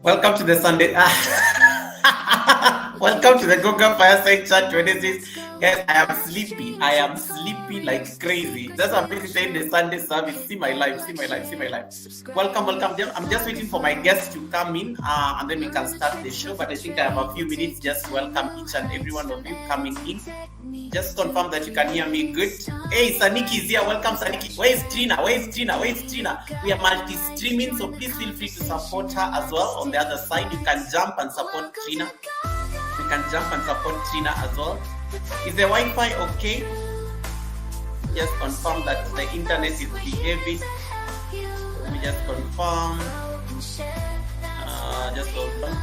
Welcome to the Sunday. Welcome to the Goga Fireside Chat 26. Guys, I am sleepy. I am sleepy like crazy. That's what I'm busy saying the Sunday service. See my life, see my life, see my life. Welcome, welcome. I'm just waiting for my guests to come in and then we can start the show. But I think I have a few minutes just to welcome each and every one of you coming in. Just confirm that you can hear me good. Hey, Saniki is here. Welcome, Saniki. Where is Trina? Where is Trina? Where is Trina? We are multi-streaming, so please feel free to support her as well. On the other side, you can jump and support Trina. You can jump and support Trina as well. Is the Wi-Fi okay? Just confirm that the internet is behaving. Let me just confirm. Just hold on.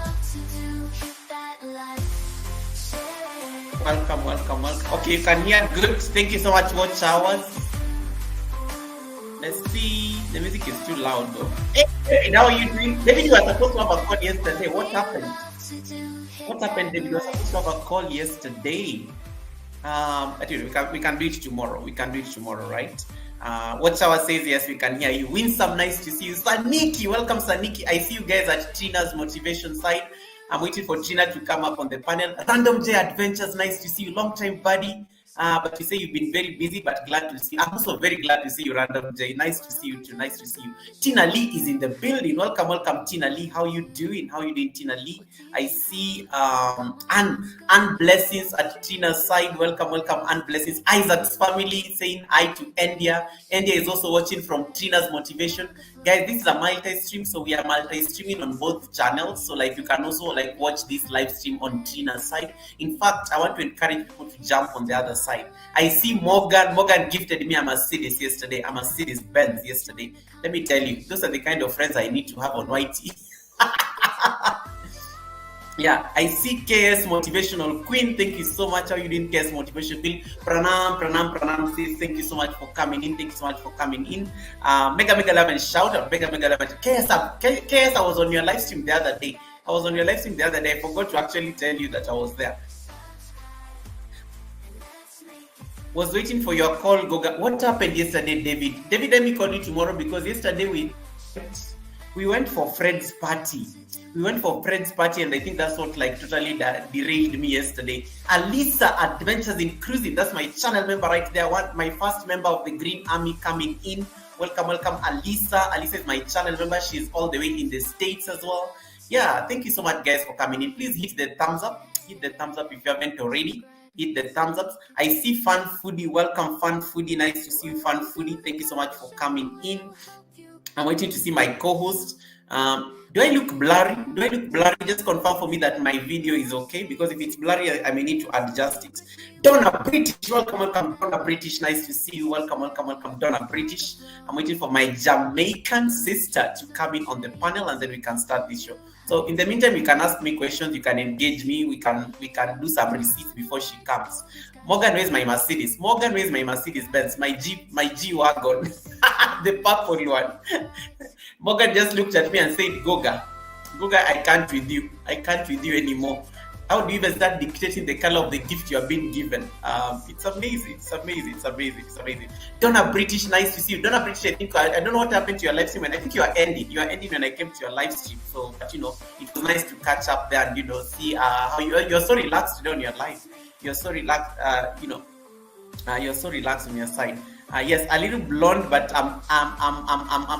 Welcome, welcome, welcome. Okay, you can hear good. Thank you so much, watch hours. Let's see. The music is too loud though. Hey, how are you doing? David, you were supposed to have a call yesterday. What happened? What happened, David? You were supposed to have a call yesterday. But we can do it tomorrow. We can do it tomorrow, right? Watch hour says yes, we can hear you. Winsome, nice to see you. Saniki, welcome, Saniki. I see you guys at Trina's motivation side. I'm waiting for Trina to come up on the panel. Random J Adventures, nice to see you. Long time buddy. But you say you've been very busy, but glad to see you. I'm also very glad to see you, Random J. Nice to see you too. Nice to see you. Tina Lee is in the building. Welcome, welcome, Tina Lee. How you doing? How you doing, Tina Lee? I see Ann Blessings at Tina's side. Welcome, welcome, Ann Blessings. Isaac's family saying hi to India. India is also watching from Trina's motivation. Guys, this is a multi-stream, so we are multi-streaming on both channels. So like you can also like watch this live stream on Trina's side. In fact, I want to encourage people to jump on the other side. I see Morgan. Morgan gifted me a Mercedes yesterday, a Mercedes Benz yesterday. Let me tell you, those are the kind of friends I need to have on YT. Yeah, I see KS Motivational Queen. Thank you so much. How you doing, KS Motivational Queen? Pranam. Says thank you so much for coming in. Thank you so much for coming in. Mega love and shout out. Mega love and KS. I was on your live stream the other day. I forgot to actually tell you that I was there. Was waiting for your call, Goga. What happened yesterday, David? David, let me call you tomorrow because yesterday we went for Fred's party. And I think that's what totally derailed me yesterday. Alisa Adventures in Cruising, that's my channel member right there. My first member of the Green Army coming in. Welcome, Alisa. Alisa is my channel member. She's all the way in the States as well. Yeah, thank you so much, guys, for coming in. Please hit the thumbs up. Hit the thumbs up if you haven't already. Hit the thumbs up. I see Fun Foodie. Welcome, Fun Foodie. Nice to see you, Fun Foodie. Thank you so much for coming in. I'm waiting to see my co-host. Do I look blurry? Just confirm for me that my video is okay, because if it's blurry, I may need to adjust it. Donna British, welcome, Donna British. Nice to see you. Welcome, Donna British. I'm waiting for my Jamaican sister to come in on the panel, and then we can start this show. So in the meantime, you can ask me questions, you can engage me, we can do some receipts before she comes. Morgan, where's my Mercedes? Benz, my G wagon, the purple one. Morgan just looked at me and said, Goga, I can't with you anymore. How do you even start dictating the color of the gift you are being given? It's amazing. Donna British, nice to see you. Donna British, I don't know what happened to your live stream, and I think you are ending when I came to your live stream. So, but it was nice to catch up there and see how you're so relaxed today on your live. You're so relaxed, you're so relaxed on your side. Yes, a little blonde, but I'm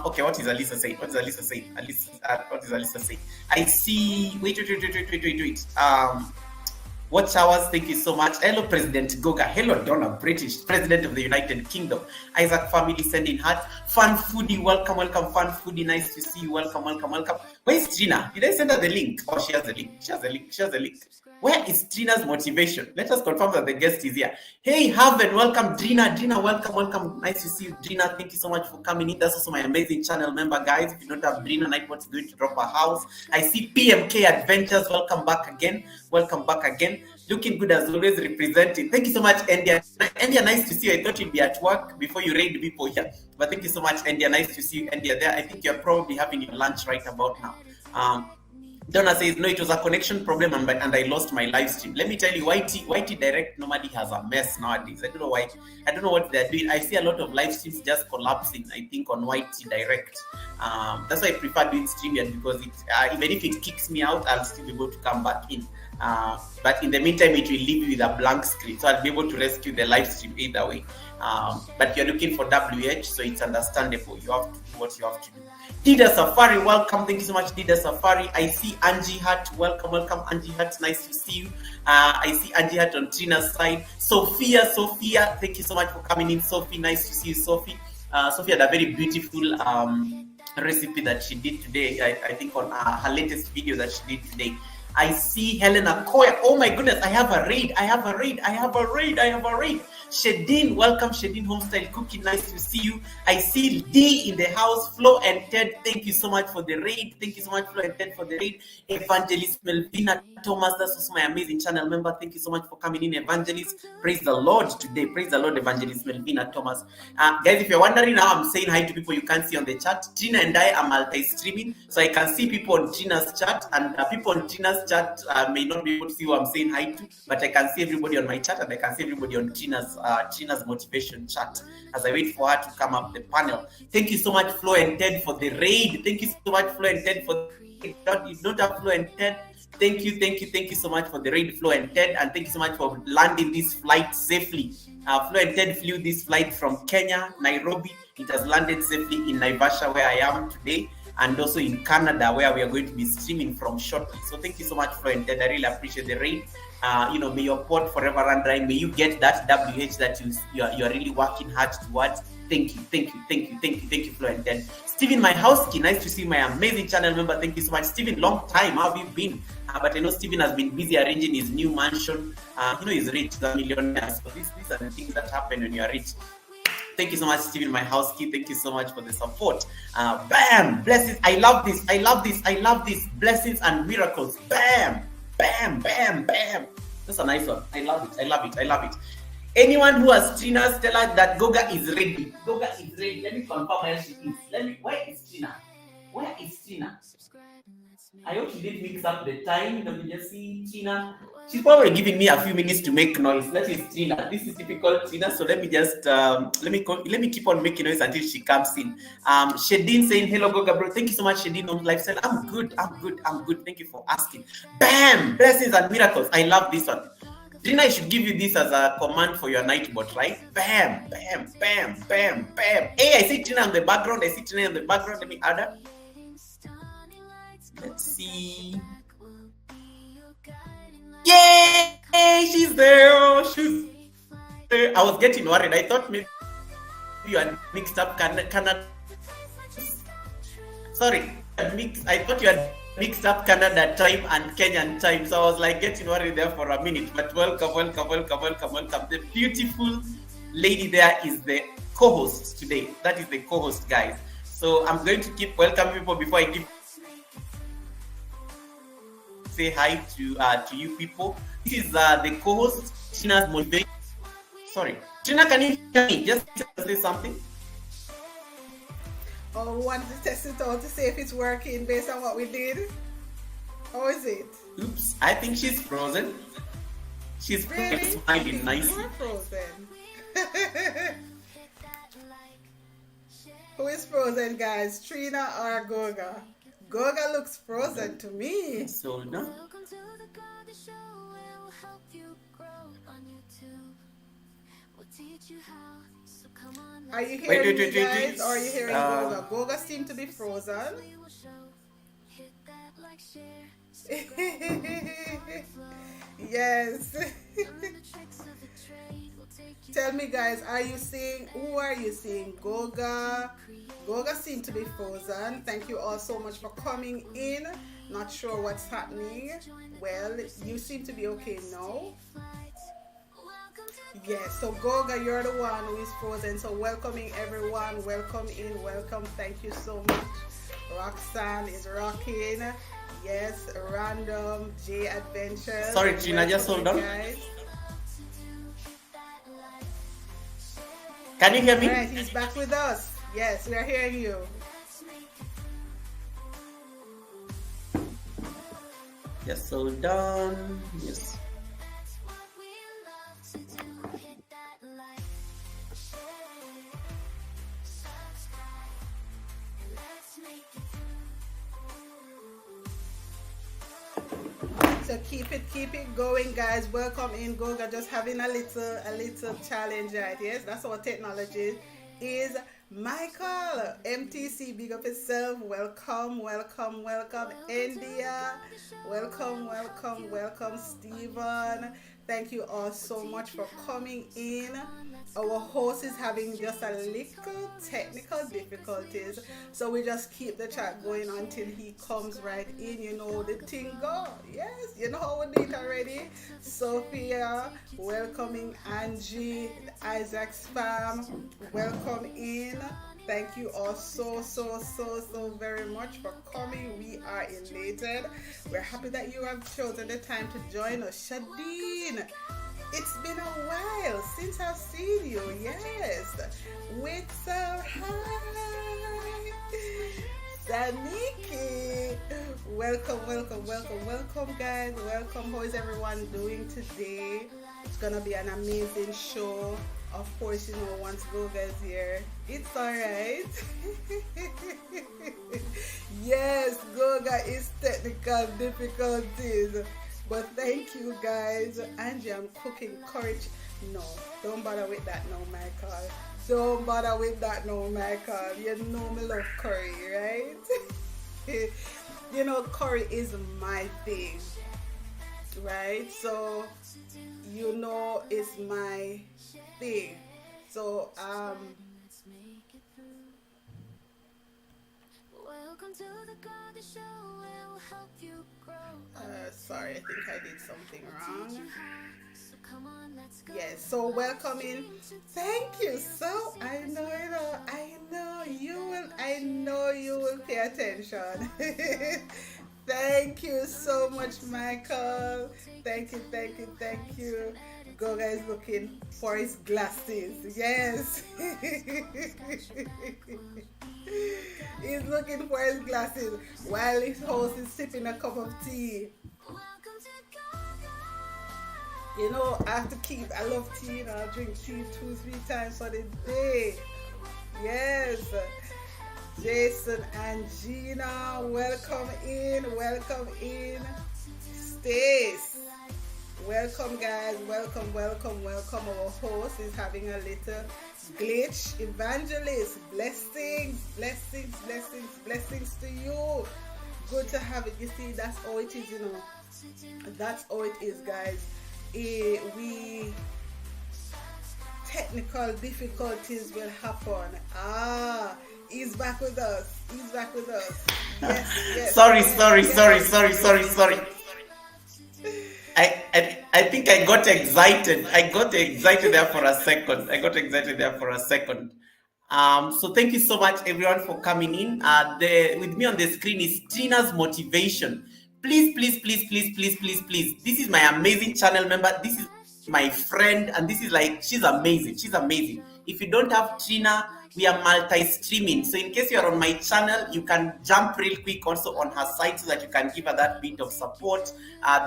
okay. What is Alisa saying? What is Alisa saying? I see. Wait. Watch hours. Thank you so much. Hello, President Goga. Hello, Donna British, President of the United Kingdom. Isaac family sending heart. Fun Foodie, welcome. Fun Foodie, nice to see you. Welcome. Where's Trina? Did I send her the link? Oh, she has the link. Where is Trina's motivation? Let us confirm that the guest is here. Hey, Haven, welcome. Trina, welcome. Nice to see you, Trina. Thank you so much for coming in. That's also my amazing channel member, guys. If you don't have Trina, Nightbot's going to drop a house. I see PMK Adventures. Welcome back again. Looking good as always, representing. Thank you so much, India. India, nice to see you. I thought you'd be at work before you raid people here. But thank you so much, India. Nice to see you, India. There, I think you're probably having your lunch right about now. Donna says, no, it was a connection problem and I lost my live stream. Let me tell you, YT Direct normally has a mess nowadays. I don't know why. I don't know what they're doing. I see a lot of live streams just collapsing, I think, on YT Direct. That's why I prefer doing StreamYard, because even if it kicks me out, I'll still be able to come back in. But in the meantime, it will leave you with a blank screen. So I'll be able to rescue the live stream either way. But you're looking for WH, so it's understandable. You have to do what you have to do. Dida Safari, welcome. Thank you so much, Dida Safari. I see Angie Hart. Welcome, Angie Hart. Nice to see you. I see Angie Hart on Trina's side. Sophia, thank you so much for coming in. Sophie, nice to see you, Sophie. Sophie had a very beautiful recipe that she did today. I think on her latest video that she did today. I see Helena Koya. Oh my goodness, I have a raid. Shedin, welcome, Shedin Homestyle Cooking. Nice to see you. I see D in the house. Flo and Ted, thank you so much for the raid. Evangelist Melvina Thomas, that's also my amazing channel member. Thank you so much for coming in, Evangelist. Praise the Lord today. Praise the Lord, Evangelist Melvina Thomas. Guys, if you're wondering how I'm saying hi to people you can't see on the chat, Trina and I are multi-streaming, so I can see people on Trina's chat, and people on Trina's chat may not be able to see who I'm saying hi to, but I can see everybody on my chat, and I can see everybody on Trina's motivation chat as I wait for her to come up the panel. Thank you so much, Flo and Ted, for the raid. Thank you so much, Flo and Ted, for you don't have Flo and Ted. Thank you so much for the raid, Flo and Ted, and thank you so much for landing this flight safely. Flo and Ted flew this flight from Kenya, Nairobi. It has landed safely in Naivasha, where I am today, and also in Canada, where we are going to be streaming from shortly. So thank you so much, Flo and Ted. I really appreciate the raid. May your pot forever run dry. May you get that WH that you're really working hard towards. Thank you, Flo. And then Stephen, my house key, nice to see my amazing channel member. Thank you so much, Stephen. Long time, how have you been? But I know Stephen has been busy arranging his new mansion. He's rich, the millionaire. So these are the things that happen when you are rich. Thank you so much, Stephen, my house key. Thank you so much for the support. Bam! Blessings. I love this. Blessings and miracles. Bam! Bam! That's a nice one. I love it. Anyone who has Trina, tell her that Goga is ready. Let me confirm where she is. Where is Trina? I hope she didn't mix up the time. Let me just see Trina. She's probably giving me a few minutes to make noise. That is Trina. This is typical Trina. So let me just let me keep on making noise until she comes in. Shedin saying hello, Goga bro. Thank you so much, Shedin on lifestyle. I'm good. Thank you for asking. Bam! Blessings and miracles. I love this one. Trina, I should give you this as a command for your night bot, right? Bam! Hey, I see Trina in the background. Let me add her. Let's see. Yay! She's there. I was getting worried. I thought maybe you had mixed up Canada. Sorry, I thought you had mixed up Canada time and Kenyan time. So I was like getting worried there for a minute. But welcome. The beautiful lady there is the co-host today. That is the co-host, guys. So I'm going to keep welcoming people before I say hi to you people. This is the co-host, Trina's motivation. Sorry, Trina, can you hear me? Just say something. Oh, we wanted to test it out to see if it's working based on what we did. How is it? Oops, I think she's frozen. She's really smiling nicely. You're frozen. Who is frozen, guys? Trina or Goga? Goga looks frozen to me. So no. Are you hearing me, guys? Or are you hearing Goga? Goga seems to be frozen. Yes. Tell me, guys, who are you seeing? Goga? Goga seems to be frozen. Thank you all so much for coming in. Not sure what's happening. Well, you seem to be okay now. Yes, so Goga, you're the one who is frozen. So welcoming everyone. Welcome in. Welcome. Thank you so much. Roxanne is rocking. Yes, Random J Adventures. Sorry, Trina, just hold on. Guys. Can you hear me? All right, he's back with us. Yes, we are hearing you. Just hold on. Yes. So keep it going, guys. Welcome in, Goga. Just having a little challenge, right? Yes, that's our technology is. Michael, MTC, big up yourself. Welcome. India, welcome. Stephen, thank you all so much for coming in. Our host is having just a little technical difficulties, so we just keep the chat going until he comes right in. You know the thing go. Yes, you know how we do it already. Sophia, welcoming Angie, Isaac's fam, welcome in. Thank you all so very much for coming. We are elated. We're happy that you have chosen the time to join us. Shadeen, it's been a while since I've seen you. Yes. What's up? Hi. Saniki. Welcome, guys. Welcome. How is everyone doing today? It's gonna be an amazing show. Of course, you know, once Goga is here, it's alright. Yes, Goga is technical difficulties. But thank you, guys. Angie, I'm cooking courage. No, don't bother with that now, Michael. Don't bother with that now, Michael. You know me love curry, right? You know, curry is my thing. right? So it's my thing. So sorry, I think I did something wrong. Yes, so welcoming. Thank you. So I know you will pay attention. Thank you so much, Michael. Thank you, thank you, thank you. Goga is looking for his glasses. Yes. He's looking for his glasses while his host is sipping a cup of tea. I have to I love tea, I drink tea 2, 3 times for the day. Yes. Jason and Gina, welcome in, welcome in. Stace, welcome guys, welcome, welcome, welcome. Our host is having a little glitch. Evangelist, blessings, blessings, blessings, blessings to you. Good to have it. You see, that's how it is, That's how it is, guys. We technical difficulties will happen. He's back with us. He's back with us. Yes, yes. Sorry, yes, sorry, yes. sorry. I think I got excited. I got excited there for a second. So thank you so much everyone for coming in. With me on the screen is Trina's motivation. Please. This is my amazing channel member. This is my friend, and this is she's amazing. If you don't have Trina, we are multi-streaming. So in case you are on my channel, you can jump real quick also on her site so that you can give her that bit of support.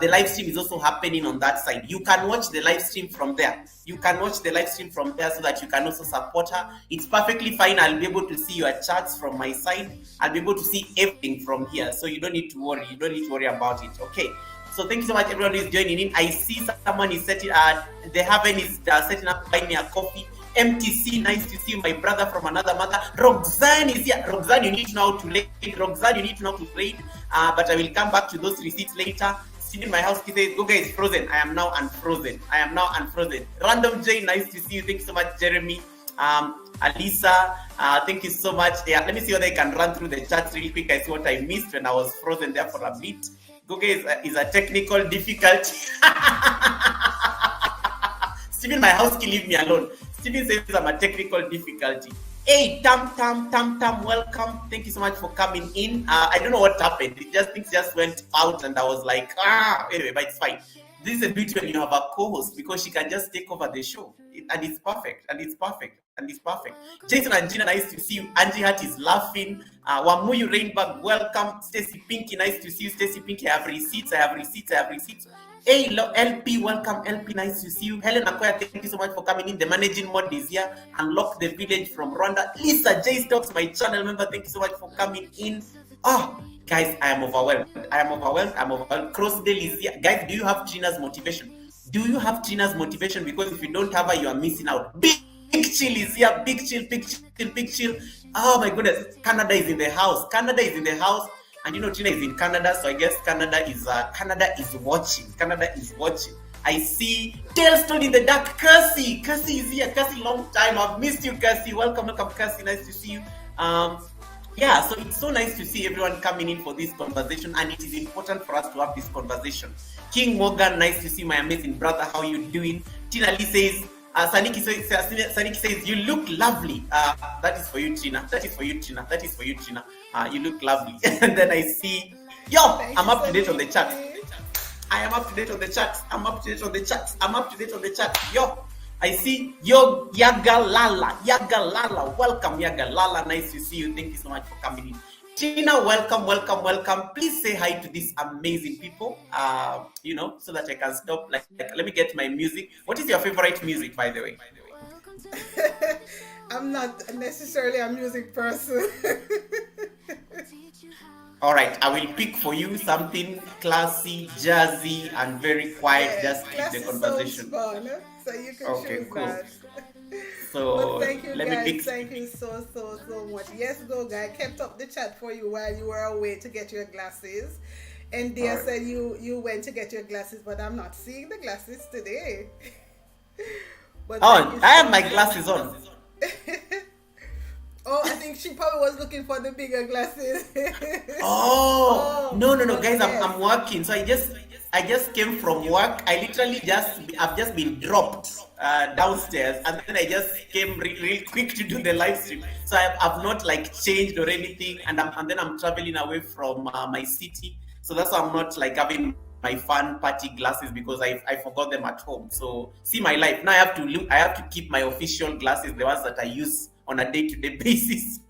The live stream is also happening on that side. You can watch the live stream from there. So that you can also support her. It's perfectly fine. I'll be able to see your chats from my side. I'll be able to see everything from here. So you don't need to worry. You don't need to worry about it. Okay. So thank you so much everyone who is joining in. I see someone is setting setting up buying me a coffee. MTC, nice to see you, my brother from another mother. Roxanne is here. Roxanne, you need to know how to rate. But I will come back to those receipts later. Sitting in my house, he says, Goga is frozen. I am now unfrozen. Random J, nice to see you. Thank you so much, Jeremy. Alisa, thank you so much. Yeah, let me see whether I can run through the chats really quick. I see what I missed when I was frozen there for a bit. Goga is a technical difficulty. Steven, my house can leave me alone. Steven says I'm a technical difficulty. Hey, Tam, welcome. Thank you so much for coming in. I don't know what happened. Things just went out and I was like, anyway, but it's fine. This is a beauty when you have a co-host because she can just take over the show. And it's perfect. Jason and Gina, nice to see you. Angie Hart is laughing. Wamuyu Rainbag, welcome. Stacy Pinky, nice to see you. Stacy Pinky, I have receipts. Hey, LP, welcome. LP, nice to see you. Helen Akoya, thank you so much for coming in. The managing mod is here. Unlock the village from Rwanda. Lisa J Stocks, my channel member, thank you so much for coming in. Guys, I am overwhelmed. Crossdale is here. Guys, do you have Trina's motivation? Because if you don't have her, you are missing out. Big Chill is here. Big Chill. Oh my goodness. Canada is in the house. And Trina is in Canada, so I guess Canada is watching. I see Tailstone in the dark. Cassie is here. Cassie, long time. I've missed you, Cassie. Welcome, Cassie. Nice to see you. So it's so nice to see everyone coming in for this conversation, and it is important for us to have this conversation. King Morgan, nice to see my amazing brother. How you doing? Tina Lee says, Saniki says, you look lovely. That is for you, Trina. You look lovely. And then I see, I'm up to date on the chat. I see Yagalala. Welcome, Yagalala. Nice to see you. Thank you so much for coming in. Tina, welcome. Please say hi to these amazing people, so that I can stop. Let me get my music. What is your favorite music, by the way? I'm not necessarily a music person. All right, I will pick for you something classy, jazzy, and very quiet. Just keep the conversation. Fun, so you can choose cool. That. So thank you guys. Thank you so much. Yes, Goga, I kept up the chat for you while you were away to get your glasses. And All Dia right. said you went to get your glasses, but I'm not seeing the glasses today. But thank Oh, you I have so my much. glasses on. Oh, I think she probably was looking for the bigger glasses. Oh, Oh, no, no, no, but guys, I'm yes, working. So I just came from work. I've just been dropped downstairs, and then I just came real quick to do the live stream. So I've not like changed or anything, and then I'm traveling away from my city. So that's why I'm not like having my fun party glasses because I forgot them at home. So see my life now. I have to keep my official glasses, the ones that I use on a day-to-day basis.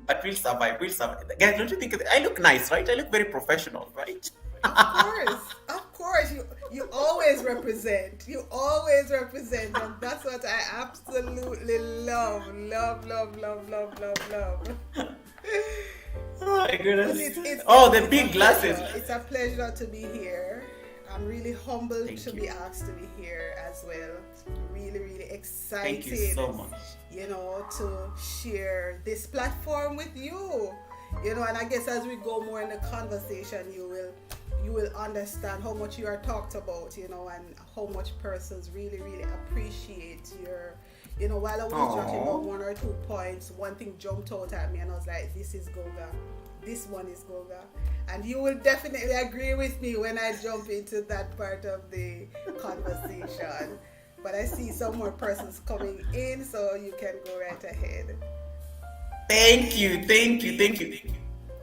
But we'll survive. We'll survive. Guys, don't you think I look nice, right? I look very professional, right? of course, of course. You always represent. You always represent, and that's what I absolutely love, love, love, love, love, love, love. Oh my But goodness. it's it's Oh, it's the it's a big glasses. pleasure. It's a pleasure to be here. I'm really humbled Thank to you. be asked to be here as well. Really, really Thank you excited, so much. to share this platform with you. And I guess as we go more in the conversation, you will understand how much you are talked about, and how much persons really, really appreciate while I was jotting Oh, about one or two points, one thing jumped out at me and I was like, this is Goga. This one is Goga. And you will definitely agree with me when I jump into that part of the conversation. But I see some more persons coming in, so you can go right ahead. thank you, thank you, thank you.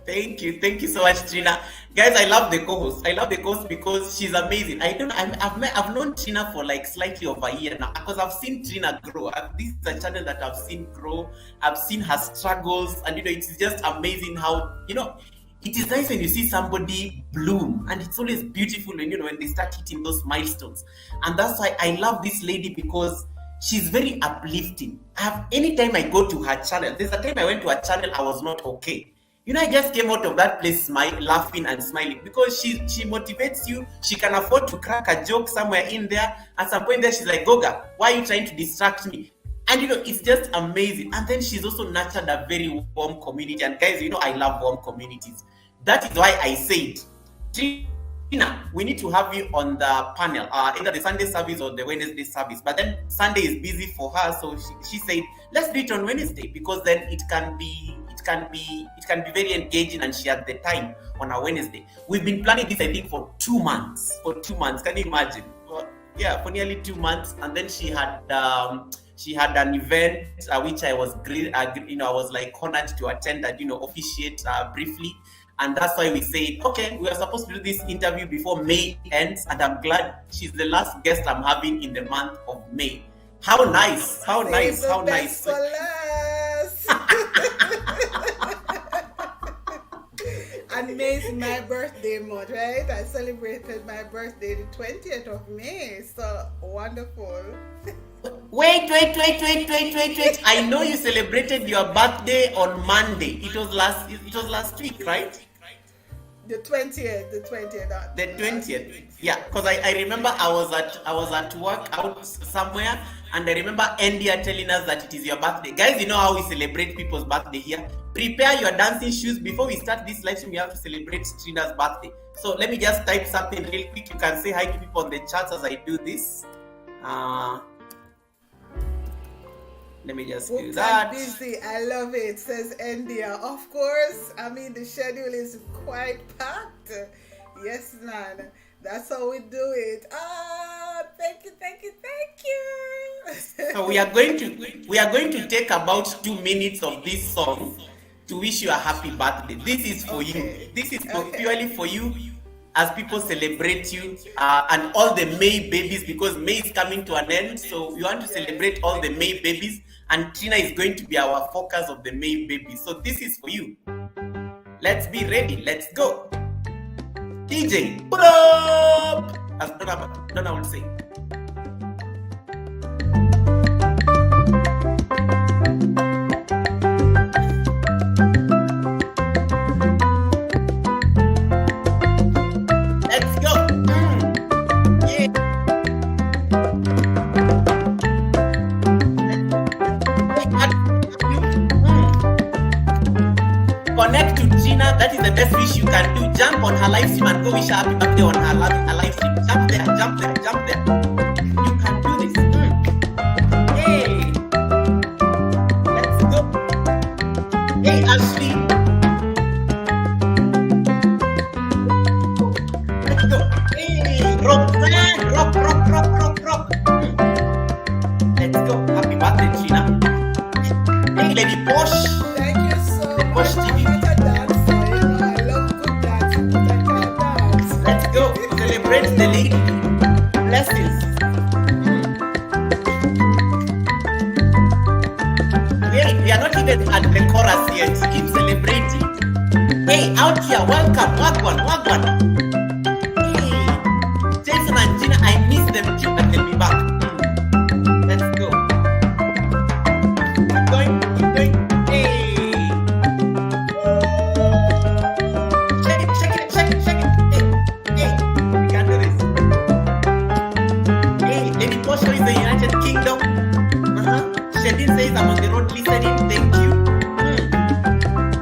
Thank you so much, Trina. Guys, I love the co-host. I love the co-host because she's amazing. I don't. I've known Trina for like slightly over a year now because I've seen Trina grow. This is a channel that I've seen grow. I've seen her struggles, and it's just amazing how it is nice when you see somebody bloom, and it's always beautiful when they start hitting those milestones. And that's why I love this lady because she's very uplifting. Anytime I go to her channel, there's a time I went to her channel, I was not okay. I just came out of that place laughing and smiling because she motivates you. She can afford to crack a joke somewhere in there. At some point there, she's like, Goga, why are you trying to distract me? And it's just amazing. And then she's also nurtured a very warm community. And guys, I love warm communities. That is why I said, Trina, we need to have you on the panel, either the Sunday service or the Wednesday service. But then Sunday is busy for her, so she said, let's do it on Wednesday because then it can be very engaging, and she had the time on a Wednesday. We've been planning this, I think, for 2 months. Can you imagine? Well, yeah, for nearly 2 months, and then she had an event which I was I was like honored to attend and officiate briefly. And that's why we said, okay, we are supposed to do this interview before May ends, and I'm glad she's the last guest I'm having in the month of May. How nice! How Save nice! the How best nice! for last. And May is my birthday month, right? I celebrated my birthday the 20th of May. So wonderful. Wait. I know you celebrated your birthday on Monday. It was last week, right? The 20th. The 20th. The 20th. Yeah, because I remember I was at work out somewhere, and I remember India telling us that it is your birthday. Guys, you know how we celebrate people's birthday here. Prepare your dancing shoes before we start this live stream. We have to celebrate Trina's birthday. So let me just type something real quick. You can say hi to people on the chats as I do this. Let me just do that. Busy, I love it, says India. Of course, I mean the schedule is quite packed. Yes, man. That's how we do it. Thank you. So we are going to take about 2 minutes of this song to wish you a happy birthday. This is for you. This is purely for you as people celebrate you and all the May babies, because May is coming to an end. So we want to celebrate all the May babies, and Trina is going to be our focus of the May babies. So this is for you. Let's be ready. Let's go. DJ, put up! As Donna will say. Let's go. Yeah. Connect to Gina. That is the best wish you can do. Jump on her live stream and go wish her happy birthday on her live stream. Jump there, jump there, jump there. You can do this. Hey, let's go. Hey, Ashley. Let's go. Hey, Roxanne. Rock. Let's go. Happy birthday, Gina. Hey, Lady Posh. Thank you so Posh much. TV. I'm not a dancer, you know. I love good dancing, but I can't dance. Let's go. Celebrate the lady. Blessings. We are not even at the chorus yet. Keep celebrating. Hey, out here, welcome. Wagwan. Hey, Jason and Gina, I miss them too, but they'll be back. Let's go. Keep going. Hey. Shake it. Hey, we can do this. Hey, Lady Posh is the United Kingdom. Shedin says I'm on the road listening. Thank you.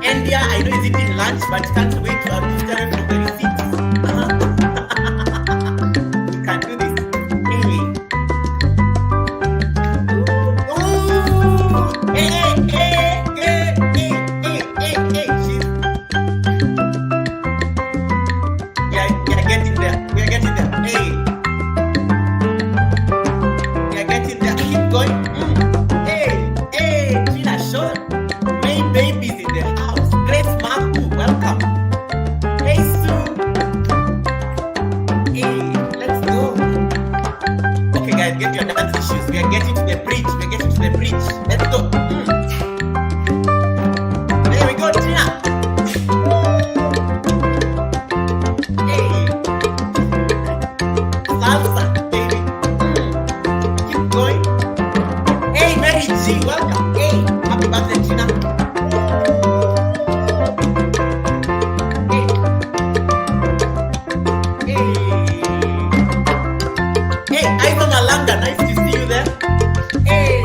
India, I know is eating lunch, but can't wait to have to stay away from the receipts. You can do this. Hey. Ooh. Hey. She's... We are getting there. Hey. We are getting there. Keep going. Hey, Gina, sure. Main babies in the house. Grace Marku, welcome. Hey, Sue. Hey, let's go. Okay, guys, get your dance issues. We are getting to the bridge. Let's go. There we go, Gina. Hey. Salsa, baby. Keep going. Hey, Mary G, welcome. Hey, happy birthday, Gina. Hey, Ivan Malanga, nice to see you there. Hey.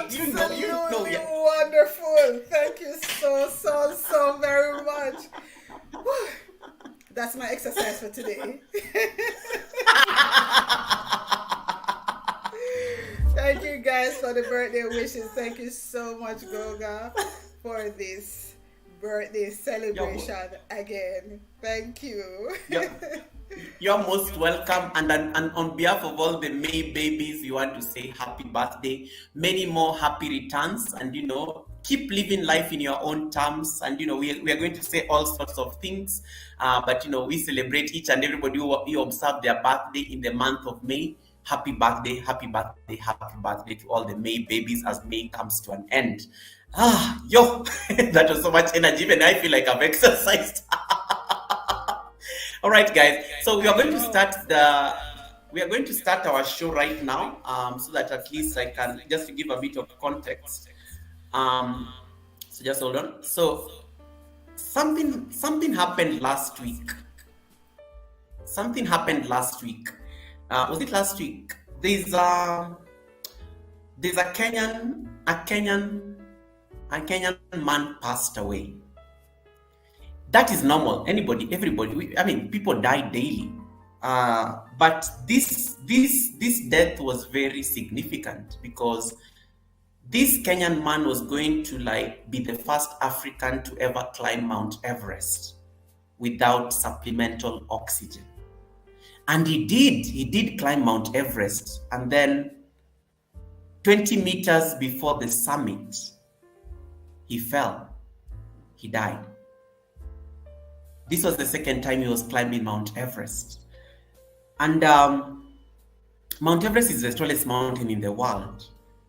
You know, Absolutely yeah. wonderful. Thank you so very much. That's my exercise for today. Thank you guys for the birthday wishes. Thank you so much, Goga, for this birthday celebration again. Thank you. You're most welcome, and on behalf of all the May babies, we want to say happy birthday, many more happy returns, and keep living life in your own terms. And we are going to say all sorts of things, but we celebrate each and everybody who observe their birthday in the month of May. Happy birthday to all the May babies as May comes to an end. That was so much energy, and I feel like I've exercised. All right, guys. So we are going to start our show right now, so that at least I can just to give a bit of context. So just hold on. So something happened last week. Was it last week? There's a Kenyan man passed away. That is normal. Everybody. People die daily. But this death was very significant because this Kenyan man was going to be the first African to ever climb Mount Everest without supplemental oxygen. And he did climb Mount Everest, and then 20 meters before the summit, he fell. He died. This was the second time he was climbing Mount Everest. And Mount Everest is the tallest mountain in the world.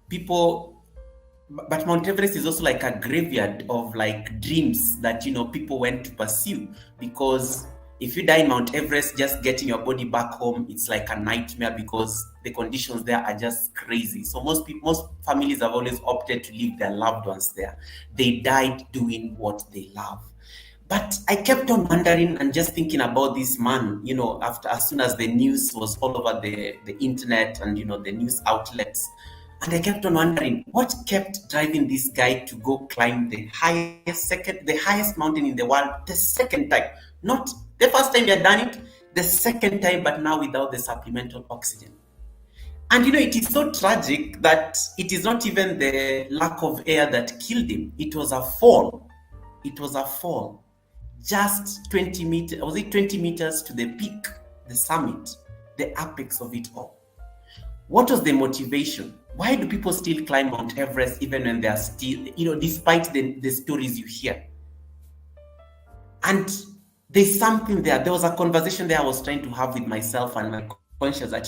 But Mount Everest is also like a graveyard of dreams that, people went to pursue, because if you die in Mount Everest, just getting your body back home, it's like a nightmare because the conditions there are just crazy. So most families have always opted to leave their loved ones there. They died doing what they love. But I kept on wondering and just thinking about this man, after as soon as the news was all over the internet and the news outlets. And I kept on wondering what kept driving this guy to go climb the highest mountain in the world the second time. Not the first time he had done it, the second time, but now without the supplemental oxygen. And it is so tragic that it is not even the lack of air that killed him. It was a fall. It was a fall. Just 20 meters, was it 20 meters to the peak, the summit, the apex of it all? What was the motivation? Why do people still climb Mount Everest even when they are still, despite the stories you hear? And there's something there. There was a conversation there I was trying to have with myself and my conscious that,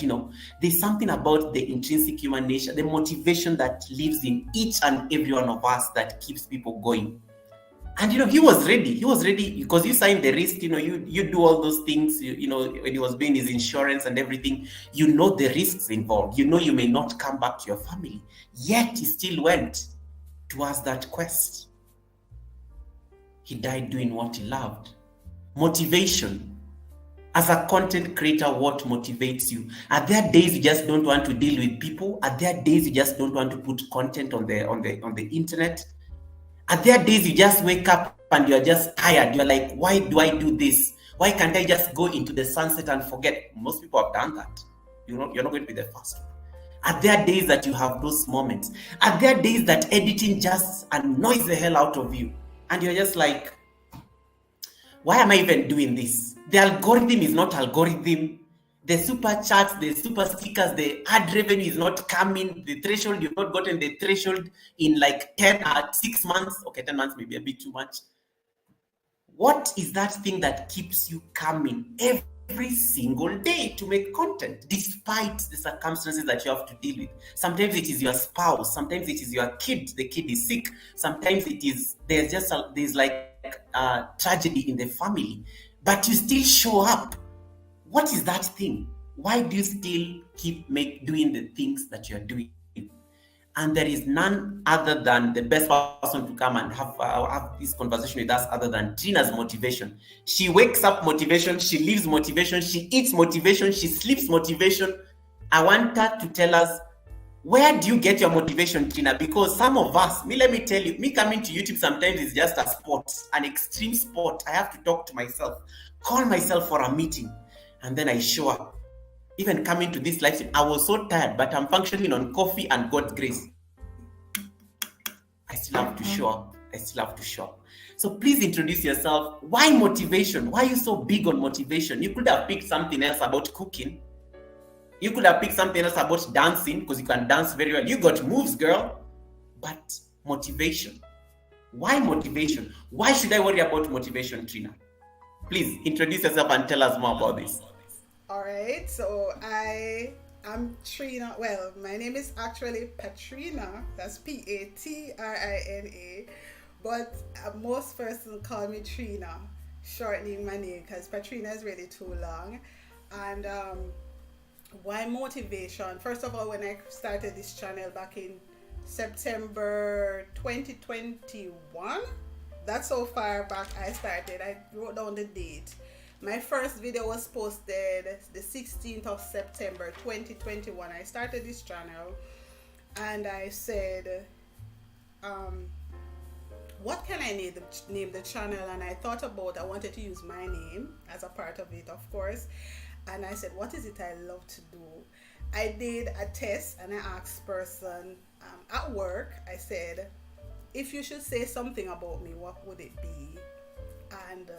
there's something about the intrinsic human nature, the motivation that lives in each and every one of us that keeps people going. And he was ready. He was ready because you signed the risk. You do all those things. When he was doing his insurance and everything, the risks involved. You may not come back to your family. Yet he still went towards that quest. He died doing what he loved. Motivation. As a content creator, what motivates you? Are there days you just don't want to deal with people? Are there days you just don't want to put content on the internet? Are there days you just wake up and you're just tired? You're like, why do I do this? Why can't I just go into the sunset and forget? Most people have done that. You're not going to be the first one. Are there days that you have those moments? Are there days that editing just annoys the hell out of you? And you're just like, why am I even doing this? The algorithm is not algorithm. The super chats, the super stickers, the ad revenue is not coming. The threshold, you've not gotten the threshold in like 6 months. Okay, 10 months may be a bit too much. What is that thing that keeps you coming every single day to make content, despite the circumstances that you have to deal with? Sometimes it is your spouse. Sometimes it is your kid. The kid is sick. Sometimes there's like a tragedy in the family, but you still show up. What is that thing? Why do you still keep doing the things that you're doing? And there is none other than the best person to come and have this conversation with us other than Trina's motivation. She wakes up motivation, she lives motivation, she eats motivation, she sleeps motivation. I want her to tell us, where do you get your motivation, Trina? Because some of us, let me tell you, me coming to YouTube sometimes is just a sport, an extreme sport. I have to talk to myself, call myself for a meeting, and then I show up. Even coming to this live stream, I was so tired, but I'm functioning on coffee and God's grace. I still have to show up. So please introduce yourself. Why motivation? Why are you so big on motivation? You could have picked something else about cooking. You could have picked something else about dancing because you can dance very well. You got moves, girl. But motivation. Why motivation? Why should I worry about motivation, Trina? Please introduce yourself and tell us more about this. All right, so I'm Trina. Well, my name is actually Patrina. That's Patrina. But most persons call me Trina, shortening my name because Patrina is really too long. And why motivation? First of all, when I started this channel back in September 2021, that's how far back I started. I wrote down the date. My first video was posted the 16th of September 2021. I started this channel and I said, what can I name the channel? And I thought about, I wanted to use my name as a part of it, of course. And I said, what is it I love to do? I did a test and I asked person at work, I said, if you should say something about me, what would it be? And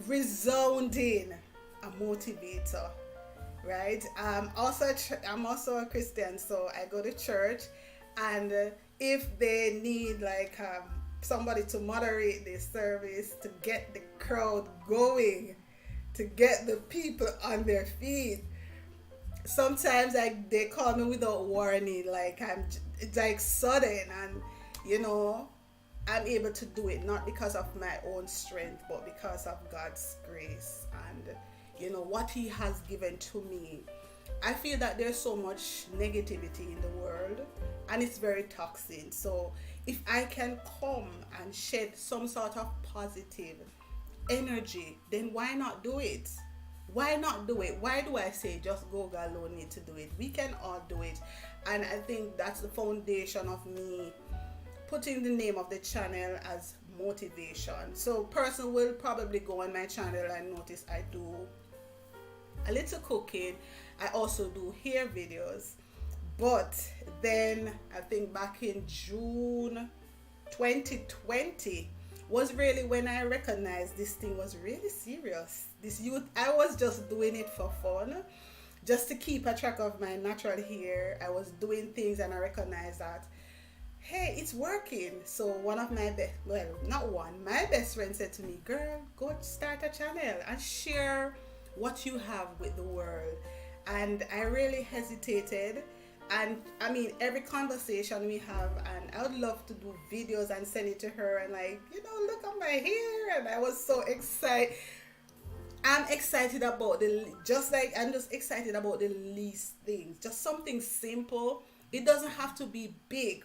resounding, a motivator, right? I'm also a Christian, so I go to church, and if they need like somebody to moderate the service, to get the crowd going, to get the people on their feet, sometimes they call me without warning, like it's like sudden, and I'm able to do it not because of my own strength, but because of God's grace and what He has given to me. I feel that there's so much negativity in the world and it's very toxic. So if I can come and shed some sort of positive energy, then why not do it? Why not do it? Why do I say just Goga alone need to do it? We can all do it. And I think that's the foundation of me putting the name of the channel as motivation. So person will probably go on my channel and notice I do a little cooking. I also do hair videos. But then I think back in June 2020 was really when I recognized this thing was really serious. This youth, I was just doing it for fun, just to keep a track of my natural hair. I was doing things and I recognized that, hey, it's working. So one of my best, well, not one, my best friend said to me, girl, go start a channel and share what you have with the world. And I really hesitated. And I mean, every conversation we have, and I would love to do videos and send it to her and like, look at my hair. And I was so excited. I'm excited about I'm just excited about the least things. Just something simple. It doesn't have to be big,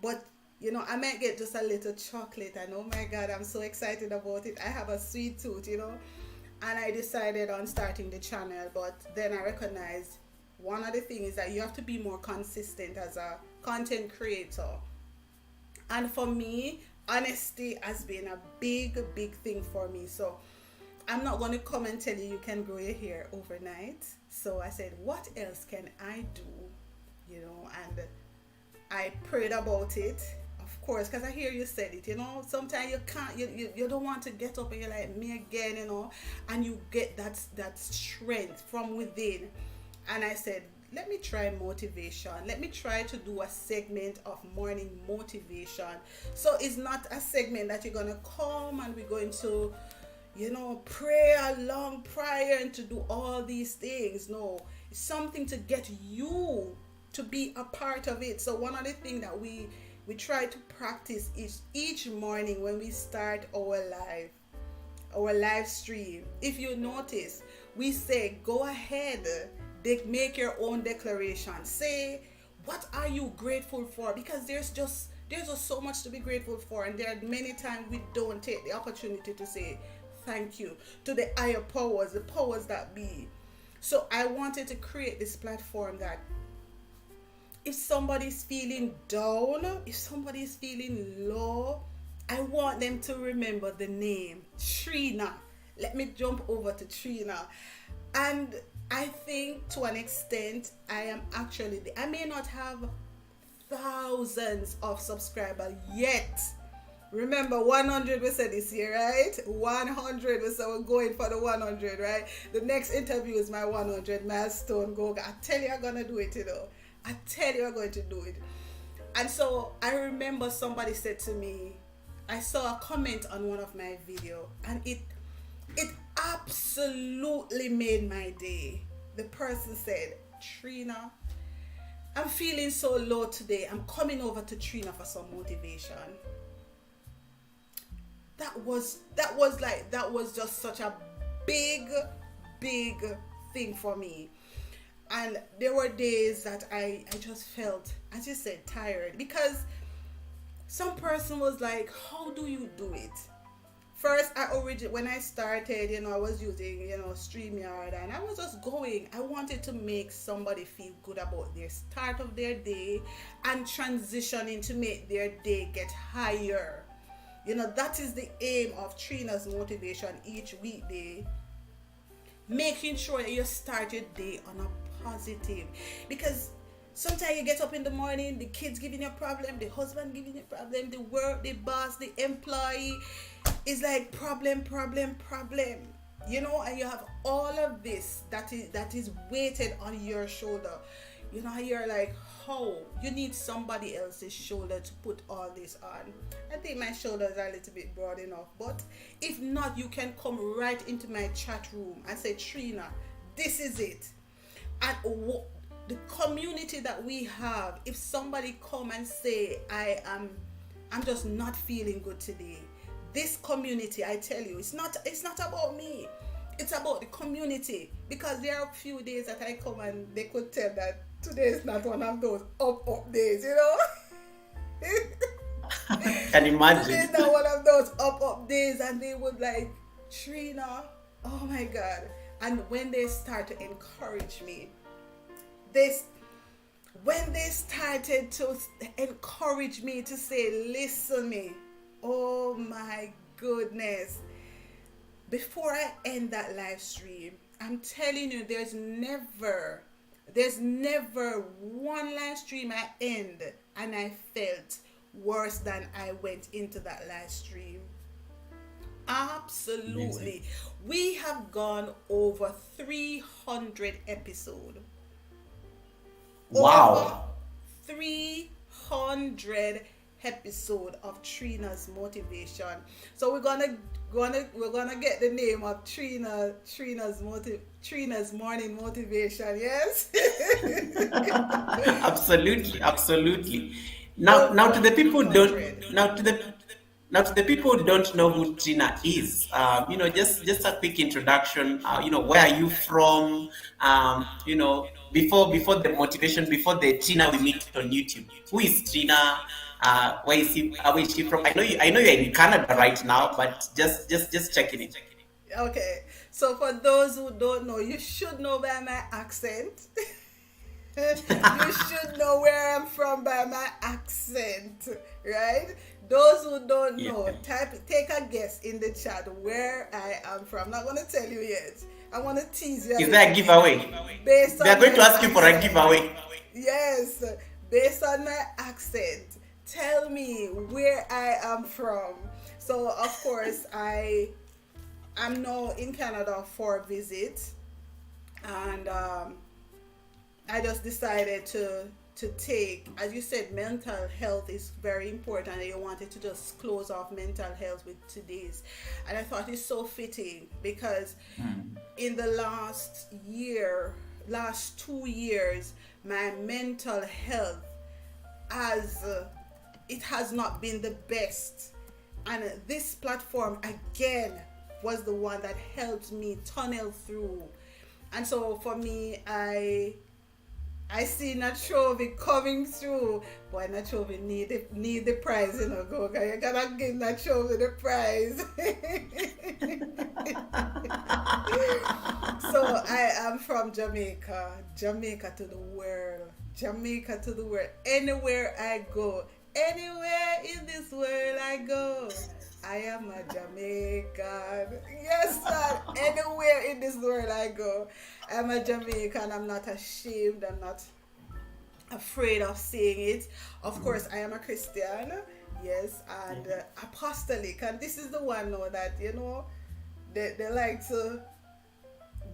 but I might get just a little chocolate and oh my God, I'm so excited about it. I have a sweet tooth, and I decided on starting the channel, but then I recognized one of the things is that you have to be more consistent as a content creator. And for me, honesty has been a big thing for me. So I'm not going to come and tell you can grow your hair overnight. So I said, what else can I do? And I prayed about it, of course, because I hear you said it, sometimes you can't, you don't want to get up and you're like, me again, and you get that strength from within. And I said, let me try motivation. Let me try to do a segment of morning motivation. So it's not a segment that you're going to come and we're going to, pray a long prayer and to do all these things. No, it's something to get you to be a part of it. So one of the things that we try to practice is each morning when we start our live stream, if you notice, we say, go ahead, make your own declaration. Say, what are you grateful for? Because there's just so much to be grateful for, and there are many times we don't take the opportunity to say thank you to the higher powers, the powers that be. So I wanted to create this platform that if somebody's feeling down, if somebody's feeling low, I want them to remember the name Trina. Let me jump over to Trina. And I think to an extent, I may not have thousands of subscribers yet. Remember, 100 we said this year, right? 100 we said we're going for the 100, right? The next interview is my 100 milestone. Goga, I tell you I'm going to do it, I tell you I'm going to do it. And so I remember somebody said to me, I saw a comment on one of my videos, and it absolutely made my day. The person said, Trina, I'm feeling so low today. I'm coming over to Trina for some motivation. That was just such a big thing for me. And there were days that I just felt, as you said, tired, because some person was like, how do you do it? First, when I started, I was using, StreamYard, and I was just going. I wanted to make somebody feel good about their start of their day and transitioning to make their day get higher. That is the aim of Trina's motivation each weekday. Making sure that you start your day on a positive. Because sometimes you get up in the morning, the kids giving you a problem, the husband giving you a problem, the work, the boss, the employee. It's like problem, and you have all of this that is weighted on your shoulder. You're like, how? You need somebody else's shoulder to put all this on. I think my shoulders are a little bit broad enough, but if not, you can come right into my chat room and say, Trina, this is it. And the community that we have, if somebody come and say, I'm just not feeling good today, this community, I tell you, it's not about me. It's about the community. Because there are a few days that I come and they could tell that today is not one of those up days, can Today's imagine. not one of those up days, and they would like, Trina, oh my God. And when they start to encourage me, they when they started to encourage me to say, listen me, oh my goodness. Before I end that live stream, I'm telling you, there's never one live stream I end and I felt worse than I went into that live stream. Amazing. Absolutely. We have gone over 300 episodes. Over Wow. 300 episode of Trina's motivation. So we're gonna get the name of Trina's morning motivation. Yes. Absolutely, absolutely. Now Over to the people who don't 300. now to the people who don't know who Tina is, just a quick introduction. Where are you from? Before the motivation, before the Tina we meet on YouTube. Who is Tina? Where is she from? I know you're in Canada right now, but just checking in. Okay. So for those who don't know, you should know by my accent. You should know where I'm from by my accent, right? Those who don't Yeah. know, take a guess in the chat where I am from. I'm not gonna tell you yet. I want to tease you a Is little there a bit giveaway? based They are on going my to ask you for a accent. giveaway. Yes, based on my accent. Tell me where I am from. So of course I'm now in Canada for a visit, and I just decided to take, as you said, mental health is very important, and you wanted to just close off mental health with today's, and I thought it's so fitting because in the last 2 years, my mental health has it has not been the best, and this platform again was the one that helped me tunnel through. And so for me, I see Nachovi coming through. Boy, Nachovi need the prize, Goga. You gotta give Nachovi the prize. So I am from Jamaica. Jamaica to the world. Jamaica to the world. Anywhere I go. Anywhere in this world I go. I am a Jamaican. Yes, sir. Anywhere in this world I go, I'm a Jamaican. I'm not ashamed. I'm not afraid of saying it. Of course, I am a Christian. Yes, and apostolic. And this is the one now that, they like to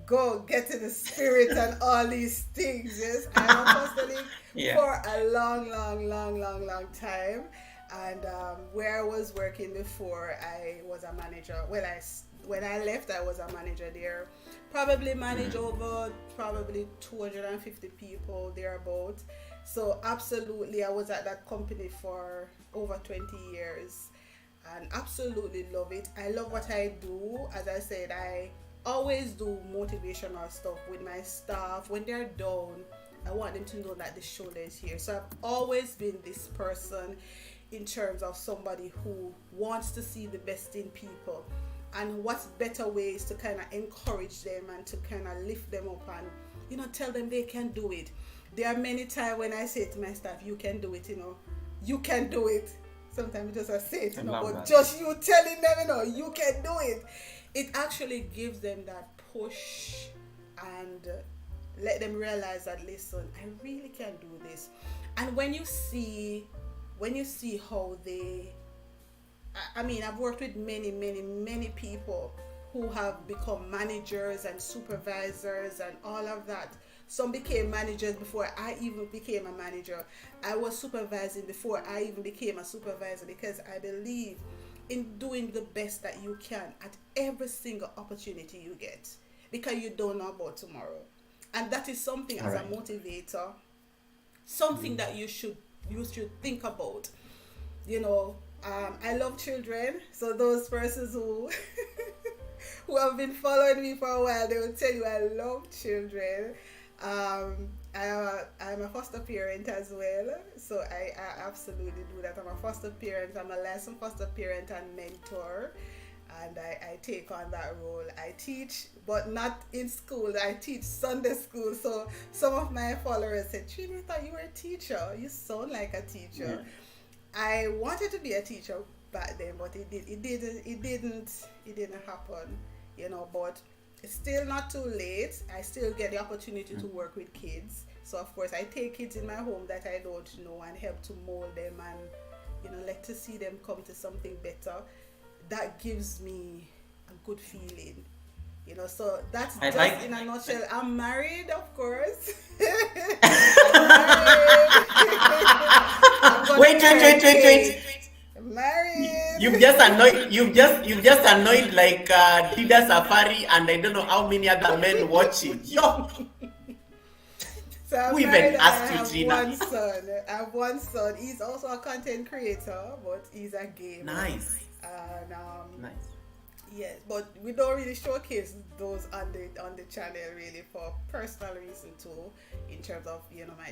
go get in the spirit and all these things. Yes, I am apostolic Yeah. for a long time. And where I was working before, I was a manager. Well, when I left, I was a manager there. Probably manage over probably 250 people thereabout. So absolutely, I was at that company for over 20 years, and absolutely love it. I love what I do. As I said, I always do motivational stuff with my staff when they're down. I want them to know that the shoulder is here. So I've always been this person in terms of somebody who wants to see the best in people, and what's better ways to kind of encourage them and to kind of lift them up and tell them they can do it. There are many times when I say to my staff, you can do it, you can do it. Sometimes just I say it, I love but that. just you telling them, you can do it, it actually gives them that push and let them realize that, listen, I really can do this. And when you see how I've worked with many people who have become managers and supervisors and all of that. Some became managers before I even became a manager. I was supervising before I even became a supervisor, because I believe in doing the best that you can at every single opportunity you get, because you don't know about tomorrow. And that is something, as a motivator, something that you should think about. I love children, so those persons who who have been following me for a while, they will tell you I love children. I'm a foster parent as well, so I absolutely do that. I'm a foster parent, I'm a licensed foster parent and mentor, and I take on that role. I teach, but not in school. I teach Sunday school, so some of my followers said, Trina, I thought you were a teacher. You sound like a Yeah. teacher. I wanted to be a teacher back then, but it didn't happen, but it's still not too late. I still get the opportunity to work with kids. So of course I take kids in my home that I don't know and help to mold them and let to see them come to something better. That gives me a good feeling. So that's I just like. in a nutshell. I'm married, of course. I'm married. I'm gonna Wait, wait, carry wait, wait, Kate. wait. Married. You've just annoyed like Dida Safari and I don't know how many other men watching. Yo, So who I'm married even and I asked you, have Trina? one son. I have one son. He's also a content creator, but he's a gamer. Nice, And nice. yes, but we don't really showcase those on the channel really for personal reason too. In terms of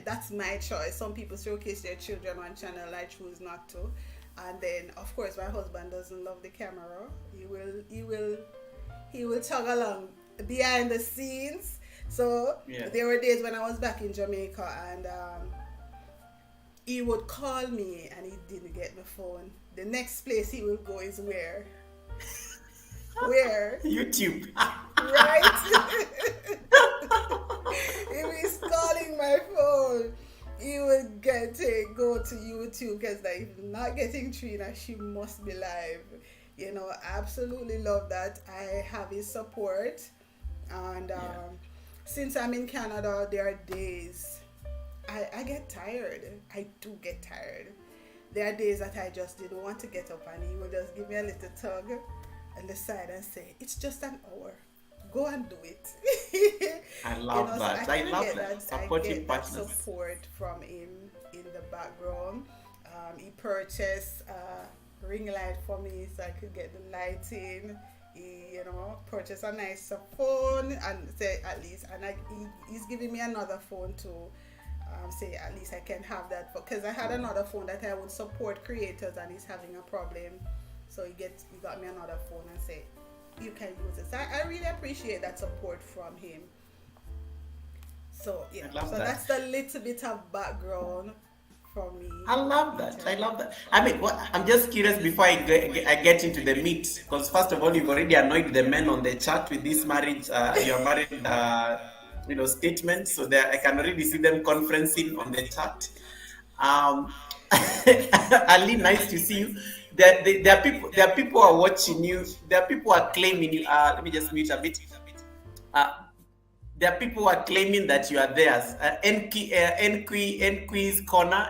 that's my choice. Some people showcase their children on channel. I choose not to. And then of course my husband doesn't love the camera. He will tug along behind the scenes. So Yeah. there were days when I was back in Jamaica and he would call me and he didn't get my phone. The next place he will go is where? Where? YouTube. Right? If he's calling my phone, he would go to YouTube because like, if not getting Trina, she must be live. I absolutely love that. I have his support. And Yeah. since I'm in Canada, there are days I get tired. I do get tired. There are days that I just didn't want to get up and he will just give me a little tug on the side and say, it's just an hour. Go and do it. I love So that. I love that. I Supportive get that partners. support from him in the background. He purchased a ring light for me so I could get the lighting. He, purchased a nice phone and say at least, and he's giving me another phone to say at least I can have that because I had another phone that I would support creators and he's having a problem. So he got me another phone and say you can use it. So I really appreciate that support from him. So I love so that. that's the little bit of background for me I love in that. I terms love of that. I mean, I'm just curious before I get into the meat, because first of all, you've already annoyed the men on the chat with this marriage, your married, statement. So there, I can already see them conferencing on the chat. Um, Ali, nice to see you. There are people who are watching you. There are people who are claiming you. Let me just mute a bit. Uh, there are people who are claiming that you are theirs. Enqui's corner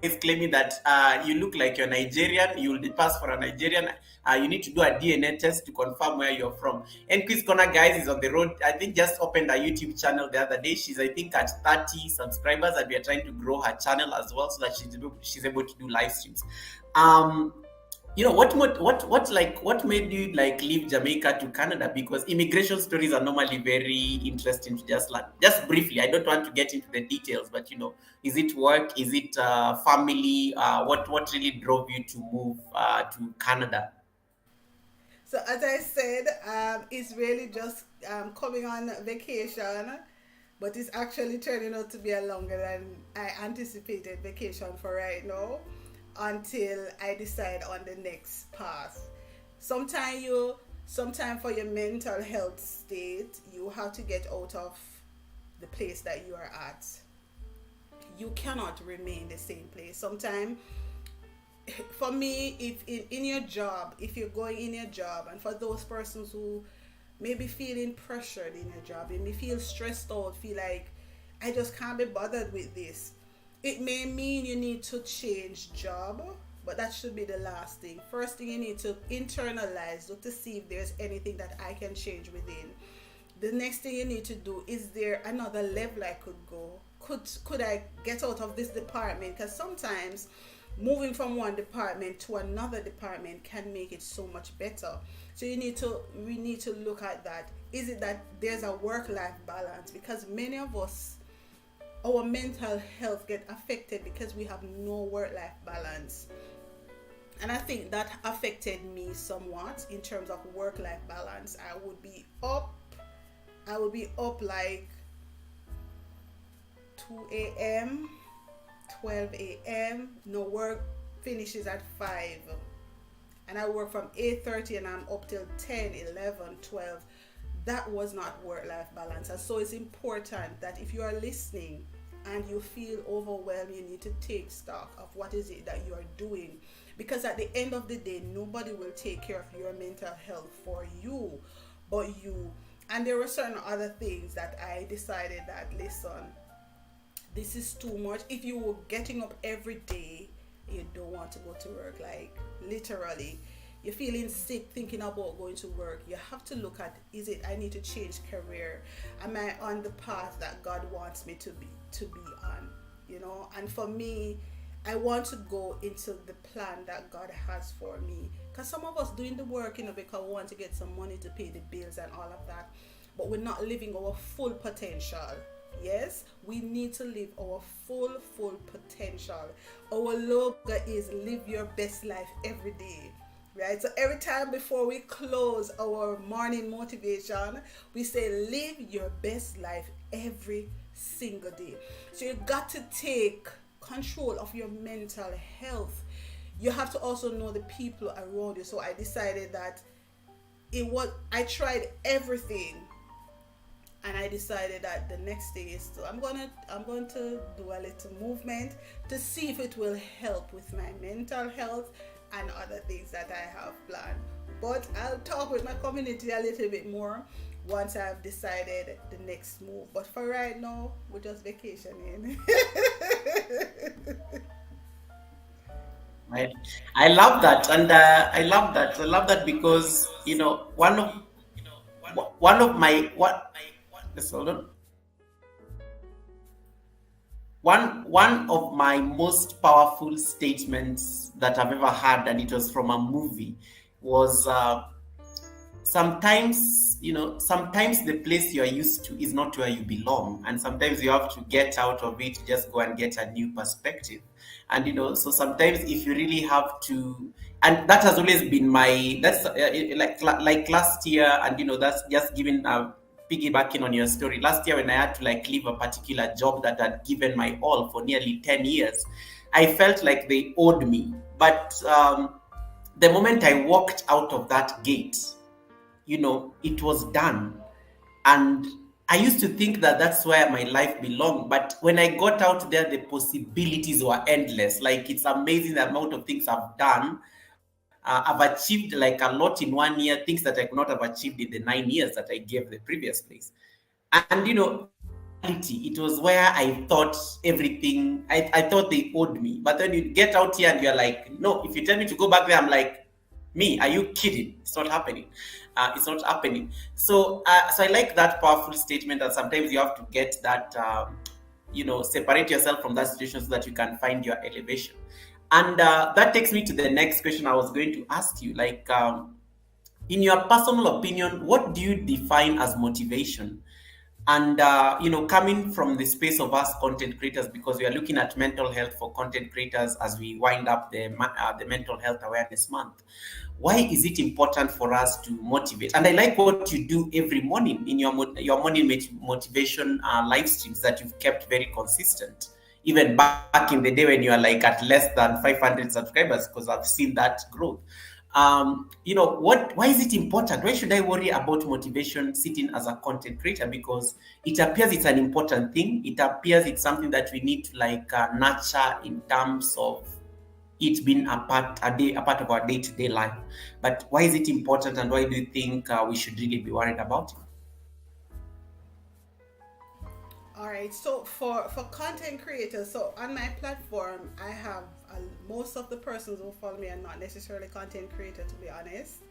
is claiming that you look like you're Nigerian. You will pass for a Nigerian. You need to do a DNA test to confirm where you're from. Enqui's corner, guys, is on the road. I think just opened a YouTube channel the other day. She's I think at 30 subscribers, and we are trying to grow her channel as well so that she's able to do live streams. Um, what made you like leave Jamaica to Canada? Because immigration stories are normally very interesting to just learn. Just briefly, I don't want to get into the details, but is it work? Is it family? What really drove you to move to Canada? So as I said, it's really just coming on vacation, but it's actually turning out to be a longer than I anticipated vacation for right now, until I decide on the next path. Sometime for your mental health state, you have to get out of the place that you are at. You cannot remain the same place. Sometimes for me, if in your job, if you're going in your job, and for those persons who may be feeling pressured in your job, they may feel stressed out, feel like I just can't be bothered with this. It may mean you need to change job, but that should be the last thing. First thing, you need to internalize, look to see if there's anything that I can change within. The next thing you need to do, is there another level I could go? Could I get out of this department? Because sometimes moving from one department to another department can make it so much better. So we need to look at that. Is it that there's a work-life balance? Because many of us our mental health get affected because we have no work life balance. And I think that affected me somewhat in terms of work life balance. I would be up like 2 a.m., 12 a.m. No, work finishes at 5, and I work from 8:30 and I'm up till 10, 11, 12. That was not work life balance. And so it's important that if you are listening and you feel overwhelmed, you need to take stock of what is it that you are doing, because at the end of the day, nobody will take care of your mental health for you but you. And there were certain other things that I decided that, listen, this is too much. If you were getting up every day, you don't want to go to work, like literally, you're feeling sick thinking about going to work, you have to look at, is it, I need to change career? Am I on the path that God wants me to be on? And for me, I want to go into the plan that God has for me. Because some of us doing the work, because we want to get some money to pay the bills and all of that, but we're not living our full potential. Yes, we need to live our full potential. Our logo is live your best life every day. Right? So every time before we close our morning motivation, we say live your best life every single day. So you got to take control of your mental health. You have to also know the people around you. So I decided that I tried everything, and I decided that the next thing is I'm going to do a little movement to see if it will help with my mental health and other things that I have planned. But I'll talk with my community a little bit more once I've decided the next move. But for right now, we're just vacationing. I, I love that, and I love that. I love that because one of my what. Just hold on. One of my most powerful statements that I've ever had, and it was from a movie, was sometimes the place you are used to is not where you belong, and sometimes you have to get out of it, just go and get a new perspective. And so sometimes if you really have to, and that has always been my, that's like last year, and that's just giving piggybacking on your story. Last year when I had to like leave a particular job that I'd given my all for nearly 10 years, I felt like they owed me. But the moment I walked out of that gate, it was done. And I used to think that that's where my life belonged. But when I got out there, the possibilities were endless. Like, it's amazing the amount of things I've done. I've achieved like a lot in 1 year, things that I could not have achieved in the 9 years that I gave the previous place. And it was where I thought everything, I thought they owed me. But then you get out here and you're like, no, if you tell me to go back there, I'm like, me, are you kidding? It's not happening. It's not happening. So I like that powerful statement that sometimes you have to get that, separate yourself from that situation so that you can find your elevation. And that takes me to the next question I was going to ask you. Like, in your personal opinion, what do you define as motivation? And coming from the space of us content creators, because we are looking at mental health for content creators as we wind up the mental health awareness month, why is it important for us to motivate? And I like what you do every morning in your morning motivation live streams, that you've kept very consistent, even back in the day when you are like at less than 500 subscribers, because I've seen that growth. Why is it important? Why should I worry about motivation sitting as a content creator? Because it appears it's an important thing. It appears it's something that we need to like nurture in terms of it being a part of our day-to-day life. But why is it important, and why do you think we should really be worried about it? All right. So for content creators, so on my platform, I have most of the persons who follow me are not necessarily content creator, to be honest.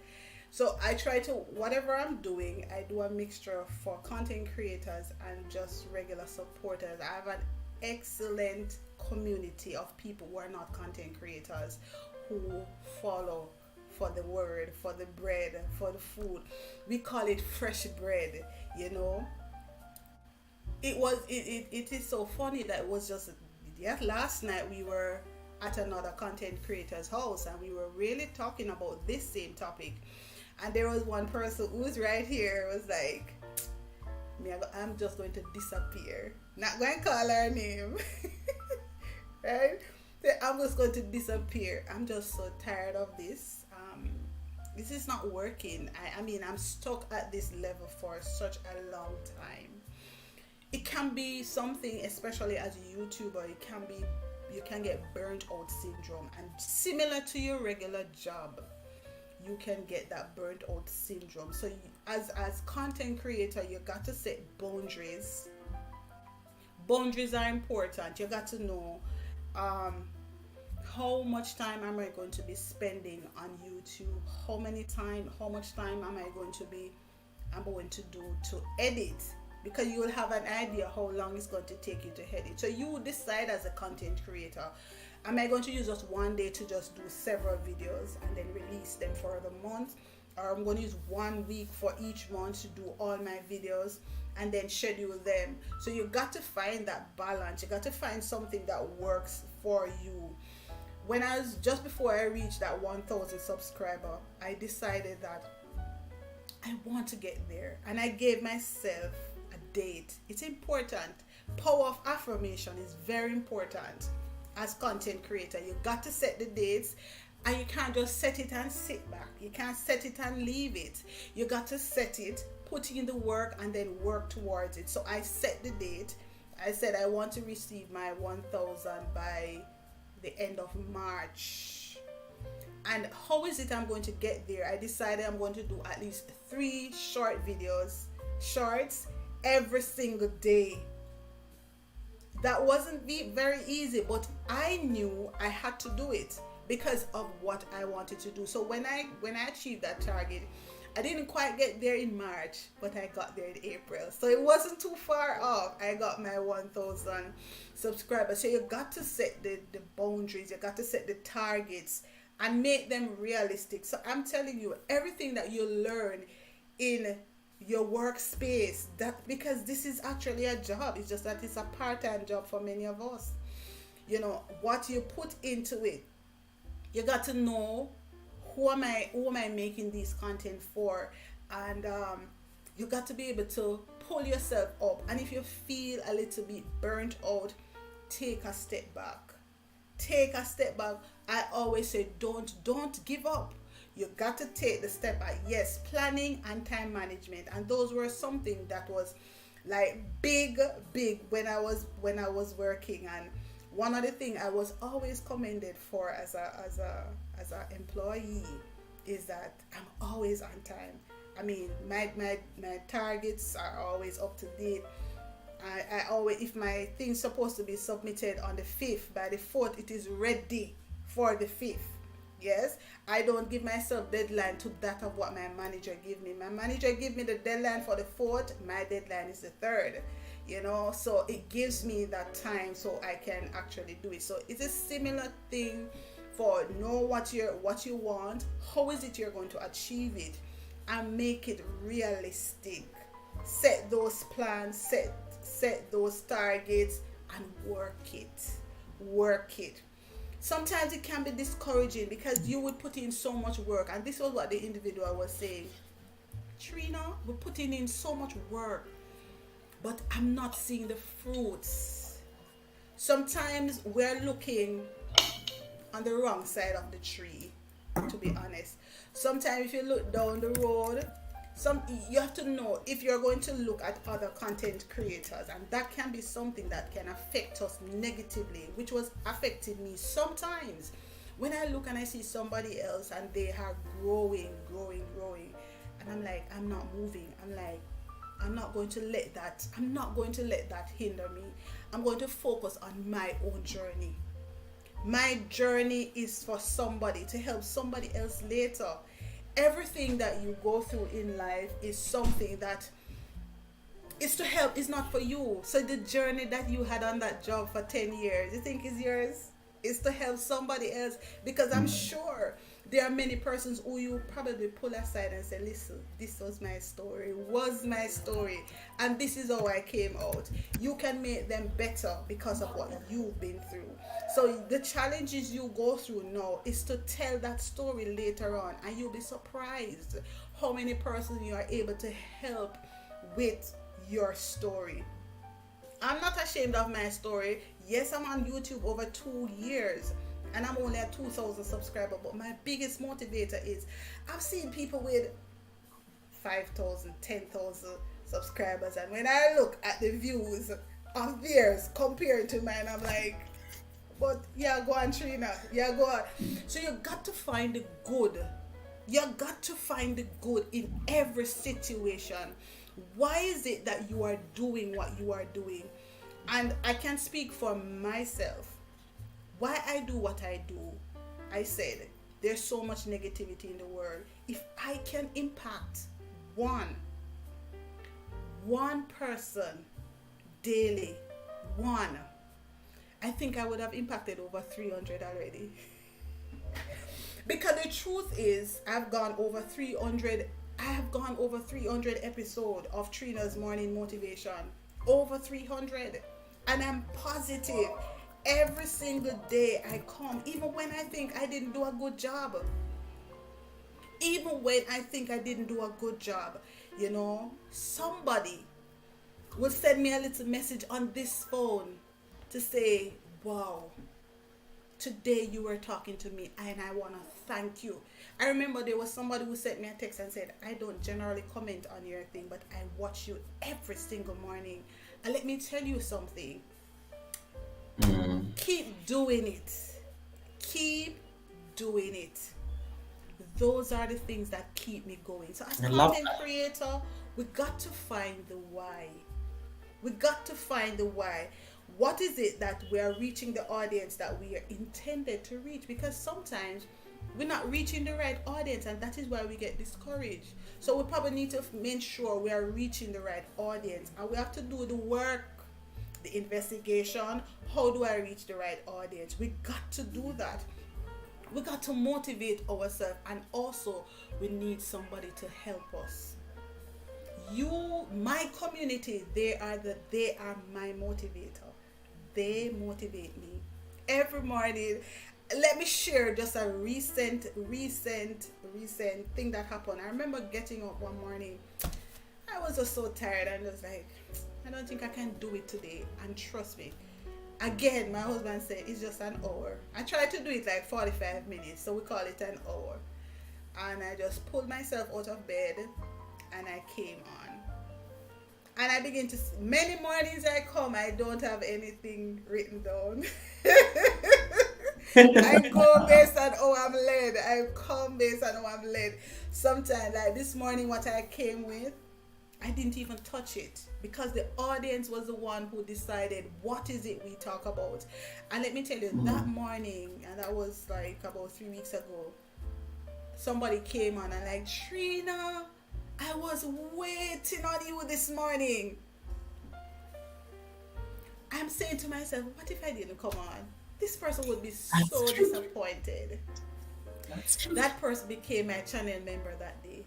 So I try to, whatever I'm doing, I do a mixture for content creators and just regular supporters. I have an excellent community of people who are not content creators, who follow for the word, for the bread, for the food. We call it fresh bread, you know. It is so funny that it was just, yeah, last night we were at another content creator's house and we were really talking about this same topic, and there was one person who's right here was like, me, I'm just going to disappear, not going to call her name. Right? I'm just going to disappear. I'm just so tired of this. This is not working. I mean, I'm stuck at this level for such a long time. It can be something, especially as a YouTuber, it can be, you can get burnt out syndrome, and similar to your regular job, you can get that burnt out syndrome. So you, as content creator, you got to set boundaries. Boundaries are important. You got to know, um, how much time am I going to be spending on YouTube? How much time am I going to be, I'm going to do to edit? Because you will have an idea how long it's going to take you to edit. So you decide as a content creator, am I going to use just one day to just do several videos and then release them for the month? Or I'm going to use 1 week for each month to do all my videos and then schedule them. So you got to find that balance. You got to find something that works for you. When I was, just before I reached that 1,000 subscriber, I decided that I want to get there, and I gave myself a date. It's important. Power of affirmation is very important. As content creator, you got to set the dates, and you can't just set it and sit back. You can't set it and leave it. You got to set it, put in the work, and then work towards it. So I set the date. I said I want to receive my 1,000 by the end of March. And how is it I'm going to get there? I decided I'm going to do at least 3 short videos, shorts, every single day. That wasn't very easy, but I knew I had to do it because of what I wanted to do. So when I achieved that target, I didn't quite get there in March, but I got there in April. So it wasn't too far off. I got my 1,000 subscribers. So you got to set the boundaries, you got to set the targets and make them realistic. So I'm telling you, everything that you learn in your workspace, that, because this is actually a job, it's just that it's a part-time job for many of us. You know, what you put into it, you got to know, who am I making this content for? And you got to be able to pull yourself up. And if you feel a little bit burnt out, take a step back. Take a step back. I always say, don't give up. You got to take the step back. Yes, planning and time management, and those were something that was like big when I was working. And one of the things I was always commended for as a employee is that I'm always on time. I mean, my targets are always up to date. I always, if my thing's supposed to be submitted on the 5th, by the 4th it is ready for the 5th. Yes, I don't give myself deadline to that of what my manager give me. My manager give me the deadline for the 4th, my deadline is the 3rd. You know, so it gives me that time so I can actually do it. So it's a similar thing for know what you want, how is it you're going to achieve it, and make it realistic. Set those plans, set those targets, and work it. Sometimes it can be discouraging because you would put in so much work, and this was what the individual was saying. Trina, we're putting in so much work, but I'm not seeing the fruits. Sometimes we're looking on the wrong side of the tree, to be honest. Sometimes if you look down the road, you have to know if you're going to look at other content creators, and that can be something that can affect us negatively, which was affecting me sometimes. When I look and I see somebody else and they are growing, and I'm like, I'm not moving. I'm like, I'm not going to let that hinder me. I'm going to focus on my own journey. My journey is for somebody, to help somebody else later. Everything that you go through in life is something that is to help, it's not for you. So the journey that you had on that job for 10 years, you think is yours? It's to help somebody else, because I'm sure There are many persons who you probably pull aside and say, listen, this was my story, and this is how I came out. You can make them better because of what you've been through. So the challenges you go through now is to tell that story later on, and you'll be surprised how many persons you are able to help with your story. I'm not ashamed of my story. Yes, I'm on YouTube over 2 years and I'm only at 2,000 subscribers. But my biggest motivator is I've seen people with 5,000, 10,000 subscribers. And when I look at the views of theirs compared to mine, I'm like, but yeah, go on, Trina. Yeah, go on. So you got to find the good. You got to find the good in every situation. Why is it that you are doing what you are doing? And I can speak for myself. Why I do what I do, I said, there's so much negativity in the world. If I can impact one person daily, one, I think I would have impacted over 300 already. Because the truth is, I have gone over 300 episodes of Trina's Morning Motivation. Over 300. And I'm positive every single day I come, even when I think I didn't do a good job. Even when I think I didn't do a good job, somebody will send me a little message on this phone to say, wow, today you were talking to me and I want to thank you. I remember there was somebody who sent me a text and said, I don't generally comment on your thing, but I watch you every single morning. And let me tell you something. Keep doing it. Keep doing it. Those are the things that keep me going. So as content creator, we got to find the why. We got to find the why. What is it that we are reaching the audience that we are intended to reach? Because sometimes we're not reaching the right audience, and that is why we get discouraged. So we probably need to make sure we are reaching the right audience, and we have to do the work, the investigation. How do I reach the right audience? We got to do that. We got to motivate ourselves, and also we need somebody to help us. My community, they are my motivator. They motivate me every morning. Let me share just a recent thing that happened. I remember getting up one morning. I was just so tired and just like, I don't think I can do it today. And trust me, again, my husband said it's just an hour. I tried to do it like 45 minutes, so we call it an hour. And I just pulled myself out of bed and I came on. And I begin to, many mornings I come, I don't have anything written down. I go based on how I'm led. I come based on how I'm led. Sometimes, like this morning, what I came with, I didn't even touch it because the audience was the one who decided what is it we talk about. And let me tell you, that morning, and that was like about 3 weeks ago, somebody came on and like, Trina, I was waiting on you this morning. I'm saying to myself, what if I didn't come on? This person would be so disappointed. That's true. That person became my channel member that day.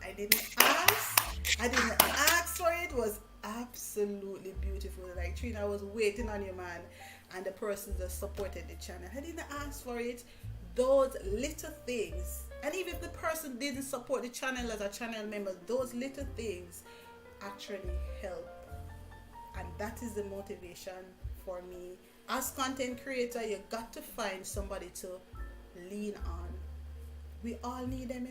I didn't ask for it. It was absolutely beautiful. Like, Trina, I was waiting on you, man. And the person that supported the channel, I didn't ask for it. Those little things, and even if the person didn't support the channel as a channel member, those little things actually help. And that is the motivation for me. As content creator, you got to find somebody to lean on. We all need them,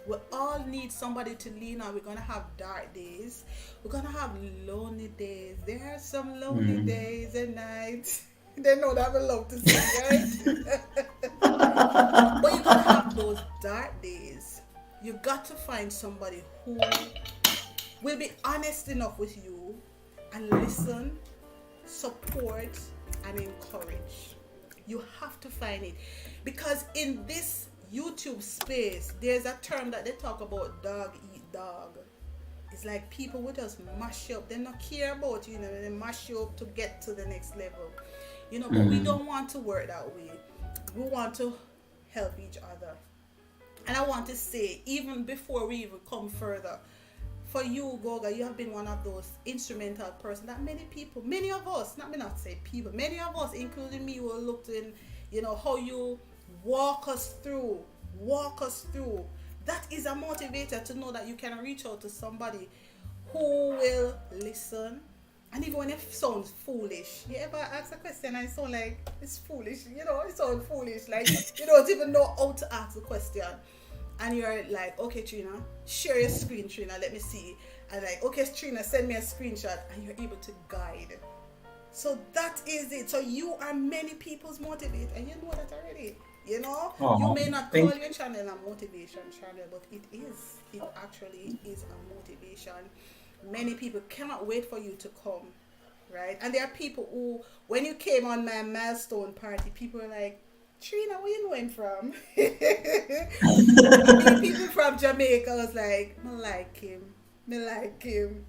We all need somebody to lean on. We're going to have dark days. We're going to have lonely days. There are some lonely days and nights. They know that we love to sing, right? But you're going to have those dark days. You got to find somebody who will be honest enough with you and listen, support, and encourage. You have to find it. Because in this YouTube space, there's a term that they talk about, dog eat dog. It's like people would just mash you up. They don't care about you, they mash you up to get to the next level. But we don't want to work that way. We want to help each other. And I want to say, even before we even come further, for you, Goga, you have been one of those instrumental person that many people, many of us, not me not say people, many of us, including me, will look in, how you walk us through, walk us through. That is a motivator to know that you can reach out to somebody who will listen. And even when it sounds foolish, you ever ask a question and it sounds like it's foolish, it sounds foolish, like you don't even know how to ask the question. And you're like, okay, Trina, share your screen, Trina, let me see. And like, okay, Trina, send me a screenshot, and you're able to guide. So that is it. So you are many people's motivator, and you know that already. You may not call your channel a motivation channel, but it is. It actually is a motivation. Many people cannot wait for you to come, right? And there are people who, when you came on my milestone party, people were like, Trina, where you know him from? I mean, people from Jamaica was like, me like him.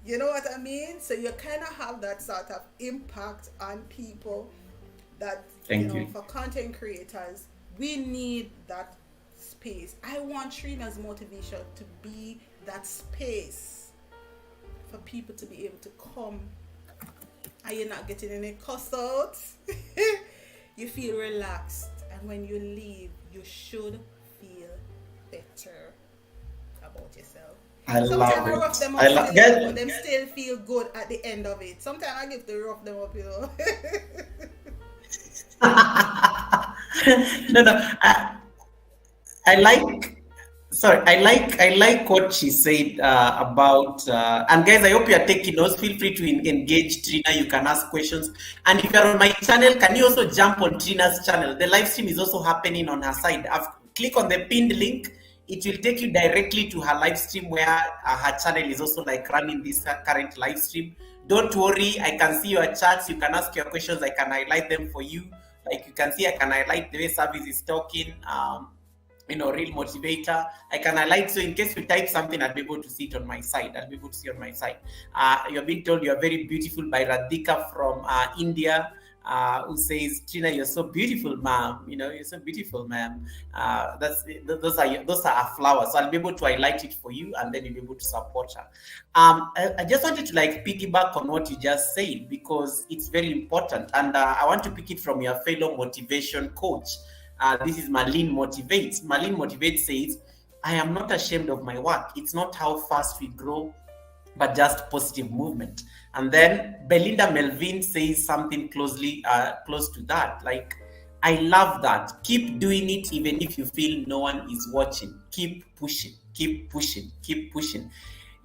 You know what I mean? So you kind of have that sort of impact on people that, Thank you. for content creators, we need that space. I want Trina's motivation to be that space for people to be able to come, and you're not getting any cuss outs. You feel relaxed, and when you leave, you should feel better about yourself. Sometimes I rough them up, but them still feel good at the end of it. Sometimes I give to rough them up, No. I like what she said about, and guys, I hope you are taking notes. Feel free to engage Trina. You can ask questions. And if you're on my channel, can you also jump on Trina's channel? The live stream is also happening on her side. Click on the pinned link. It will take you directly to her live stream where her channel is also like running this current live stream. Don't worry, I can see your chats. You can ask your questions. I can highlight them for you. Like you can see, I can highlight the way service is talking. Real motivator. I can highlight, so in case you type something, I'll be able to see it on my side. You're being told you're very beautiful by Radhika from India, who says, Trina, you're so beautiful, ma'am. You're so beautiful, ma'am. Those are our flowers. So I'll be able to highlight it for you, and then you'll be able to support her. I just wanted to piggyback on what you just said, because it's very important. And I want to pick it from your fellow motivation coach. This is Marlene Motivates. Marlene Motivates says, I am not ashamed of my work. It's not how fast we grow, but just positive movement. And then Belinda Melvin says something close to that. Like, I love that. Keep doing it even if you feel no one is watching. Keep pushing.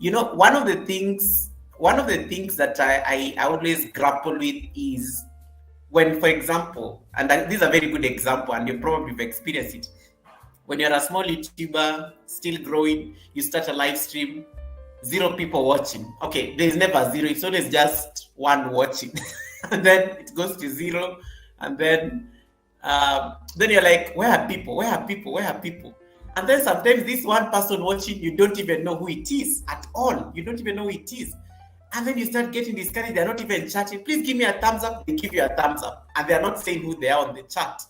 One of the things that I always grapple with is when, for example, and this is a very good example, and you probably have experienced it. When you're a small YouTuber, still growing, you start a live stream, 0 people watching. Okay, there's never 0. It's always just 1 watching. And then it goes to 0. And then you're like, where are people? And then sometimes this one person watching, you don't even know who it is at all. You don't even know who it is. And then you start getting discouraged. They're not even chatting. Please give me a thumbs up. They give you a thumbs up. And they're not saying who they are on the chat.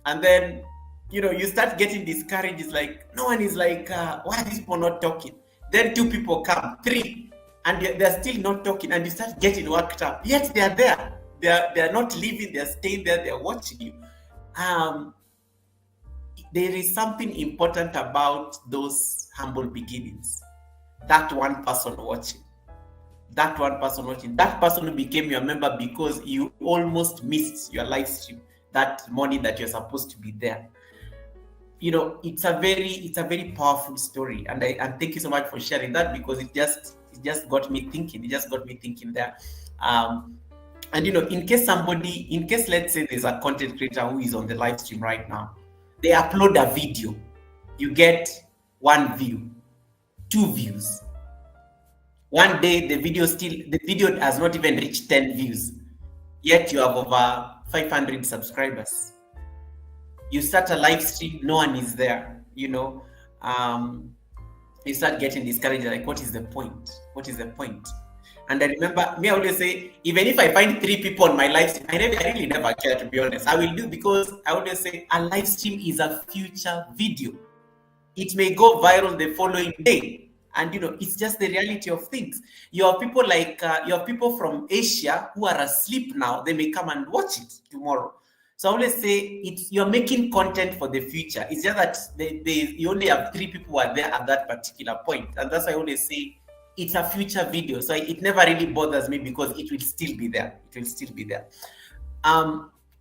And then, you start getting discouraged. It's like, no one is like, why are these people not talking? Then 2 people come, 3, and they're still not talking. And you start getting worked up. Yet they're there. They're not leaving. They're staying there. They're watching you. There is something important about those humble beginnings. That one person watching. That person who became your member because you almost missed your live stream that morning that you're supposed to be there. It's a very powerful story, and thank you so much for sharing that, because it just got me thinking. It just got me thinking there. And in case let's say there's a content creator who is on the live stream right now, they upload a video, you get 1 view, 2 views. One day the video has not even reached 10 views, yet you have over 500 subscribers. You start a live stream, no one is there. You start getting discouraged. Like, what is the point? And I remember me, I always say, even if I find 3 people on my live stream, I really never care, to be honest. I will do, because I always say a live stream is a future video. It may go viral the following day. And it's just the reality of things. You have people from Asia who are asleep now. They may come and watch it tomorrow. So I always say you're making content for the future. It's just that you only have 3 people who are there at that particular point. And that's why I always say it's a future video. So it never really bothers me, because it will still be there. It will still be there.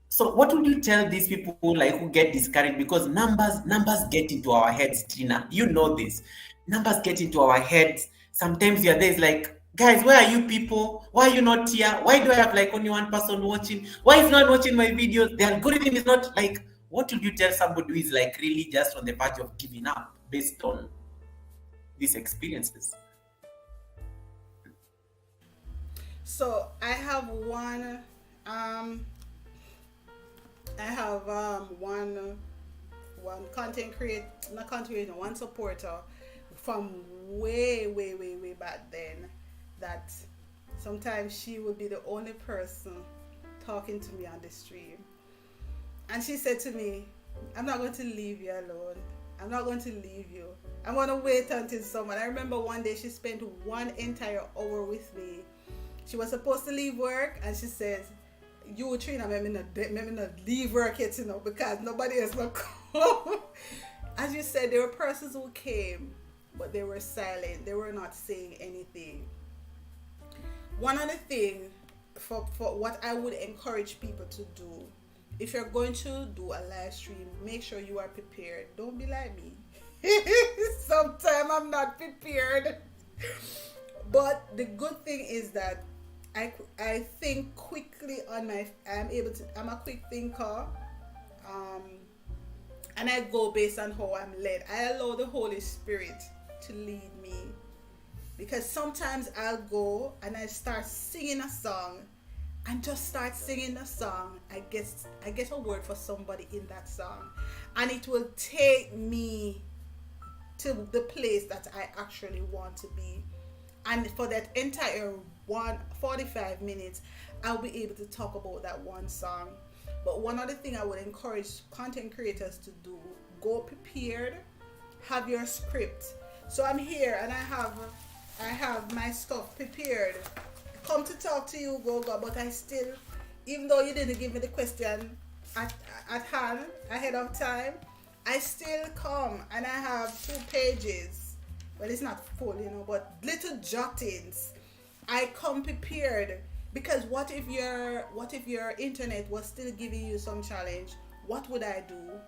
So what would you tell these people who get discouraged? Because numbers get into our heads, Tina. You know this. Numbers get into our heads. Sometimes you're there, it's like, guys, where are you people? Why are you not here? Why do I have only one person watching? Why is no one watching my videos? The algorithm is not what would you tell somebody who is really just on the verge of giving up based on these experiences? So I have one one content creator, not content creator, one supporter from way back then, that sometimes she would be the only person talking to me on the stream. And she said to me, I'm not going to leave you alone. I'm not going to leave you. I'm going to wait until someone. I remember one day she spent one entire hour with me. She was supposed to leave work, and she says, you Trina, maybe not leave work yet, because nobody else will come. As you said, there were persons who came, but they were silent. They were not saying anything. One other thing for what I would encourage people to do, if you're going to do a live stream, make sure you are prepared. Don't be like me. Sometimes I'm not prepared. But the good thing is that I think quickly I'm a quick thinker, and I go based on how I'm led. I allow the Holy Spirit to lead me, because sometimes I'll go and I start singing a song, and just start singing the song. I get a word for somebody in that song, and it will take me to the place that I actually want to be. And for that entire 45 minutes, I'll be able to talk about that one song. But one other thing I would encourage content creators to do, go prepared, have your script. So I'm here and I have my stuff prepared. Come to talk to you, Goga, but I still, even though you didn't give me the question at hand ahead of time, I still come and I have 2 pages. Well, it's not full, but little jottings. I come prepared, because what if your internet was still giving you some challenge? What would I do?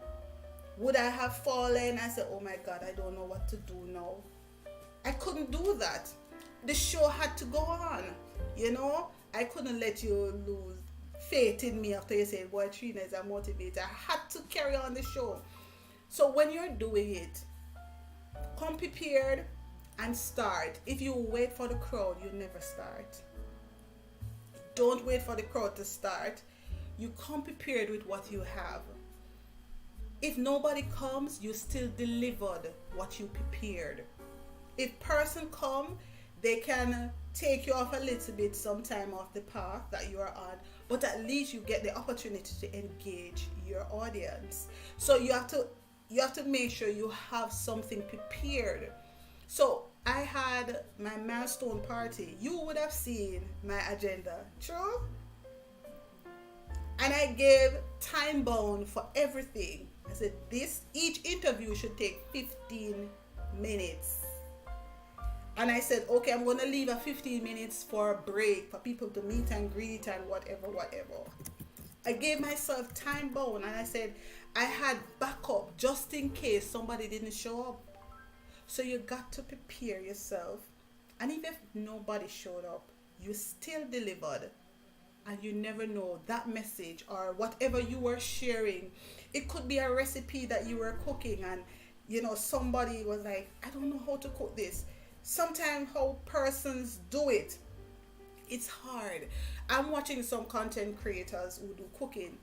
Would I have fallen and said, oh my God, I don't know what to do now? I couldn't do that. The show had to go on. I couldn't let you lose faith in me after you said, boy, Trina is a motivator. I had to carry on the show. So when you're doing it, come prepared and start. If you wait for the crowd, you never start. Don't wait for the crowd to start. You come prepared with what you have. If nobody comes, you still delivered what you prepared. If person come, they can take you off a little bit sometime off the path that you are on, but at least you get the opportunity to engage your audience. So you have to make sure you have something prepared. So I had my milestone party. You would have seen my agenda, true? And I gave time bound for everything. I said each interview should take 15 minutes. And I said, okay, I'm going to leave a 15 minutes for a break for people to meet and greet and whatever. I gave myself time bound, and I said I had backup just in case somebody didn't show up. So you got to prepare yourself. And even if nobody showed up, you still delivered. And you never know, that message or whatever you were sharing, it could be a recipe that you were cooking and somebody was like, I don't know how to cook this. Sometimes how persons do it, it's hard. I'm watching some content creators who do cooking,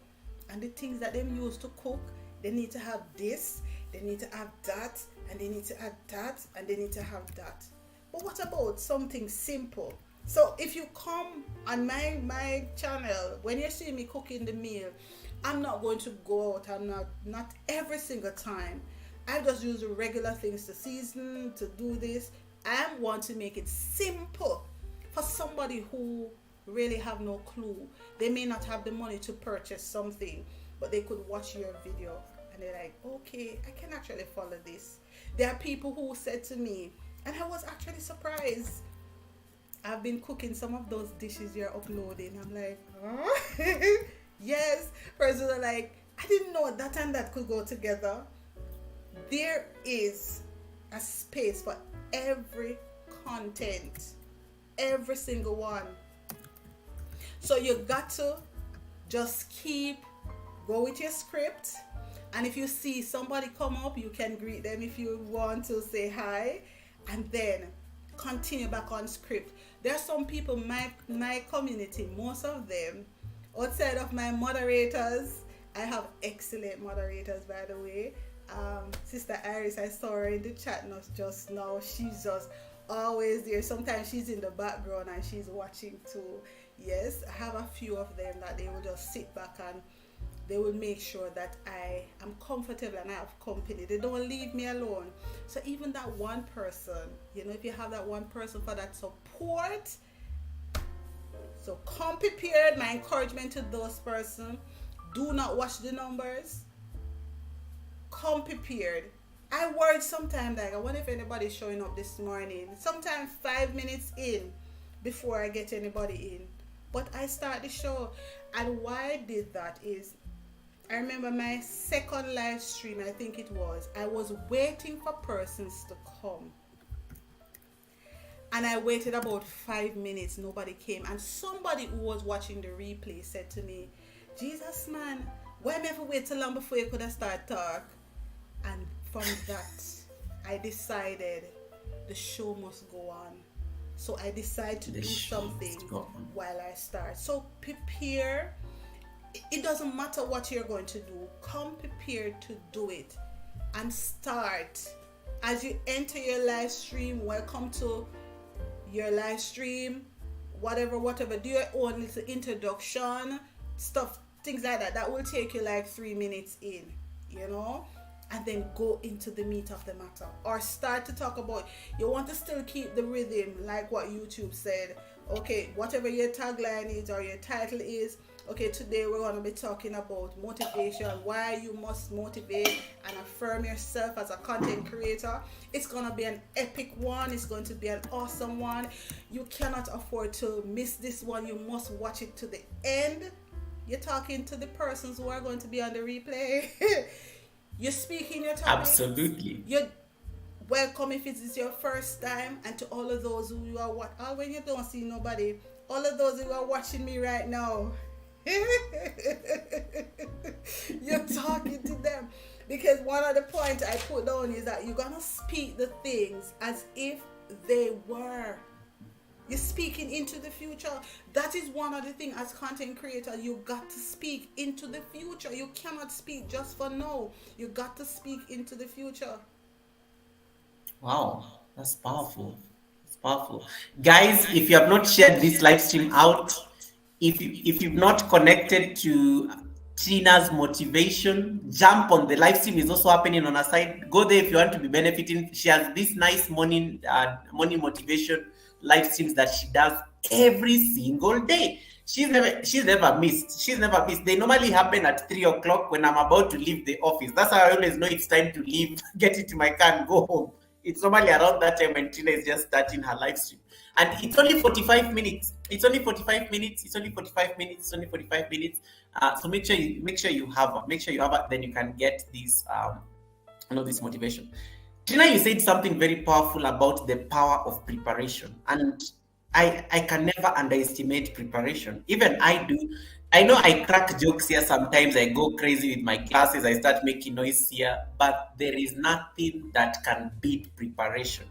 and the things that they use to cook, they need to have this, they need to have that, and they need to add that, and they need to have that. But what about something simple? So if you come on my channel, when you see me cooking the meal, I'm not going to go out. I'm not every single time. I just use the regular things to season, to do this. I want to make it simple for somebody who really have no clue. They may not have the money to purchase something, but they could watch your video and they're like, okay, I can actually follow this. There are people who said to me, and I was actually surprised, I've been cooking some of those dishes you're uploading. I'm like, huh? Yes. Persons are like, I didn't know that and that could go together. There is a space for every content, every single one. So you got to just keep go with your script. And if you see somebody come up, you can greet them if you want to say hi, and then continue back on script. There are some people my community, most of them, outside of my moderators, I have excellent moderators, by the way. Sister Iris, I saw her in the chat not just now. She's just always there. Sometimes she's in the background and she's watching too. Yes, I have a few of them that they will just sit back and they will make sure that I am comfortable and I have company. They don't leave me alone. So even that one person, if you have that one person for that support, so come prepared. My encouragement to those persons, do not watch the numbers. Come prepared. I worried sometimes, like, I wonder if anybody's showing up this morning. Sometimes 5 minutes in before I get anybody in. But I start the show. And why I did that is, I remember my second live stream, I think it was, I was waiting for persons to come. And I waited about 5 minutes, nobody came. And somebody who was watching the replay said to me, Jesus man, why me have to wait so long before you could have started talk? And from that, I decided the show must go on. So I decided to do something while I start. So prepare. It doesn't matter what you're going to do. Come prepared to do it and start. As you enter your live stream, welcome to your live stream. Whatever. Do your own little introduction, stuff, things like that. That will take you like 3 minutes in, and then go into the meat of the matter, or start to talk about, you want to still keep the rhythm, like what YouTube said. Okay, whatever your tagline is or your title is, okay, today we're going to be talking about motivation, why you must motivate and affirm yourself as a content creator. It's going to be an epic one. It's going to be an awesome one. You cannot afford to miss this one. You must watch it to the end. You're talking to the persons who are going to be on the replay. You're speaking your topic. Absolutely. You're welcome if it is your first time, and to all of those who you are when you don't see nobody, all of those who are watching me right now, you're talking to them, because one of the points I put down is that you're gonna speak the things as if they were. You're speaking into the future. That is one of the things as content creator, you got to speak into the future. You cannot speak just for now. You got to speak into the future. Wow, that's powerful. It's powerful. Guys, if you have not shared this live stream out, if you've not connected to Trina's motivation, jump on. The live stream is also happening on her side. Go there if you want to be benefiting. She has this nice morning motivation live streams that she does every single day. She's never missed. They normally happen at 3 o'clock when I'm about to leave the office. That's how I always know it's time to leave, get into my car and go home. It's normally around that time when Tina is just starting her live stream. And it's only 45 minutes. So make sure you have it. Then you can get this this motivation. Tina, you said something very powerful about the power of preparation, and I can never underestimate preparation. Even I do. I know I crack jokes here sometimes. I go crazy with my classes. I start making noise here, but there is nothing that can beat preparation.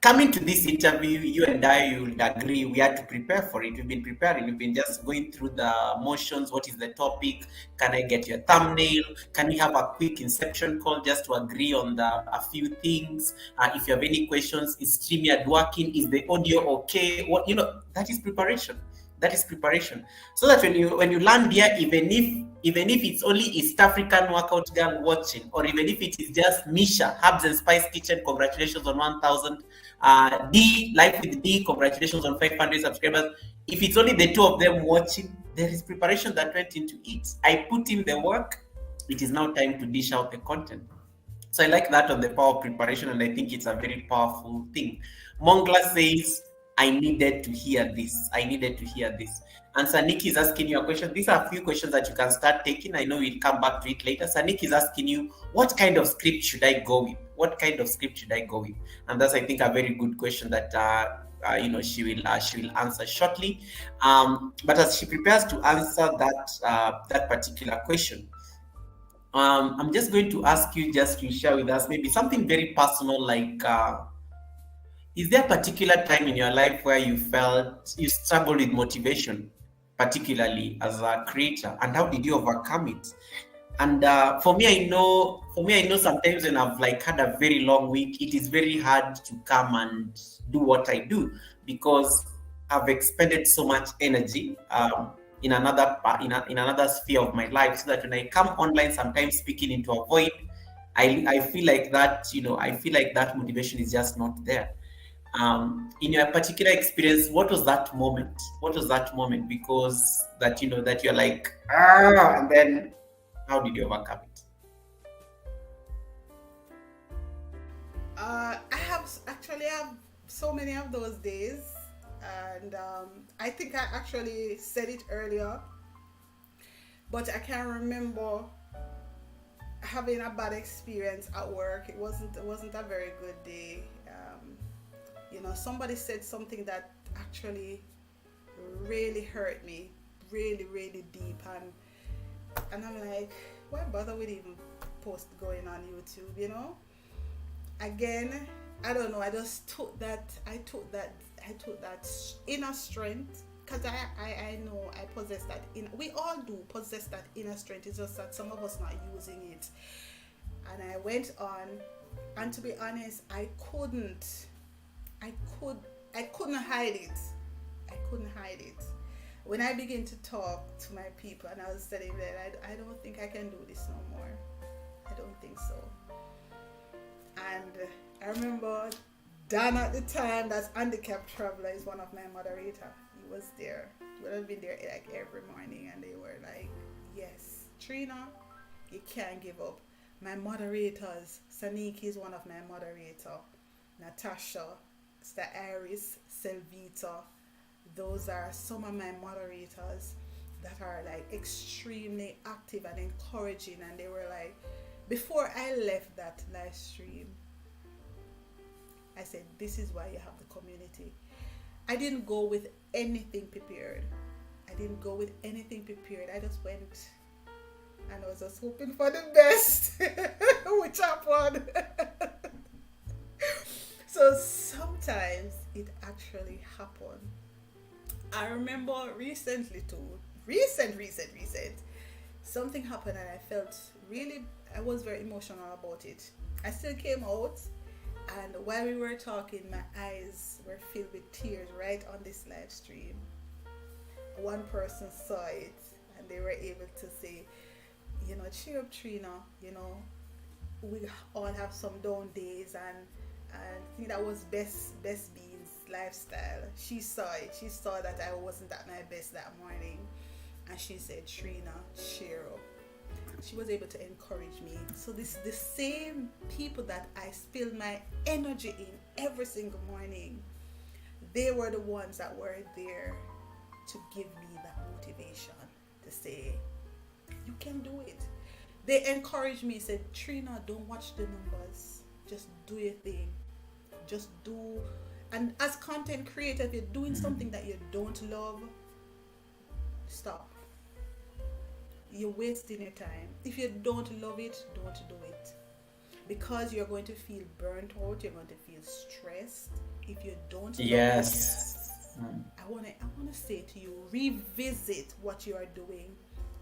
coming to this interview, you and I, you will agree, we had to prepare for it. We've been preparing. We've been just going through the motions. What is the topic? Can I get your thumbnail? Can we have a quick inception call just to agree on a few things? If you have any questions, is StreamYard working? Is the audio okay? What that is preparation. That is preparation. So that when you land here, even if it's only East African workout girl watching, or even if it is just Misha, Herbs and Spice Kitchen, congratulations on 1,000. D, Life with D, congratulations on 500 subscribers. If it's only the two of them watching, there is preparation that went into it. I put in the work. It is now time to dish out the content. So I like that on the power of preparation, and I think it's a very powerful thing. Mongla says, I needed to hear this. I needed to hear this. And Sanik is asking you a question. These are a few questions that you can start taking. I know we'll come back to it later. Sanik is asking you, what kind of script should I go with? What kind of script should I go with? And that's, I think, a very good question that she will answer shortly. But as she prepares to answer that particular question, I'm just going to ask you just to share with us maybe something very personal, like is there a particular time in your life where you felt you struggled with motivation, particularly as a creator, and how did you overcome it? And for me, I know sometimes when I've like had a very long week, it is very hard to come and do what I do because I've expended so much energy in another sphere of my life. So that when I come online, sometimes speaking into a void, I feel like that motivation is just not there. In your particular experience, what was that moment? What was that moment? Because that you're like, and then how did you overcome it? I have so many of those days, and I think I actually said it earlier, but I can't remember having a bad experience at work. It wasn't a very good day. Somebody said something that actually really hurt me, really, really deep, and I'm like, why bother with even post going on YouTube? Again, I don't know. I just took that. I took that inner strength, because I know I possess that. We all do possess that inner strength. It's just that some of us not using it. And I went on, and to be honest, I couldn't hide it. I couldn't hide it. When I began to talk to my people, and I was telling them, I don't think I can do this no more. I don't think so. And I remember Dan at the time, that's Handicapped Traveler, is one of my moderator. He was there. He would have been there like every morning, and they were like, yes, Trina, you can't give up. My moderators, Saniki is one of my moderator, Natasha, Mr. Iris, Selvita, those are some of my moderators that are like extremely active and encouraging. And they were like, before I left that live stream, I said, this is why you have the community. I didn't go with anything prepared. I just went, and I was just hoping for the best, which happened. So sometimes it actually happened. I remember recently too, recent, something happened, and I was very emotional about it. I still came out, and while we were talking, my eyes were filled with tears right on this live stream. One person saw it, and they were able to say, cheer up, Trina, we all have some down days, and I think that was Best Beans lifestyle. She saw it. She saw that I wasn't at my best that morning, and she said, Trina, cheer up. She was able to encourage me. So the same people that I spill my energy in every single morning, they were the ones that were there to give me that motivation to say, you can do it. They encouraged me, said, Trina, don't watch the numbers. Just do your thing. Just do. And as content creator, if you're doing something that you don't love, stop. You're wasting your time. If you don't love it, don't do it. Because you're going to feel burnt out, you're going to feel stressed, If you don't love it, Yes. I wanna say to you, revisit what you are doing.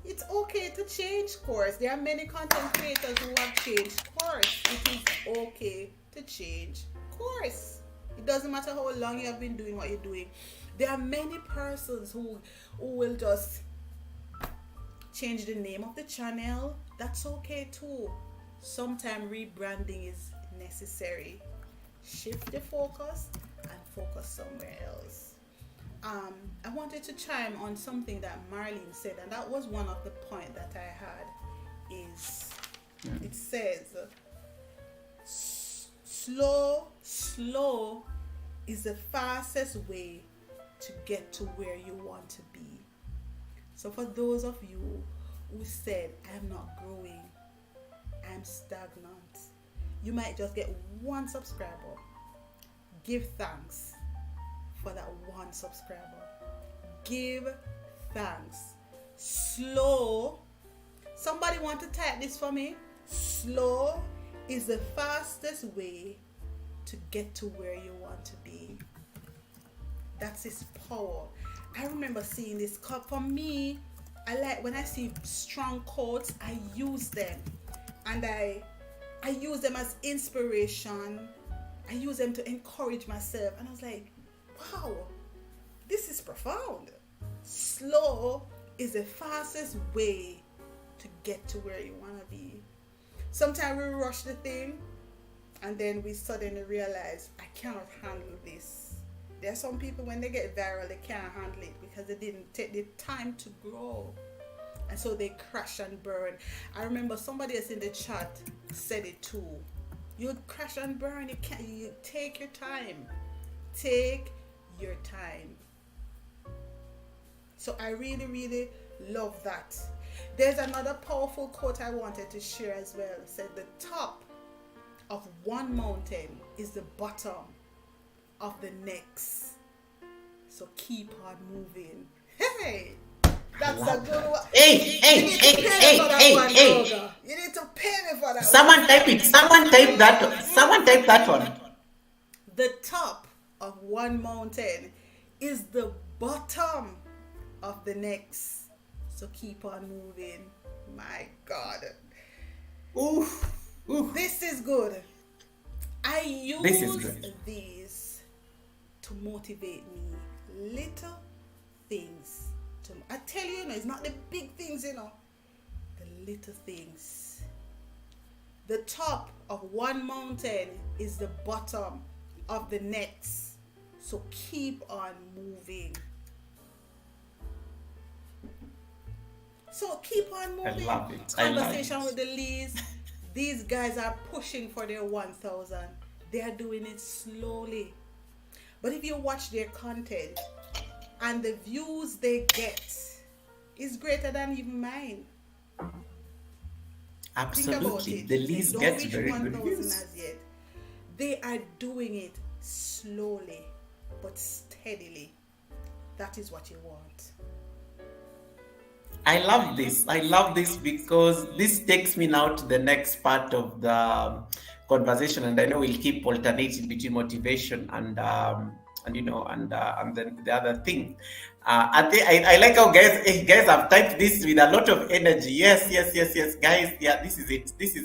It's okay to change course. There are many content creators who have changed course. It is okay to change course. It doesn't matter how long you have been doing what you're doing. There are many persons who will just change the name of the channel. That's okay too. Sometimes rebranding is necessary. Shift the focus and focus somewhere else. I wanted to chime on something that Marlene said, and that was one of the points that I had. Is it says slow is the fastest way to get to where you want to be. So for those of you who said, I'm not growing, I'm stagnant, you might just get one subscriber. Give thanks for that one subscriber. Give thanks. Slow. Somebody want to type this for me? Slow is the fastest way to get to where you want to be. That's its power. I remember seeing this cup. For me, I like when I see strong quotes, I use them. And I use them as inspiration. I use them to encourage myself. And I was like, wow, this is profound. Slow is the fastest way to get to where you want to be. Sometimes we rush the thing and then we suddenly realize, I cannot handle this. There are some people, when they get viral, they can't handle it because they didn't take the time to grow. And so they crash and burn. I remember somebody else in the chat said it too. You crash and burn. You take your time. Take your time. So I really, really love that. There's another powerful quote I wanted to share as well. It said, the top of one mountain is the bottom of the next. So keep on moving. Hey, that's a good one. Hey. You need to pay me for that. Someone type it. Someone type that. Someone type that one. The top of one mountain is the bottom of the next. So keep on moving. My God. Oof. This is good. I use these to motivate me. Little things. I tell you, it's not the big things, the little things. The top of one mountain is the bottom of the next. So keep on moving. So keep on moving. I love it. Conversation with the Lees. These guys are pushing for their 1,000. They are doing it slowly. But if you watch their content and the views they get is greater than even mine. Absolutely. The Lees gets very good views. As yet. They are doing it slowly but steadily. That is what you want. I love this because this takes me now to the next part of the conversation, and I know we'll keep alternating between motivation and then the other thing. I like how guys have typed this with a lot of energy. Yes, guys. Yeah, this is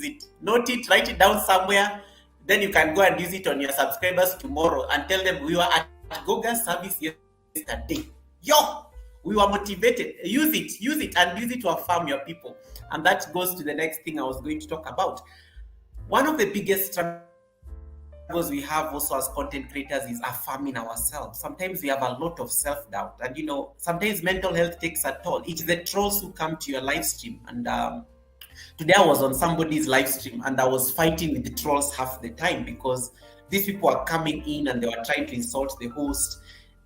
it. Note it, write it down somewhere. Then you can go and use it on your subscribers tomorrow and tell them we were at Goga service yesterday. Yo! We were motivated. Use it and use it to affirm your people. And that goes to the next thing I was going to talk about. One of the biggest struggles we have also as content creators is affirming ourselves. Sometimes we have a lot of self-doubt. And sometimes mental health takes a toll. It's the trolls who come to your live stream. And today I was on somebody's live stream and I was fighting with the trolls half the time because these people are coming in and they were trying to insult the host.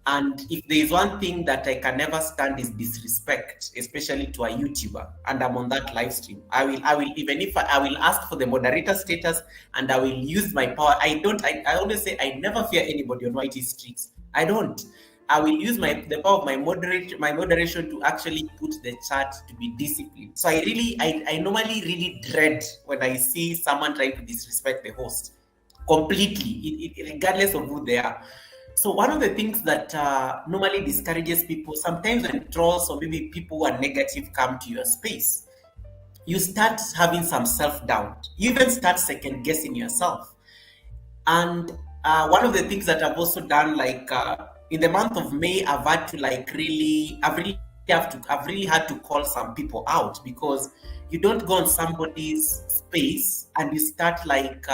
And if there is one thing that I can never stand is disrespect, especially to a YouTuber, and I'm on that live stream, I will ask for the moderator status and I will use my power. I always say I never fear anybody on YT streets. I don't. I will use the power of my moderation to actually put the chat to be disciplined. So I normally really dread when I see someone trying to disrespect the host. completely, regardless of who they are. So one of the things that normally discourages people, sometimes when trolls or maybe people who are negative come to your space, you start having some self-doubt. You even start second guessing yourself. And one of the things that I've also done, like in the month of May, I've really had to call some people out, because you don't go on somebody's space and you start like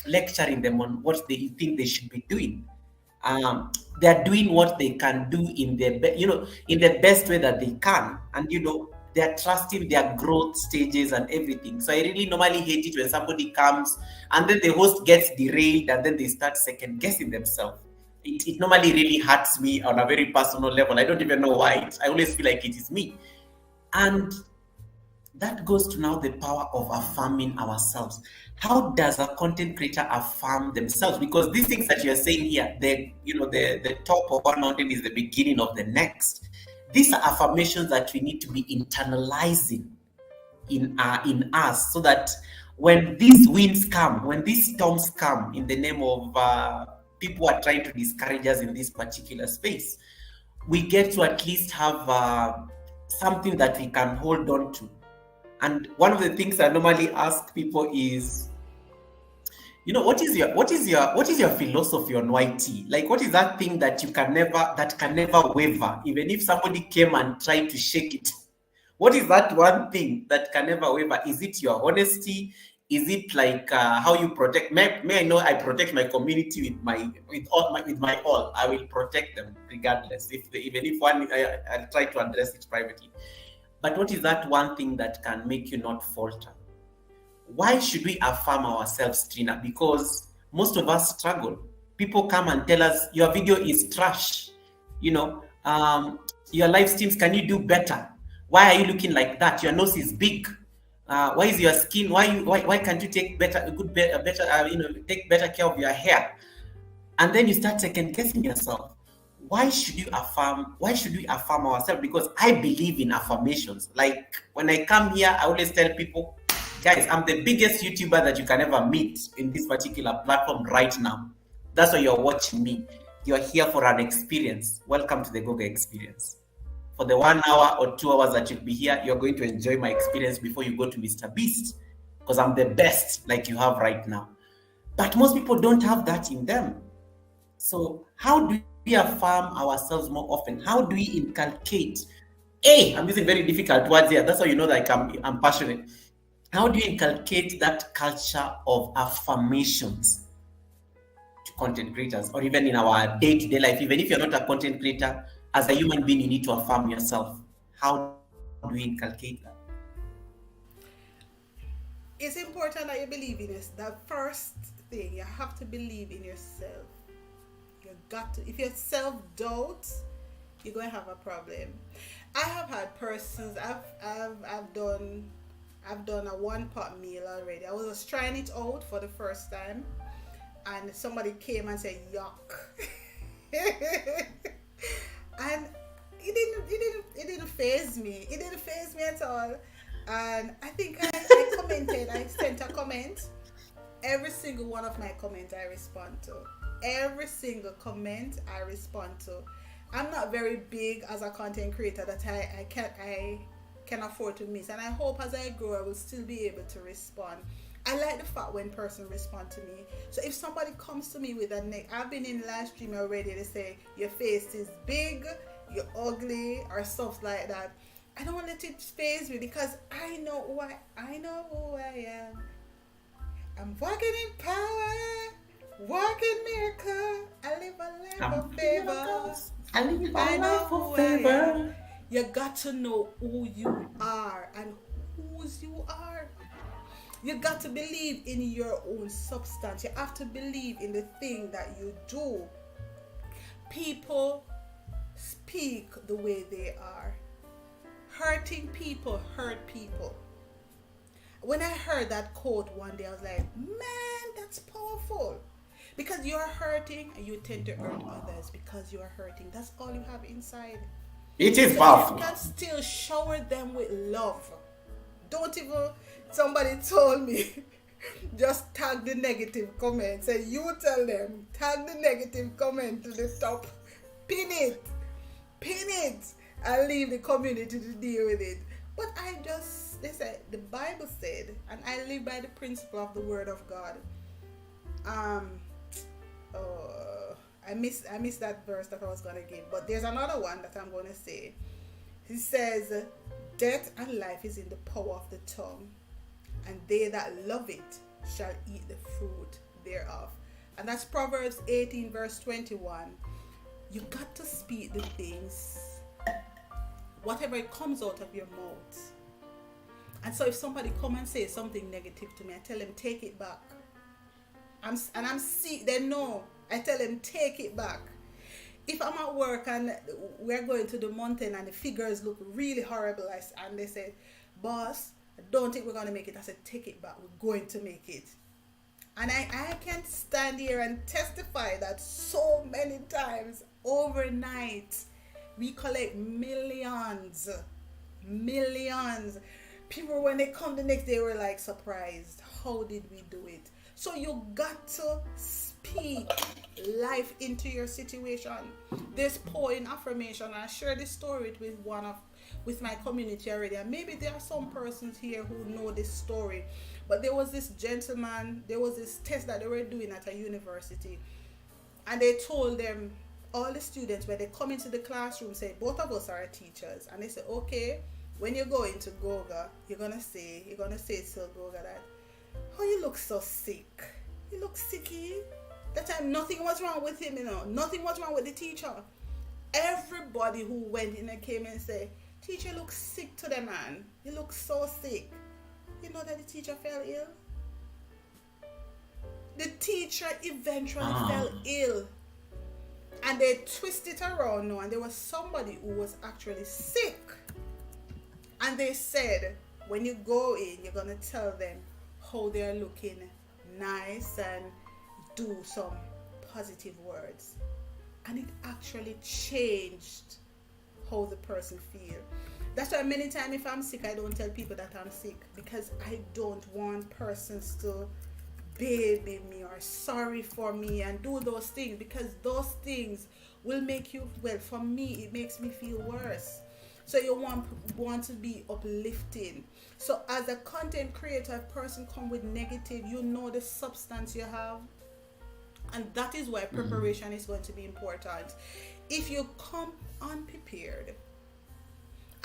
lecturing them on what they think they should be doing. They're doing what they can do in in the best way that they can, and they're trusting their growth stages and everything. So I really normally hate it when somebody comes and then the host gets derailed and then they start second guessing themselves. It normally really hurts me on a very personal level. I don't even know why. I always feel like it is me. And that goes to now the power of affirming ourselves. How does a content creator affirm themselves? Because these things that you're saying here, the top of one mountain is the beginning of the next. These are affirmations that we need to be internalizing in us, so that when these winds come, when these storms come, in the name of people who are trying to discourage us in this particular space, we get to at least have something that we can hold on to. And one of the things I normally ask people is, what is your philosophy on YT? Like, what is that thing that can never waver, even if somebody came and tried to shake it? What is that one thing that can never waver? Is it your honesty? Is it like how you protect? May I know I protect my community with my all. I will protect them regardless. Even if I'll try to address it privately. But what is that one thing that can make you not falter? Why should we affirm ourselves, Trina? Because most of us struggle. People come and tell us, your video is trash. You know, your live streams, can you do better? Why are you looking like that? Your nose is big. Why is your skin? Why can't you take take better care of your hair? And then you start second guessing yourself. Why should we affirm ourselves? Because I believe in affirmations. Like, when I come here, I always tell people, guys, I'm the biggest YouTuber that you can ever meet in this particular platform right now. That's why you're watching me. You're here for an experience. Welcome to the Goga experience. For the 1 hour or 2 hours that you'll be here, you're going to enjoy my experience before you go to Mr. Beast, because I'm the best, like you have right now. But most people don't have that in them. So how do we affirm ourselves more often? How do we inculcate? I'm using very difficult words here. That's how you know that I'm passionate. How do you inculcate that culture of affirmations to content creators, or even in our day-to-day life? Even if you're not a content creator, as a human being, you need to affirm yourself. How do we inculcate that? It's important that you believe in this. The first thing, you have to believe in yourself. You got to. If you self-doubt, you're going to have a problem. I have had persons. I've done a one-pot meal already. I was just trying it out for the first time, and somebody came and said, "Yuck," and it didn't faze me. It didn't faze me at all. And I think I commented. I sent a comment. Every single one of my comments I respond to. Every single comment I respond to. I'm not very big as a content creator that I can afford to miss, and I hope as I grow I will still be able to respond. I like the fact when person respond to me. So if somebody comes to me with I've been in live stream already, they say your face is big, you're ugly, or stuff like that. I don't let it faze me, because I know who I am. I'm walking in power, walking miracle. I live a life of favor. I know who I am. You got to know who you are and whose you are. You got to believe in your own substance. You have to believe in the thing that you do. People speak the way they are. Hurting people hurt people. When I heard that quote one day, I was like, man, that's powerful. Because you're hurting and you tend to hurt others because you're hurting. That's all you have inside. It is powerful. You can still shower them with love. Don't even, somebody told me Just tag the negative comment. Say you tell them. Tag the negative comment to the top. Pin it. Pin it. And leave the community to deal with it. But they said, the Bible said, and I live by the principle of the Word of God. I missed that verse that I was gonna give, but there's another one that I'm gonna say. He says, "Death and life is in the power of the tongue, and they that love it shall eat the fruit thereof." And that's Proverbs 18 verse 21. You got to speak the things, whatever it comes out of your mouth. And so if somebody come and say something negative to me, I tell them take it back. I'm sick, they know. I tell them take it back. If I'm at work and we're going to the mountain and the figures look really horrible, and they say, "Boss, I don't think we're going to make it." I said, take it back. We're going to make it. And I can stand here and testify that so many times overnight we collect millions. People, when they come the next day, were like surprised. How did we do it? So you got to speak life into your situation. There's power in affirmation. I share this story with my community already, and maybe there are some persons here who know this story. But there was this gentleman, there was this test that they were doing at a university, and they told them, all the students, when they come into the classroom, say, both of us are teachers, and they say, okay, when you go into Goga, you're gonna say to Goga that, "Oh, you look so sick. You look sicky." That time nothing was wrong with him, nothing was wrong with the teacher. Everybody who went in and came and said, "Teacher looks sick to the man. He looks so sick." You know that the teacher fell ill? The teacher eventually fell ill. And they twisted it around now, and there was somebody who was actually sick. And they said, when you go in, you're going to tell them how they're looking nice and do some positive words. And it actually changed how the person feels. That's why many times if I'm sick, I don't tell people that I'm sick, because I don't want persons to baby me or sorry for me and do those things, because those things will make you, well, for me, it makes me feel worse. So you want to be uplifting. So as a content creator, if a person come with negative, you know the substance you have. And that is why preparation is going to be important. If you come unprepared,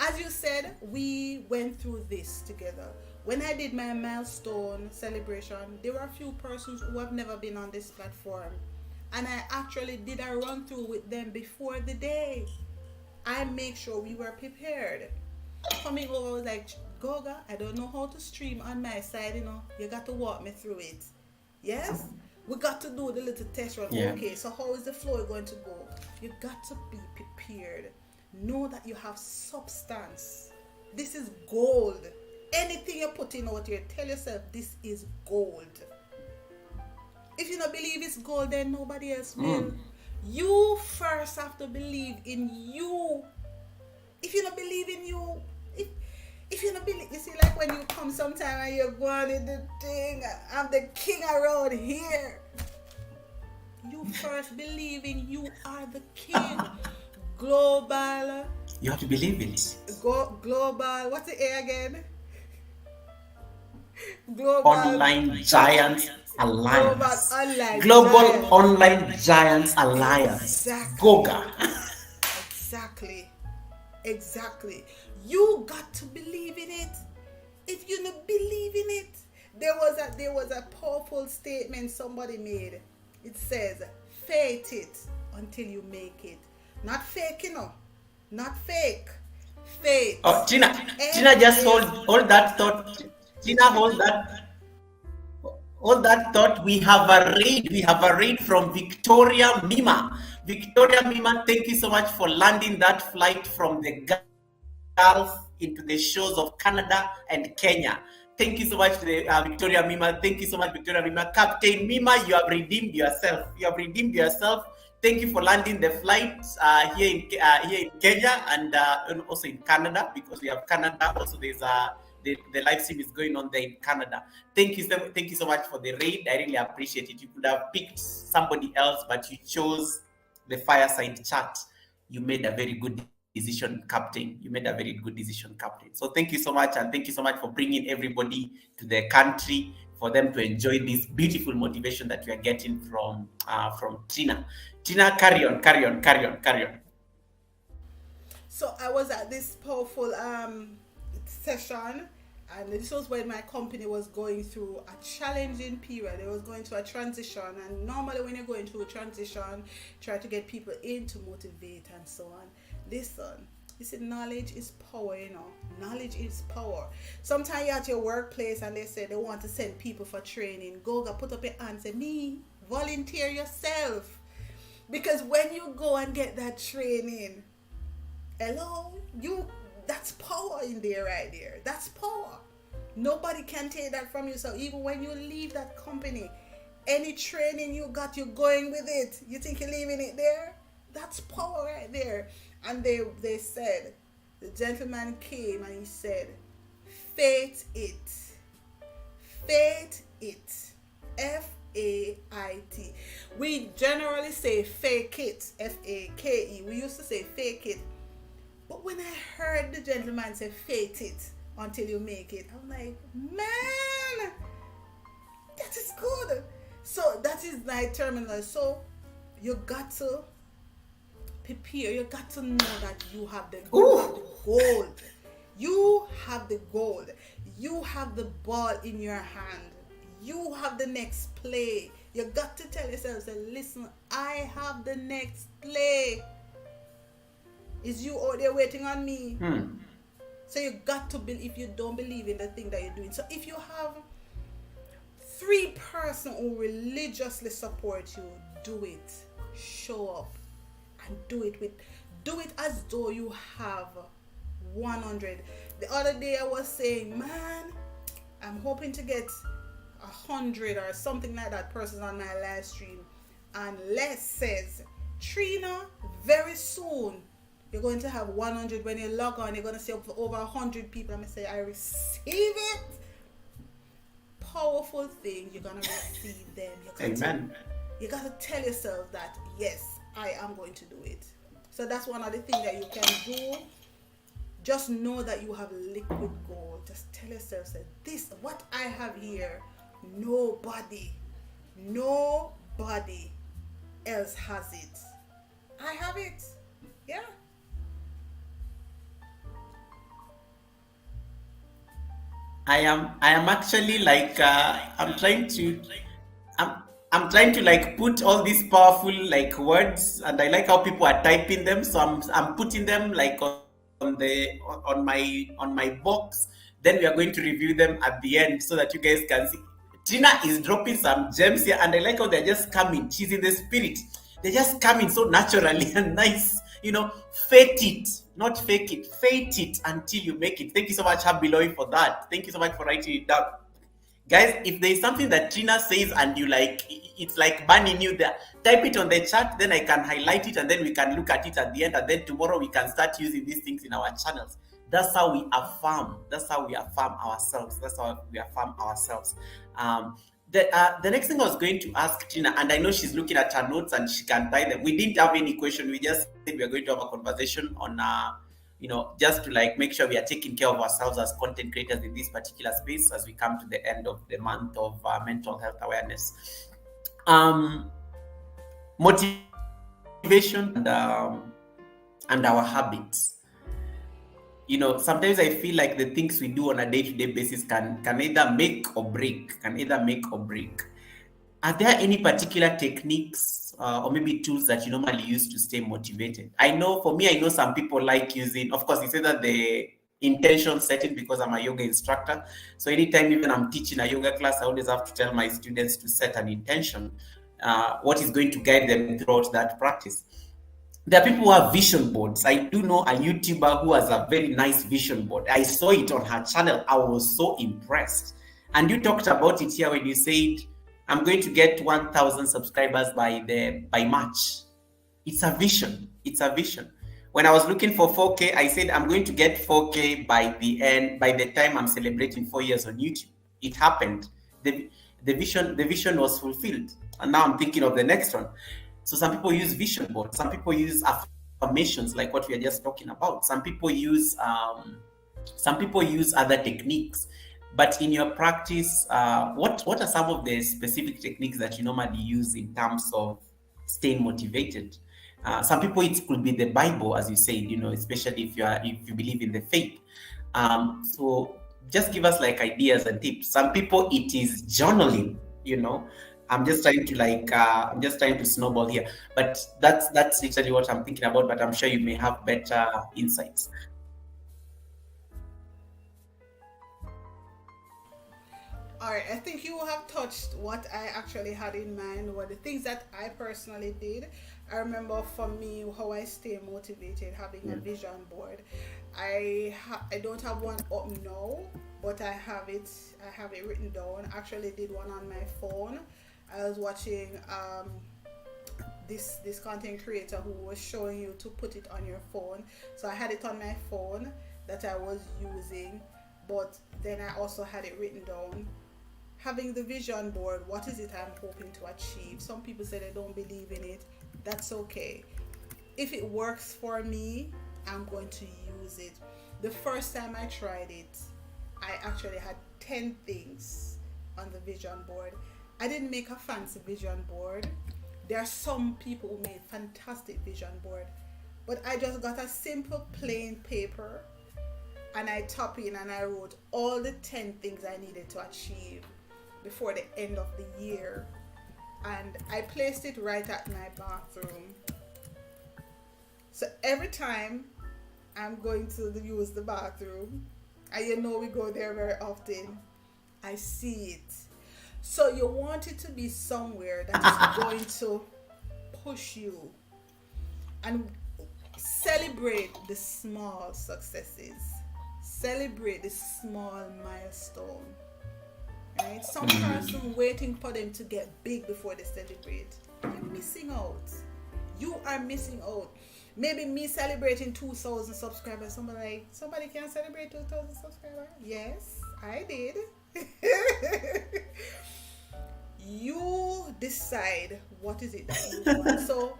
as you said, we went through this together. When I did my milestone celebration, there were a few persons who have never been on this platform. And I actually did a run through with them before the day. I make sure we were prepared. Coming over, I was like, "Goga, I don't know how to stream on my side, You got to walk me through it." Yes? We got to do the little test run. Yeah. Okay, so how is the flow going to go? You got to be prepared. Know that you have substance. This is gold. Anything you're putting out here, tell yourself this is gold. If you don't believe it's gold, then nobody else will. You first have to believe in you. If you don't believe in you, if you don't believe, you see, like when you come sometime and you're going in the thing, I'm the king around here. You first believe in you are the king. Global. You have to believe in it. Global. What's the A again? Global Online Giants Alliance. Global Online Giants Alliance. Exactly. Goga. Exactly. You got to believe in it. If you don't believe in it, there was a powerful statement somebody made. It says, "Faith it until you make it." Not fake, Not fake. Faith. Oh, Gina, just hold that thought. Gina, hold that thought. We have a raid from Victoria Mima. Victoria Mima, thank you so much for landing that flight from the Gulf into the shores of Canada and Kenya. Thank you so much to Victoria Mima. Thank you so much, Victoria Mima. Captain Mima, you have redeemed yourself. Thank you for landing the flight here in Kenya and also in Canada, because we have Canada. Also, there's the live stream is going on there in Canada. Thank you so much for the raid. I really appreciate it. You could have picked somebody else, but you chose the fireside chat. You made a very good decision, Captain. You made a very good decision, Captain. So thank you so much, and thank you so much for bringing everybody to their country for them to enjoy this beautiful motivation that we are getting from Tina. Tina, carry on. So I was at this powerful session, and this was when my company was going through a challenging period. It was going through a transition, and normally when you're going through a transition, try to get people in to motivate and so on. Listen, knowledge is power, Knowledge is power. Sometimes you're at your workplace and they say they want to send people for training. Goga, put up your hand, say, me, volunteer yourself. Because when you go and get that training, hello, that's power in there right there. That's power. Nobody can take that from you. So even when you leave that company, any training you got, you're going with it. You think you're leaving it there? That's power right there. And they said, the gentleman came and he said, faith it. Faith it. F-A-I-T. We generally say fake it. F-A-K-E. We used to say fake it. But when I heard the gentleman say faith it until you make it, I'm like, man, that is good. So that is my terminal. So you got to prepare. You got to know that you have the gold. You have the gold. You have the ball in your hand. You have the next play. You got to tell yourself, say, listen, I have the next play. Is you out there waiting on me? So you got to believe. If you don't believe in the thing that you're doing. So if you have 3 persons who religiously support you, do it. Show up. And do it as though you have 100. The other day I was saying, man, I'm hoping to get 100 or something like that person on my live stream. And Les says, Trina, very soon you're going to have 100. When you log on, you're going to see over 100 people. I'm going to say, I receive it. Powerful thing. You're going to receive them. Amen. You got to tell yourself that, yes, I am going to do it. So that's one of the things that you can do. Just know that you have liquid gold. Just tell yourself that this, what I have here, nobody else has it. I have it. Yeah. I am actually like I'm trying to like put all these powerful like words, and I like how people are typing them, so I'm putting them like on my box. Then we are going to review them at the end so that you guys can see. Tina is dropping some gems here, and I like how they're just coming. She's in the spirit. They're just coming so naturally and nice. Fake it, not fake it. Fake it until you make it. Thank you so much, Habiloy, for that. Thank you so much for writing it down. Guys, if there's something that Trina says and you like, it's like banning you there, type it on the chat, then I can highlight it and then we can look at it at the end, and then tomorrow we can start using these things in our channels. That's how we affirm. That's how we affirm ourselves. The next thing I was going to ask Trina, and I know she's looking at her notes and she can tie them. We didn't have any question. We just said we are going to have a conversation on just to like make sure we are taking care of ourselves as content creators in this particular space as we come to the end of the month of mental health awareness. Motivation and our habits. Sometimes I feel like the things we do on a day-to-day basis can either make or break. Are there any particular techniques or maybe tools that you normally use to stay motivated? I know some people like using, of course, it's either the intention setting, because I'm a yoga instructor. So anytime even I'm teaching a yoga class, I always have to tell my students to set an intention, what is going to guide them throughout that practice. There are people who have vision boards. I do know a YouTuber who has a very nice vision board. I saw it on her channel. I was so impressed. And you talked about it here when you said, I'm going to get 1,000 subscribers by March. It's a vision. When I was looking for 4K, I said I'm going to get 4K by the time I'm celebrating 4 years on YouTube. It happened. The, the vision was fulfilled. And now I'm thinking of the next one. So some people use vision boards, some people use affirmations like what we are just talking about. Some people use other techniques. But in your practice, what are some of the specific techniques that you normally use in terms of staying motivated? Some people it could be the Bible, as you said, especially if you believe in the faith. So just give us like ideas and tips. Some people it is journaling. I'm just trying to snowball here, but that's literally what I'm thinking about. But I'm sure you may have better insights. All right, I think you have touched what I actually had in mind, or the things that I personally did. I remember for me how I stay motivated having a Yeah. vision board. I don't have one up now, but I have it. I have it written down. Actually, did one on my phone. I was watching this content creator who was showing you to put it on your phone. So I had it on my phone that I was using, but then I also had it written down. Having the vision board, what is it I'm hoping to achieve? Some people say they don't believe in it. That's okay. If it works for me, I'm going to use it. The first time I tried it, I actually had 10 things on the vision board. I didn't make a fancy vision board. There are some people who made fantastic vision board, but I just got a simple plain paper and I top in and I wrote all the 10 things I needed to achieve before the end of the year, and I placed it right at my bathroom. So every time I'm going to use the bathroom, and we go there very often, I see it. So you want it to be somewhere that is going to push you and celebrate the small successes. Celebrate the small milestone. Right? Some person waiting for them to get big before they celebrate. You're missing out. You are missing out. Maybe me celebrating 2,000 subscribers. Somebody can celebrate 2,000 subscribers. Yes, I did. You decide what is it that you want. So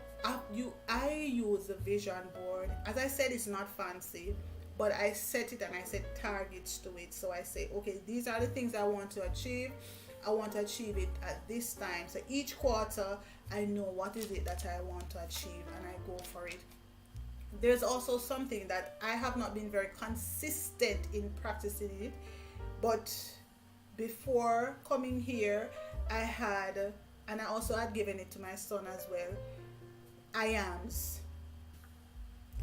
I use the vision board. As I said, it's not fancy, but I set it and I set targets to it. So I say, okay, these are the things I want to achieve. I want to achieve it at this time. So each quarter, I know what is it that I want to achieve and I go for it. There's also something that I have not been very consistent in practicing it, but before coming here, I had, and I also had given it to my son as well, I ams.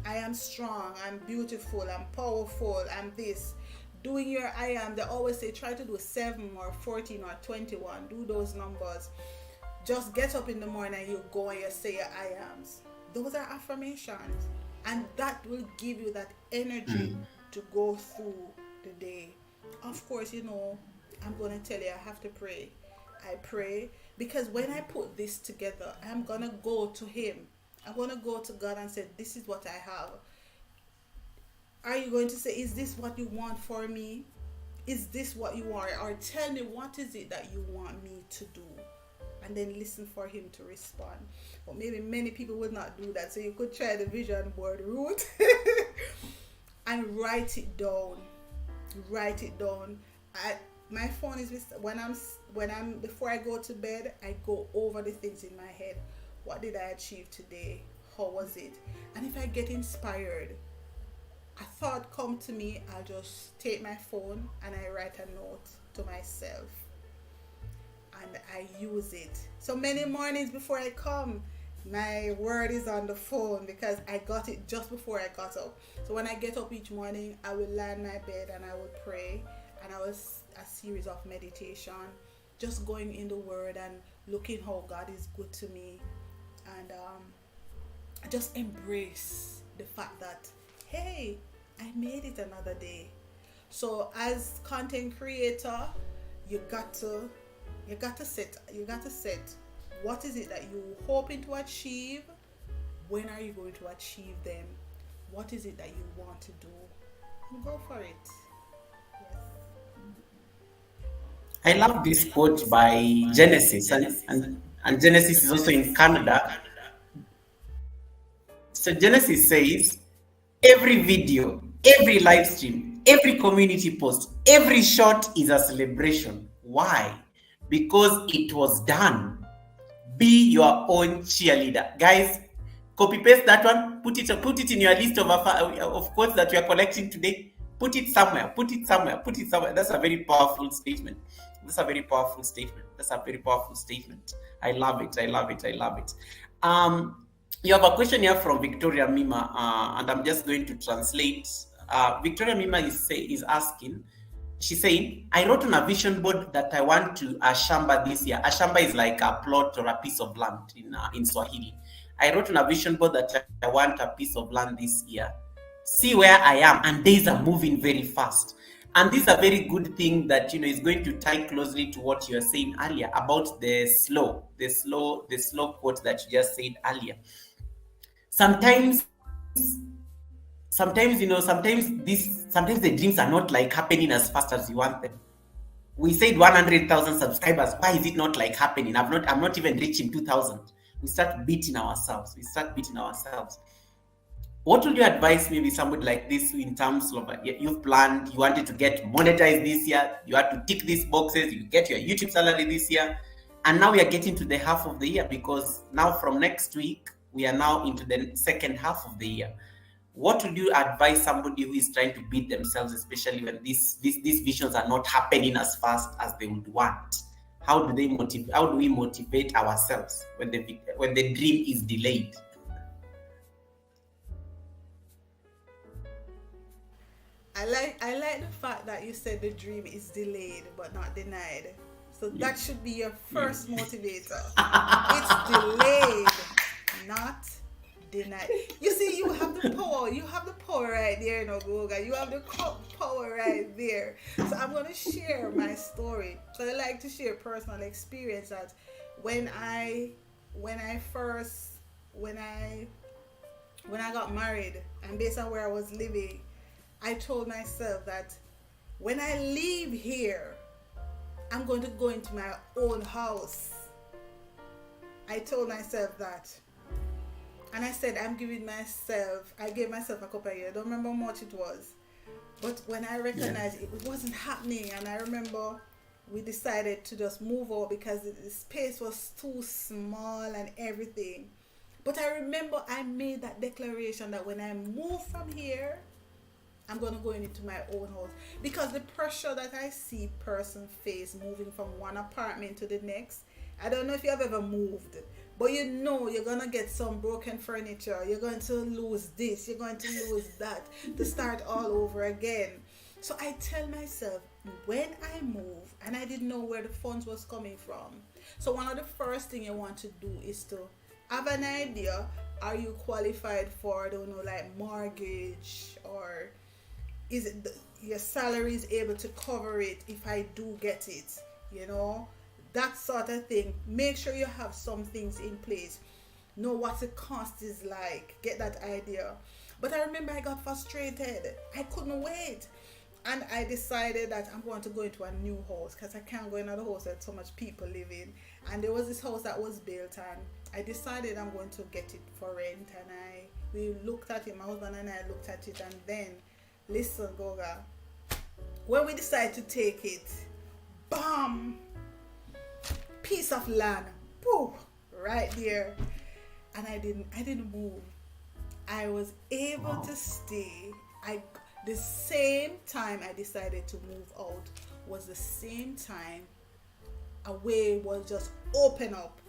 I am strong, I'm beautiful, I'm powerful, I'm this. Doing your I am, they always say try to do 7 or 14 or 21. Do those numbers. Just get up in the morning and you go and you say your I ams. Those are affirmations. And that will give you that energy to go through the day. Of course, I'm going to tell you, I have to pray. I pray because when I put this together, I'm going to go to Him. I'm going to go to God and say, this is what I have. Are you going to say, is this what you want for me? Is this what you want? Or tell me, what is it that you want me to do? And then listen for Him to respond. But maybe many people will not do that. So you could try the vision board route and write it down. Write it down. My phone is when I'm before I go to bed, I go over the things in my head. What did I achieve today? How was it? And if I get inspired, a thought come to me, I'll just take my phone and I write a note to myself. And I use it. So many mornings before I come, my word is on the phone because I got it just before I got up. So when I get up each morning, I will lie in my bed and I will pray. And I was a series of meditation, just going in the word and looking how God is good to me. And just embrace the fact that, hey, I made it another day. So as content creator, you got to set what is it that you're hoping to achieve. When are you going to achieve them? what is it that you want to do, and go for it. Yes. I love this quote by Genesis, and Genesis is also in Canada. So Genesis says, every video, every live stream, every community post, every shot is a celebration. Why? Because it was done. Be your own cheerleader. Guys, copy paste that one, put it in your list of quotes that you are collecting today. Put it somewhere, put it somewhere, put it somewhere. That's a very powerful statement. That's a very powerful statement. That's a very powerful statement. I love it. I love it. I love it. You have a question here from Victoria Mima, and I'm just going to translate. Victoria Mima is asking, she's saying, I wrote on a vision board that I want to shamba this year. A shamba is like a plot or a piece of land in Swahili. I wrote on a vision board that I want a piece of land this year. See where I am, and days are moving very fast. And this is a very good thing that is going to tie closely to what you were saying earlier about the slow quote that you just said earlier. Sometimes sometimes the dreams are not like happening as fast as you want them. We said 100,000 subscribers. Why is it not like happening? I'm not even reaching 2,000. We start beating ourselves. What would you advise maybe somebody like this in terms of you've planned, you wanted to get monetized this year, you had to tick these boxes, you get your YouTube salary this year, and now we are getting to the half of the year, because now from next week we are now into the second half of the year. What would you advise somebody who is trying to beat themselves, especially when these visions are not happening as fast as they would want? How do we motivate ourselves when the dream is delayed? I like the fact that you said the dream is delayed but not denied. So that should be your first motivator. It's delayed, not denied. You see, you have the power. You have the power right there, Goga. You have the power right there. So I'm going to share my story. So I like to share personal experience that when I got married, and based on where I was living, I told myself that when I leave here, I'm going to go into my own house. I told myself that. And I said, I gave myself a couple of years. I don't remember how much it was. But when I recognized it wasn't happening, and I remember we decided to just move out because the space was too small and everything. But I remember I made that declaration that when I move from here, I'm going to go into my own house, because the pressure that I see person face moving from one apartment to the next, I don't know if you have ever moved, but you're going to get some broken furniture, you're going to lose this, you're going to lose that, to start all over again. So I tell myself, when I move, and I didn't know where the funds was coming from. So one of the first thing you want to do is to have an idea, are you qualified for, I don't know, like mortgage, or is it your salary is able to cover it if I do get it, that sort of thing. Make sure you have some things in place, know what the cost is like, get that idea. But I remember I got frustrated, I couldn't wait, and I decided that I'm going to go into a new house, because I can't go in another house that so much people live in. And there was this house that was built, and I decided I'm going to get it for rent, and we looked at it, my husband and I looked at it, and then listen, Goga, when we decided to take it, bam, piece of land, poof, right there. And I didn't move. I was able to stay. The same time I decided to move out was the same time a way was just open up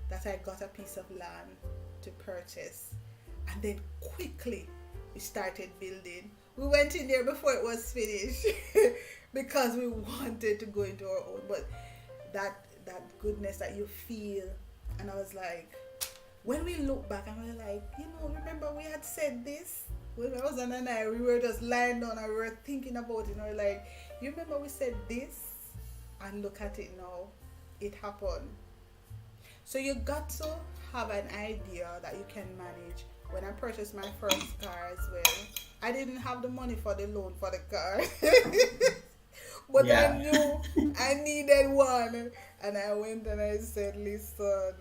that I got a piece of land to purchase. And then quickly we started building. We went in there before it was finished because we wanted to go into our own. But that goodness that you feel, and I was like, when we look back, and we're like, remember we had said this? When my husband and I, we were just lying down and we were thinking about it, and we're like, you remember we said this? And look at it now, it happened. So you got to have an idea that you can manage when I purchased my first car as well. I didn't have the money for the loan for the car. But I Yeah. knew I needed one. And I went and I said, listen,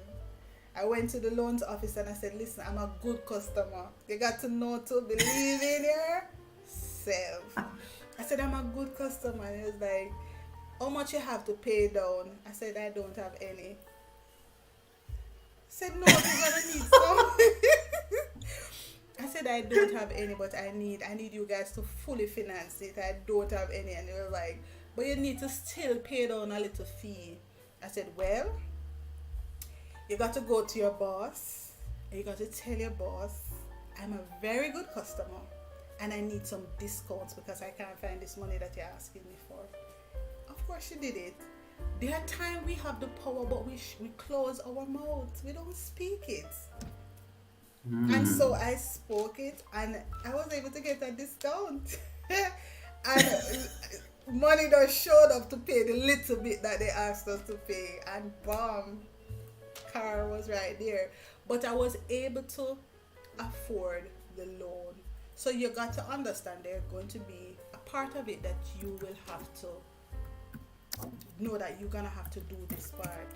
I went to the loans office and I said, listen, I'm a good customer. You got to know to believe in yourself. I said, I'm a good customer. And he was like, how much you have to pay down? I said, I don't have any. Said, no, you're gonna need some. I said, I don't have any, but I need you guys to fully finance it. I don't have any. And they were like, but you need to still pay down a little fee. I said, well, you got to go to your boss and you got to tell your boss, I'm a very good customer and I need some discounts because I can't find this money that you're asking me for. Of course she did it. There are times we have the power, but we close our mouths. We don't speak it. And so I spoke it, and I was able to get a discount. And money just showed up to pay the little bit that they asked us to pay, and bam, car was right there. But I was able to afford the loan. So you got to understand there's going to be a part of it that you will have to know that you're gonna have to do this part.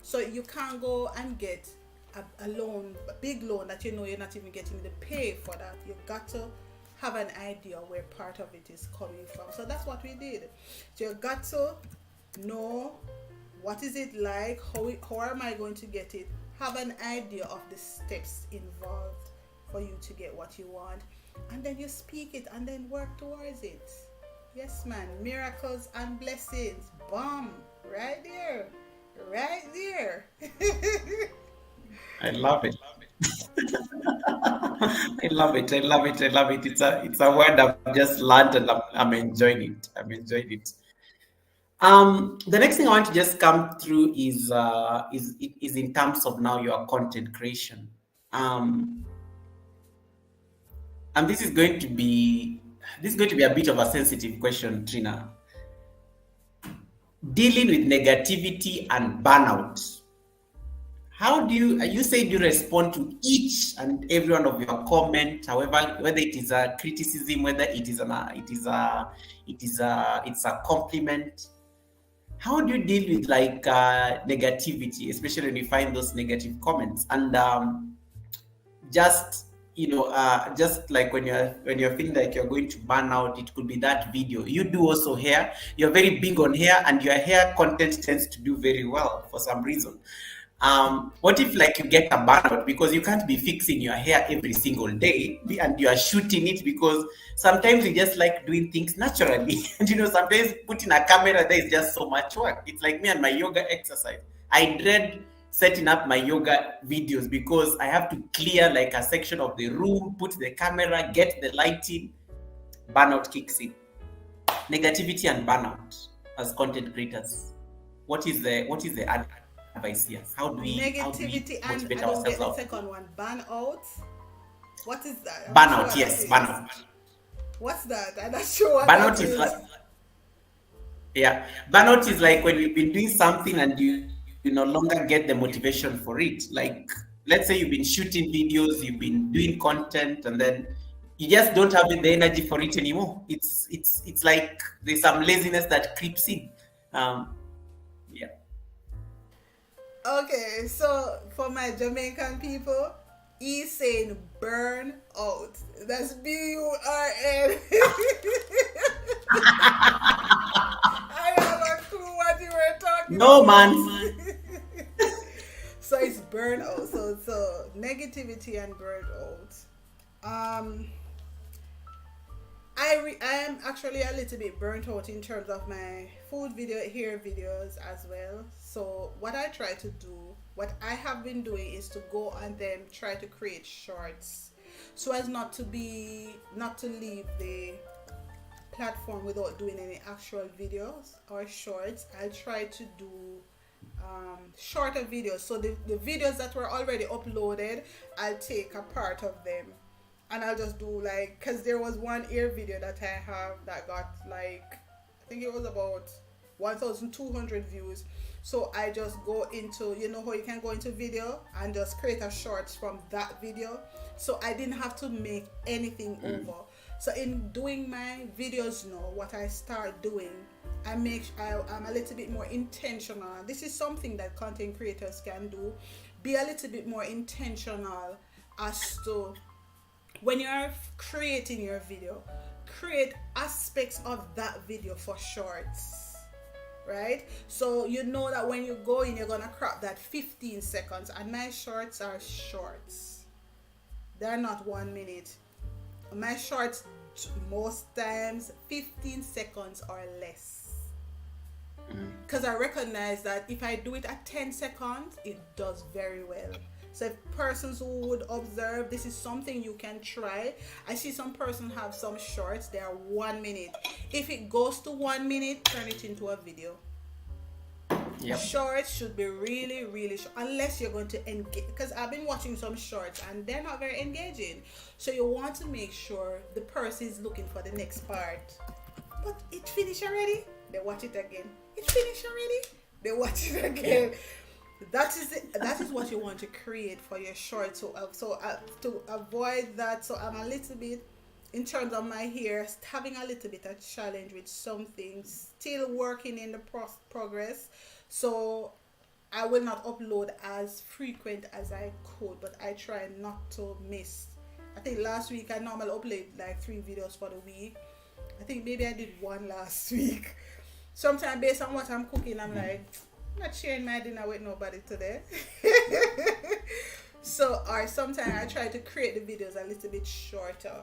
So you can't go and get a loan, a big loan that you know you're not even getting the pay for that. You've got to have an idea where part of it is coming from. So that's what we did. So you got to know what is it like, how am I going to get it, have an idea of the steps involved for you to get what you want, and then you speak it and then work towards it. Yes, man. Miracles and blessings. Boom. Right there. Right there. I love it. I love it. I love it. I love it. It's a word I've just learned and I'm enjoying it. I'm enjoying it. The next thing I want to just come through is in terms of now your content creation. Um, and this is going to be a bit of a sensitive question, Trina. Dealing with negativity and burnout. How do you said you respond to each and every one of your comment, however, whether it is a criticism, whether it's a compliment. How do you deal with like negativity, especially when you find those negative comments? And just just like when you're feeling like you're going to burn out, it could be that video. You do also hair. You're very big on hair, and your hair content tends to do very well for some reason. What if like you get a burnout because you can't be fixing your hair every single day and you are shooting it, because sometimes you just like doing things naturally and sometimes putting a camera there is just so much work. It's like me and my yoga exercise. I dread setting up my yoga videos because I have to clear like a section of the room, put the camera, get the lighting. Burnout kicks in. Negativity and burnout as content creators. What is the advice here? How do we Negativity and motivate I don't get ourselves the out? second one. Burnout. What is that? I'm not sure Burnout, what yes, that is. burnout. What's that? I'm not sure what Burnout that is is. like, yeah, burnout is like when you've been doing something and you no longer get the motivation for it. Like, let's say you've been shooting videos, you've been doing content, and then you just don't have the energy for it anymore. It's like there's some laziness that creeps in. Yeah. Okay, so for my Jamaican people, he's saying burn out. That's BURN. I have a clue what you were talking No, about. man. So it's burnout. So negativity and burnout. I am actually a little bit burnt out in terms of my food video, hair videos as well. So what I try to do, what I have been doing is to go and then try to create shorts, so as not to leave the platform without doing any actual videos or shorts. I'll try to do shorter videos. So the videos that were already uploaded, I'll take a part of them and I'll just do like, because there was one ear video that I have that got like, I think it was about 1,200 views. So I just go into, you know how you can go into video and just create a shorts from that video. So I didn't have to make anything over. So in doing my videos now, what I start doing, I'm a little bit more intentional. This is something that content creators can do. Be a little bit more intentional as to when you're creating your video, create aspects of that video for shorts, right? So you know that when you go in, you're gonna crop that 15 seconds, and my shorts are shorts. They're not 1 minute. My shorts most times 15 seconds or less. Because I recognize that if I do it at 10 seconds, it does very well. So if persons who would observe, this is something you can try. I see some persons have some shorts, they are 1 minute. If it goes to 1 minute, turn it into a video. Yep. Shorts should be really, really short, unless you're going to engage. Because I've been watching some shorts and they're not very engaging. So you want to make sure the person is looking for the next part. But it finished already. They watch it again. It finished already. They watch it again. That is it. That is what you want to create for your short. So to avoid that, so I'm a little bit, in terms of my hair, having a little bit of challenge with some things, still working in the progress. So I will not upload as frequent as I could, but I try not to miss. I think last week I normally upload like 3 videos for the week. I think maybe I did 1 last week. Sometimes based on what I'm cooking, I'm like, I'm not sharing my dinner with nobody today. So, or sometimes I try to create the videos a little bit shorter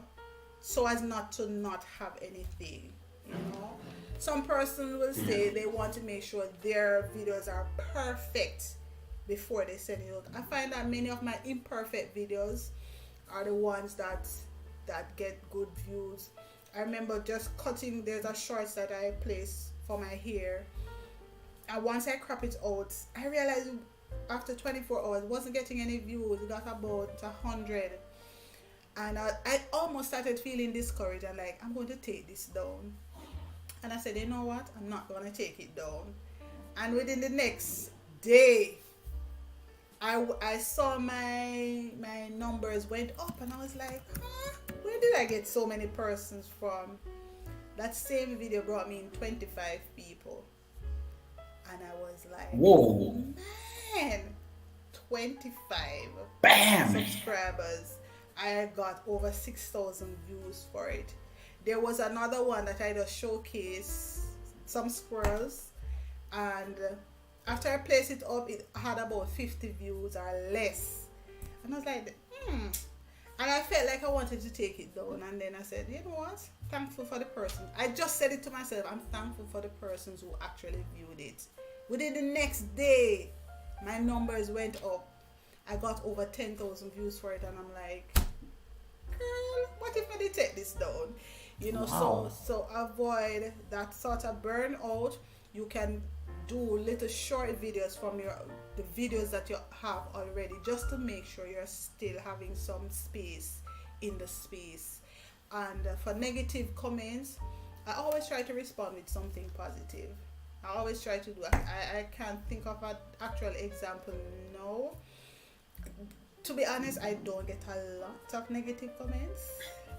so as not to not have anything, you know. Some person will say they want to make sure their videos are perfect before they send it out. I find that many of my imperfect videos are the ones that get good views. I remember just cutting, there's a shorts that I place for my hair, and once I crop it out, I realized after 24 hours wasn't getting any views. It got about 100, and I almost started feeling discouraged and like, I'm going to take this down. And I said, you know what, I'm not going to take it down. And within the next day, I saw my numbers went up, and I was like, where did I get so many persons from? That same video brought me in 25 people. And I was like, whoa, man, 25 Bam. Subscribers. I got over 6,000 views for it. There was another one that I just showcased some squirrels, and after I placed it up, it had about 50 views or less. And I was like, and I felt like I wanted to take it down. And then I said, you know what? Thankful for the person. I just said it to myself. I'm thankful for the persons who actually viewed it. Within the next day, my numbers went up. I got over 10,000 views for it. And I'm like, girl, what if I did take this down? You know, wow. So avoid that sort of burnout. You can do little short videos from the videos that you have already, just to make sure you're still having some space in the space. And for negative comments, I always try to respond with something positive. I always try to do. I can't think of an actual example. No, to be honest, I don't get a lot of negative comments.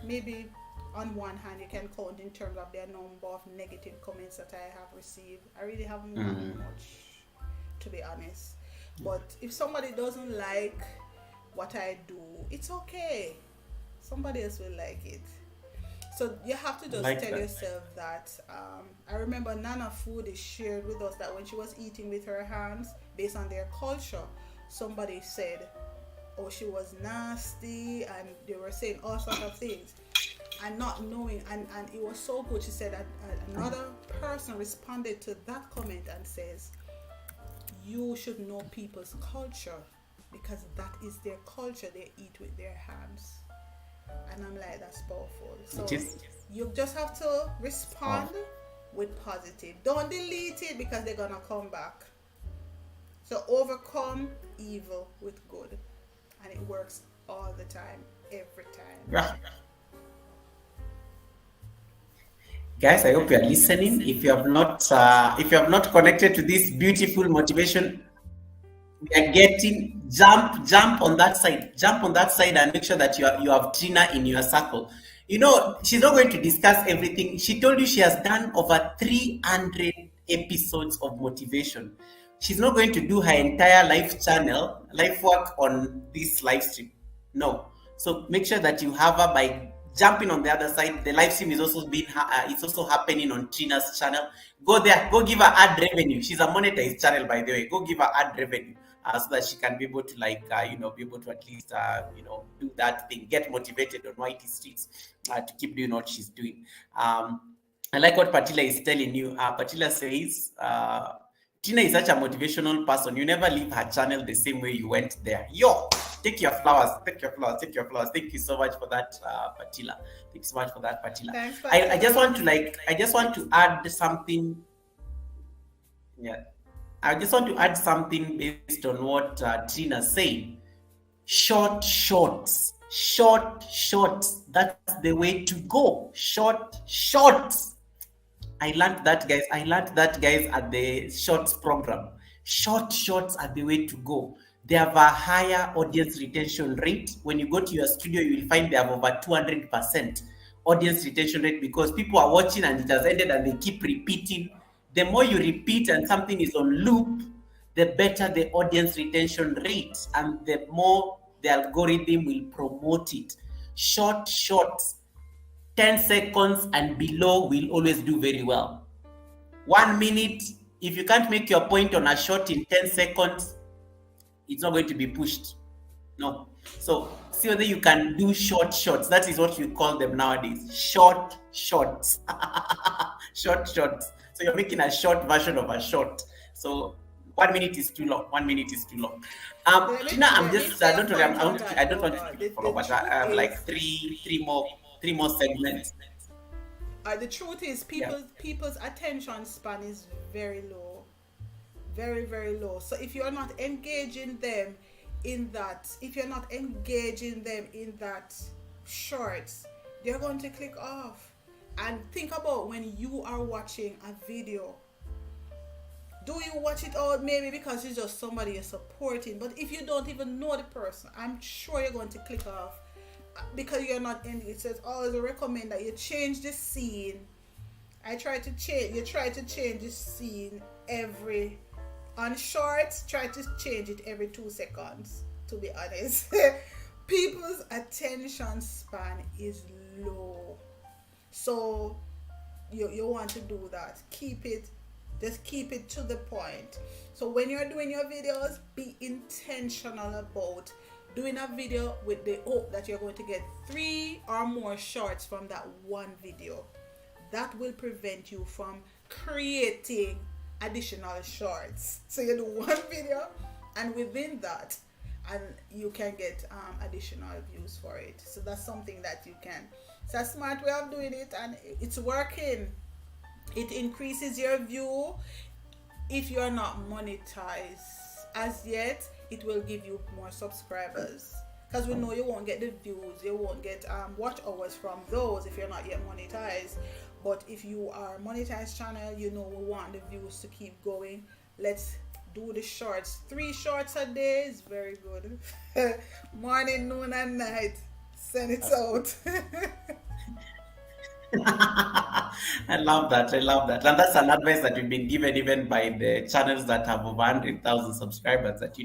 Maybe on one hand you can count in terms of the number of negative comments that I have received. I really haven't gotten much, to be honest. But if somebody doesn't like what I do, it's okay. Somebody else will like it. So you have to just tell yourself that. I remember Nana Food shared with us that when she was eating with her hands, based on their culture, somebody said, oh, she was nasty, and they were saying all sorts of things. And not knowing, and it was so good. She said that another person responded to that comment and says, you should know people's culture, because that is their culture. They eat with their hands. And I'm like, that's powerful. So you just have to respond with positive. Don't delete it, because they're gonna come back. So overcome evil with good, and it works all the time, every time. Guys, I hope you are listening. If you have not connected to this beautiful motivation, we are getting jump on that side, and make sure that you have Trina in your circle. She's not going to discuss everything. She told you she has done over 300 episodes of motivation. She's not going to do her entire life work on this live stream. No. So make sure that you have her by jumping on the other side. The live stream is also it's also happening on Trina's channel. Go there, go give her ad revenue. She's a monetized channel, by the way. Go give her ad revenue, so that she can be able to be able to at least do that thing, get motivated on YT streets, to keep doing what she's doing. I like what Patila is telling you. Patila says, Tina is such a motivational person. You never leave her channel the same way you went there. Yo, take your flowers, take your flowers, take your flowers. Thank you so much for that, Patila. Thank you so much for that, Patila. Thanks, I just want to add something. Yeah, I just want to add something based on what Tina said. Short shorts. That's the way to go. Shorts. I learned that, guys, at the shorts program. Shorts are the way to go. They have a higher audience retention rate. When you go to your studio, you will find they have over 200% audience retention rate, because people are watching and it has ended and they keep repeating. The more you repeat and something is on loop, the better the audience retention rate, and the more the algorithm will promote it. Shorts, 10 seconds and below will always do very well. 1 minute, if you can't make your point on a short in 10 seconds, it's not going to be pushed. No. So see whether you can do shorts. That is what you call them nowadays. Shorts. Short shorts. So you're making a short version of a short. So 1 minute is too long. Tina, I don't want to follow, but I have like three more segments. The truth is, people's attention span is very low, very very low. So if you're not engaging them in that, shorts, they're going to click off. And think about when you are watching a video. Do you watch it out maybe because it's just somebody you're supporting? But if you don't even know the person, I'm sure you're going to click off because you're not in it. It says always recommend that you change the scene. You try to change the scene on shorts, try to change it every 2 seconds, to be honest. People's attention span is low. So you want to do that. Just keep it to the point. So when you're doing your videos, be intentional about doing a video with the hope that you're going to get 3 or more shorts from that one video. That will prevent you from creating additional shorts. So you do one video, and within that, and you can get additional views for it. So that's something that you can. It's a smart way of doing it, and it's working. It increases your view. If you're not monetized as yet, it will give you more subscribers, because we know you won't get the views, you won't get watch hours from those if you're not yet monetized. But if you are a monetized channel, we want the views to keep going. Let's do the shorts. 3 shorts a day is very good. Morning, noon, and night. Send it out. I love that. And that's an advice that we've been given even by the channels that have over 100,000 subscribers, that,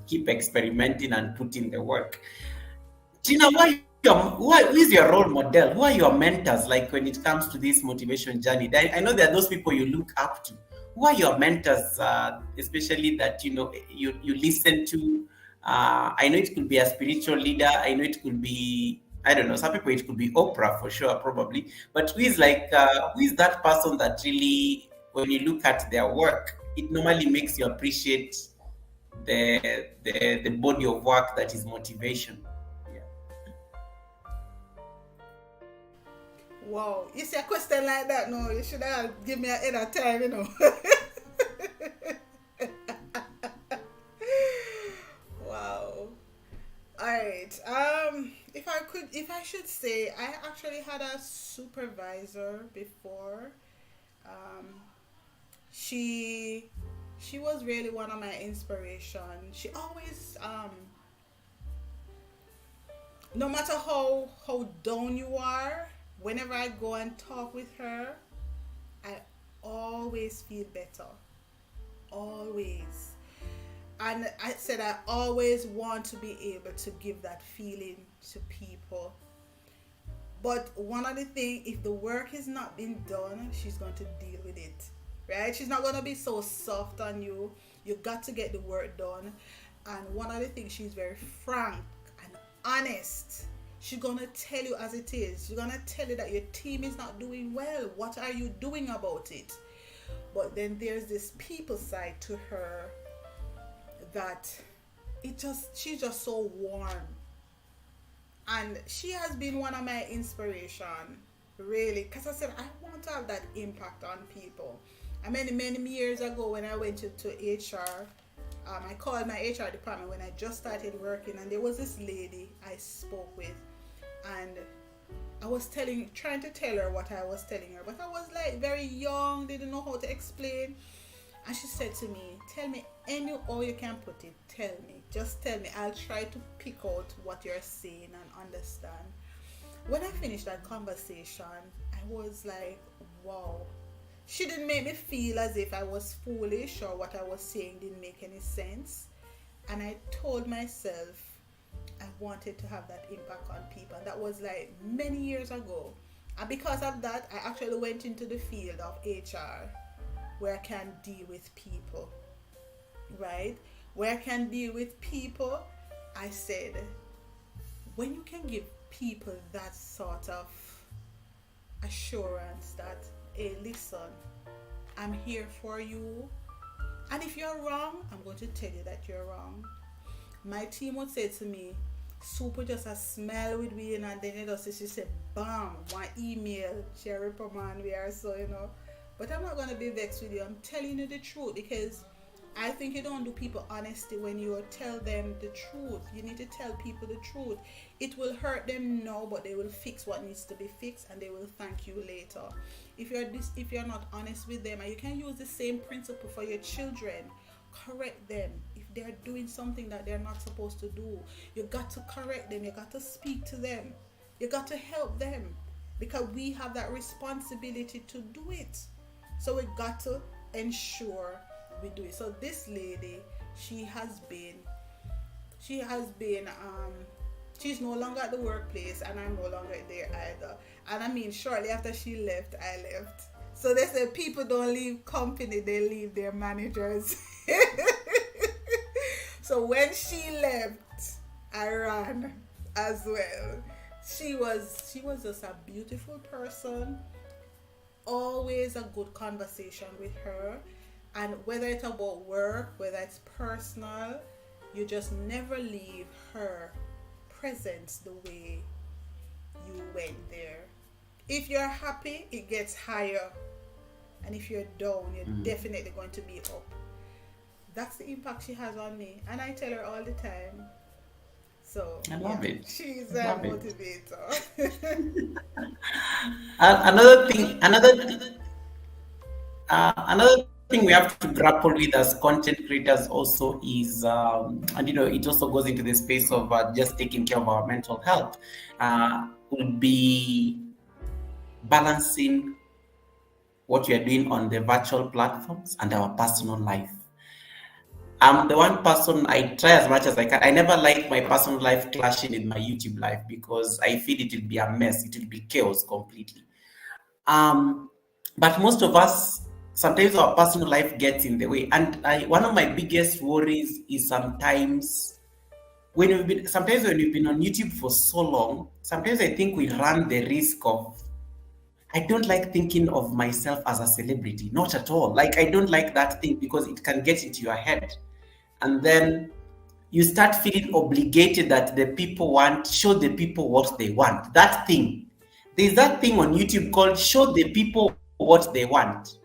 keep experimenting and putting the work. Tina, who is your role model? Who are your mentors, like when it comes to this motivation journey? I know there are those people you look up to. Who are your mentors, especially that, you listen to? I know it could be a spiritual leader. I know it could be, I don't know, some people it could be Oprah for sure, probably. But who is that person that really, when you look at their work, it normally makes you appreciate the body of work that is motivation? Yeah. Wow, you see a question like that? No, you should have give me a of time, Wow. All right. If I should say I actually had a supervisor before. Um, she she was really one of my inspiration. She always no matter how down you are, whenever I go and talk with her, I always feel better. Always. And I said I always want to be able to give that feeling to people. But one of the things, if the work is not being done, she's going to deal with it. Right? She's not going to be so soft on you. You got to get the work done. And one of the things, she's very frank and honest. She's going to tell you as it is. She's going to tell you that your team is not doing well. What are you doing about it? But then there's this people side to her that she's just so warm, and she has been one of my inspiration, really, because I said I want to have that impact on people. And many years ago, when I went to HR, I called my HR department when I just started working, and there was this lady I spoke with, and I was trying to tell her what I was telling her, but I was like very young, didn't know how to explain. And she said to me, tell me any how you can put it, tell me. Just tell me. I'll try to pick out what you're saying and understand. When I finished that conversation, I was like, wow. She didn't make me feel as if I was foolish or what I was saying didn't make any sense. And I told myself I wanted to have that impact on people. And that was like many years ago. And because of that, I actually went into the field of HR, where I can deal with people, right? Where I can deal with people, I said, when you can give people that sort of assurance that, hey, listen, I'm here for you. And if you're wrong, I'm going to tell you that you're wrong. My team would say to me, Super just a smell with me, and then it just, she said, bam, one email, she reprimand we are so, But I'm not going to be vexed with you. I'm telling you the truth, because I think you don't do people honesty when you tell them the truth. You need to tell people the truth. It will hurt them now, but they will fix what needs to be fixed, and they will thank you later. If you're not honest with them, and you can use the same principle for your children, correct them. If they're doing something that they're not supposed to do, you got to correct them. You got to speak to them. You got to help them, because we have that responsibility to do it. So we got to ensure we do it. So this lady, she's no longer at the workplace, and I'm no longer there either. And I mean, shortly after she left, I left. So they say people don't leave company, they leave their managers. So when she left, I ran as well. She was just a beautiful person. Always a good conversation with her, and whether it's about work, whether it's personal, you just never leave her presence the way you went there. If you're happy, it gets higher, and if you're down, you're definitely going to be up. That's the impact she has on me, and I tell her all the time. So I love it. She's a motivator. Another thing we have to grapple with as content creators also is, and it also goes into the space of just taking care of our mental health, would be balancing what we are doing on the virtual platforms and our personal life. I'm the one person, I try as much as I can. I never like my personal life clashing with my YouTube life, because I feel it will be a mess. It will be chaos completely. But most of us, sometimes our personal life gets in the way. And one of my biggest worries is sometimes when you've been on YouTube for so long, sometimes I think we run the risk of, I don't like thinking of myself as a celebrity, not at all. Like, I don't like that thing, because it can get into your head. And then you start feeling obligated that show the people what they want. That thing. There's that thing on YouTube called show the people what they want.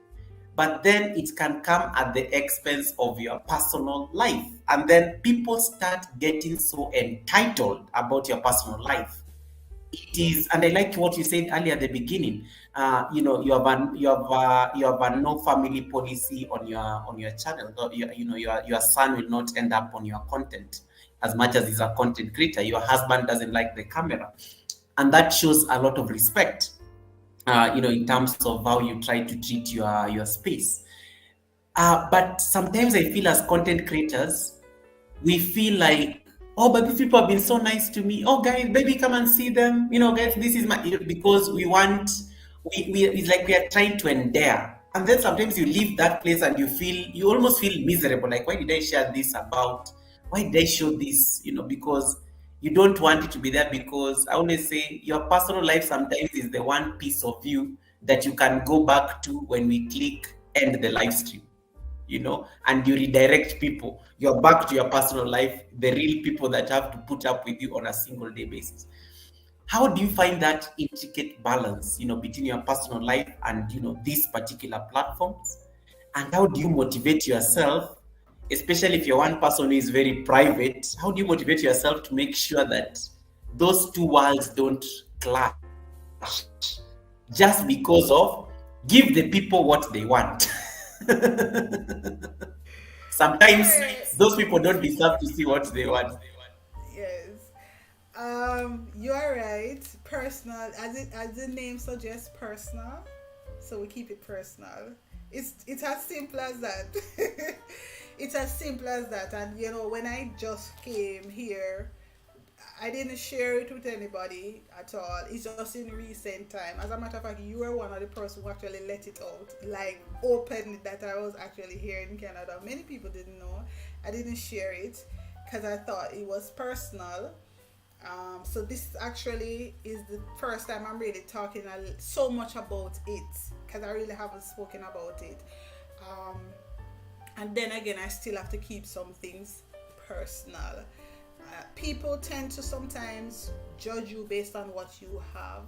But then it can come at the expense of your personal life. And then people start getting so entitled about your personal life. it is, and I like what you said earlier at the beginning. You have a no family policy on your channel. Your son will not end up on your content as much as he's a content creator. Your husband doesn't like the camera, and that shows a lot of respect. In terms of how you try to treat your space. But sometimes I feel as content creators, we feel like, oh, but these people have been so nice to me. Oh, guys, baby, come and see them. Guys, this is my, because we want, it's like we are trying to endear. And then sometimes you leave that place and you almost feel miserable. Like, why did I share this about? Why did I show this? Because you don't want it to be there, because I always say your personal life sometimes is the one piece of you that you can go back to when we click end the live stream, and you redirect people. You're back to your personal life, the real people that have to put up with you on a single day basis. How do you find that intricate balance, between your personal life and, these particular platforms? And how do you motivate yourself, especially if you're one person who is very private? How do you motivate yourself to make sure that those two worlds don't clash just because of give the people what they want? Sometimes those people don't deserve to see what they want. Yes. You're right. Personal, as the name suggests, personal. So we keep it personal. It's as simple as that. It's as simple as that. And when I just came here, I didn't share it with anybody at all. It's just in recent time. As a matter of fact, you were one of the person who actually let it out, like openly, that I was actually here in Canada. Many people didn't know. I didn't share it because I thought it was personal. So this actually is the first time I'm really talking so much about it, because I really haven't spoken about it. And then again, I still have to keep some things personal. People tend to sometimes judge you based on what you have,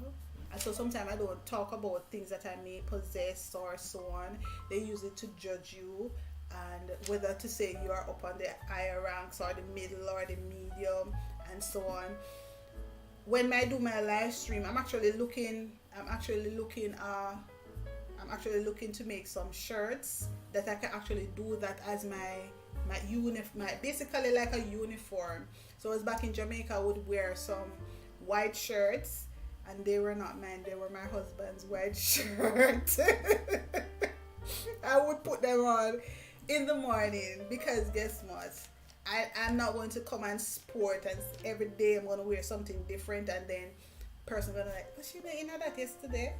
and so sometimes I don't talk about things that I may possess or so on. They use it to judge you, and whether to say you are up on the higher ranks or the middle or the medium and so on. When I do my live stream, I'm actually looking to make some shirts that I can actually do that as my basically like a uniform. So I was back in Jamaica, I would wear some white shirts, and they were not mine, they were my husband's white shirt. I would put them on in the morning, because guess what? I'm not going to come and sport and every day I'm going to wear something different, and then person going to like, oh, she didn't know that yesterday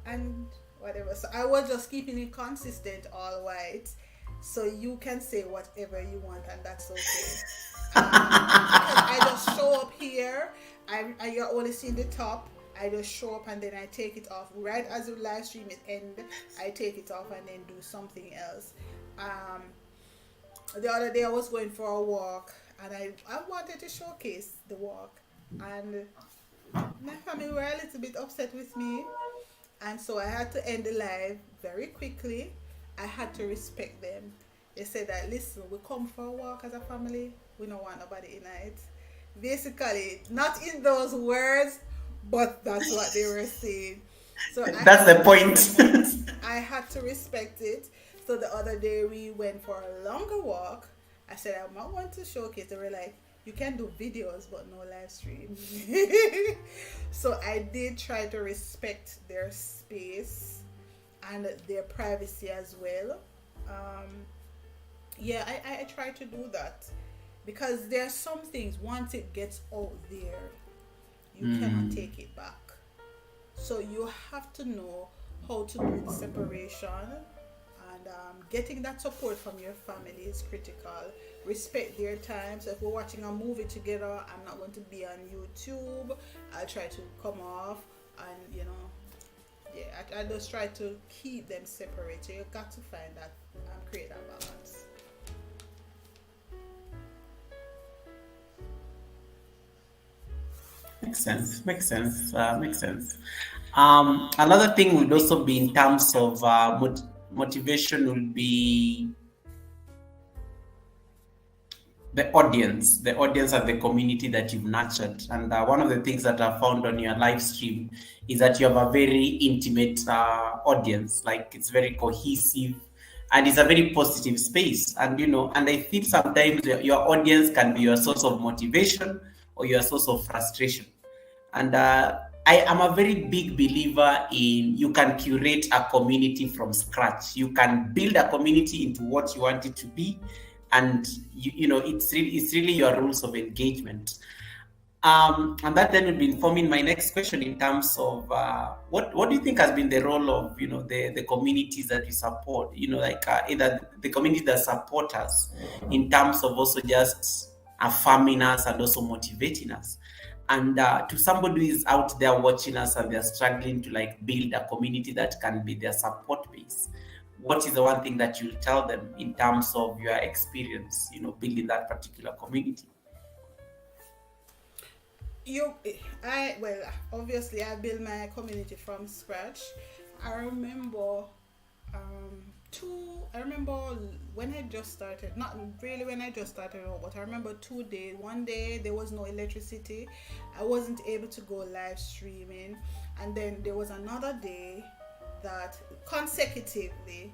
and whatever. So I was just keeping it consistent, all white, so you can say whatever you want, and that's okay. I just show up here, you're only seeing the top. I just show up and then I take it off right as the live stream is end. I take it off and then do something else. The other day I was going for a walk, and I wanted to showcase the walk, and my family were a little bit upset with me, and so I had to end the live very quickly. I had to respect them. They said that, listen, we come for a walk as a family, we don't want nobody in it. Basically, not in those words, but that's what they were saying. So that's the point. I had to respect it. So the other day we went for a longer walk. I said I might want to showcase. They were like, you can do videos but no live stream. So I did try to respect their space and their privacy as well. I try to do that, because there are some things, once it gets out there, you cannot take it back. So you have to know how to do the separation, and getting that support from your family is critical. Respect their time. So if we're watching a movie together, I'm not going to be on YouTube. I'll try to come off, and I just try to keep them separate. So you've got to find that and create that balance. Makes sense. Another thing would also be in terms of motivation would be the audience and the community that you've nurtured. And one of the things that I found on your live stream is that you have a very intimate audience. Like it's very cohesive, and it's a very positive space. And and I feel sometimes your audience can be your source of motivation or your source of frustration. And I am a very big believer in you can curate a community from scratch. You can build a community into what you want it to be, and it's really your rules of engagement. And that then will be informing my next question in terms of what do you think has been the role of the communities that you support, like either the communities that support us in terms of also just affirming us and also motivating us. And to somebody who is out there watching us and they're struggling to like build a community that can be their support base, what is the one thing that you'll tell them in terms of your experience, building that particular community? You, I well, obviously I built my community from scratch. I remember, I remember when I just started. Not really when I just started out, but I remember 2 days. One day there was no electricity. I wasn't able to go live streaming, and then there was another day that consecutively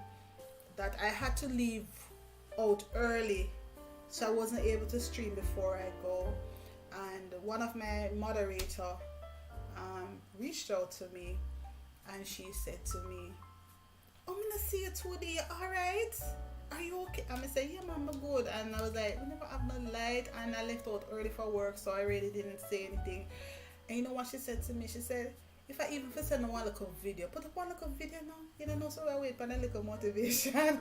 that I had to leave out early, so I wasn't able to stream before I go. And one of my moderator reached out to me, and she said to me, "I'm gonna see you today. You alright? Are you okay?" I'm gonna say, "Yeah, mama, good." And I was like, "We never have no light," and I left out early for work, so I really didn't say anything. And you know what she said to me? She said, "If I even send one little video, put up one little video now. You don't know, so I wait for a little motivation."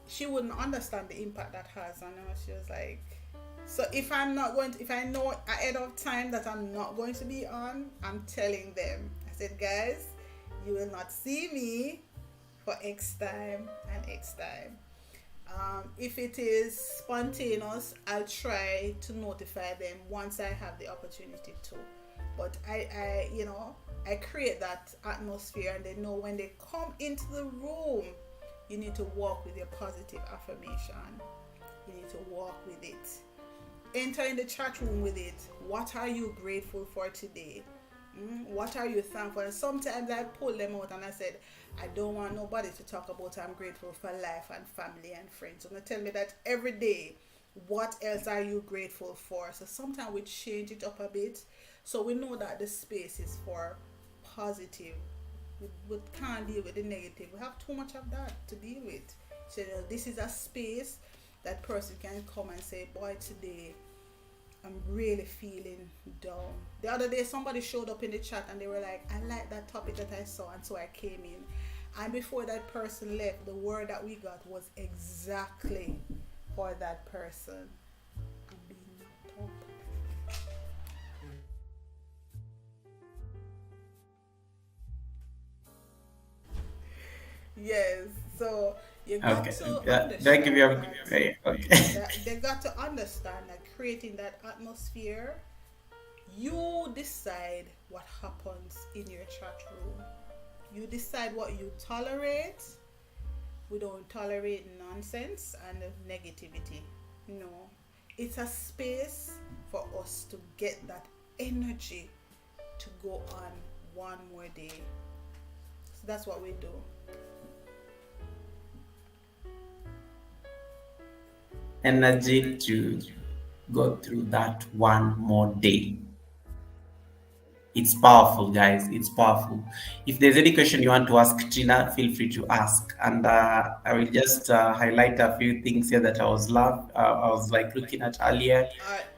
She wouldn't understand the impact that has on her. She was like, so if I'm not going to, if I know ahead of time that I'm not going to be on, I'm telling them. I said, "Guys, you will not see me for X time and X time." If it is spontaneous, I'll try to notify them once I have the opportunity to. But I create that atmosphere, and they know when they come into the room, you need to walk with your positive affirmation. You need to walk with it. Enter in the chat room with it. What are you grateful for today? What are you thankful? And sometimes I pull them out and I said, I don't want nobody to talk about I'm grateful for life and family and friends. And they tell me that every day. What else are you grateful for? So sometimes we change it up a bit, so we know that the space is for positive. We can't deal with the negative. We have too much of that to deal with. So this is a space that person can come and say, "Boy, today I'm really feeling down." The other day somebody showed up in the chat and they were like, "I like that topic that I saw," and so I came in. And before that person left, the word that we got was exactly for that person. I'm being knocked up. Yes, so you got Okay. to Thank you. understand Okay. Okay. that they got to understand that creating that atmosphere, you decide what happens in your chat room. You decide what you tolerate. We don't tolerate nonsense and negativity. No, it's a space for us to get that energy to go on one more day. So that's what we do. Energy to go through that one more day. It's powerful, guys. It's powerful. If there's any question you want to ask Trina, feel free to ask. And I will just highlight a few things here that I was like looking at earlier.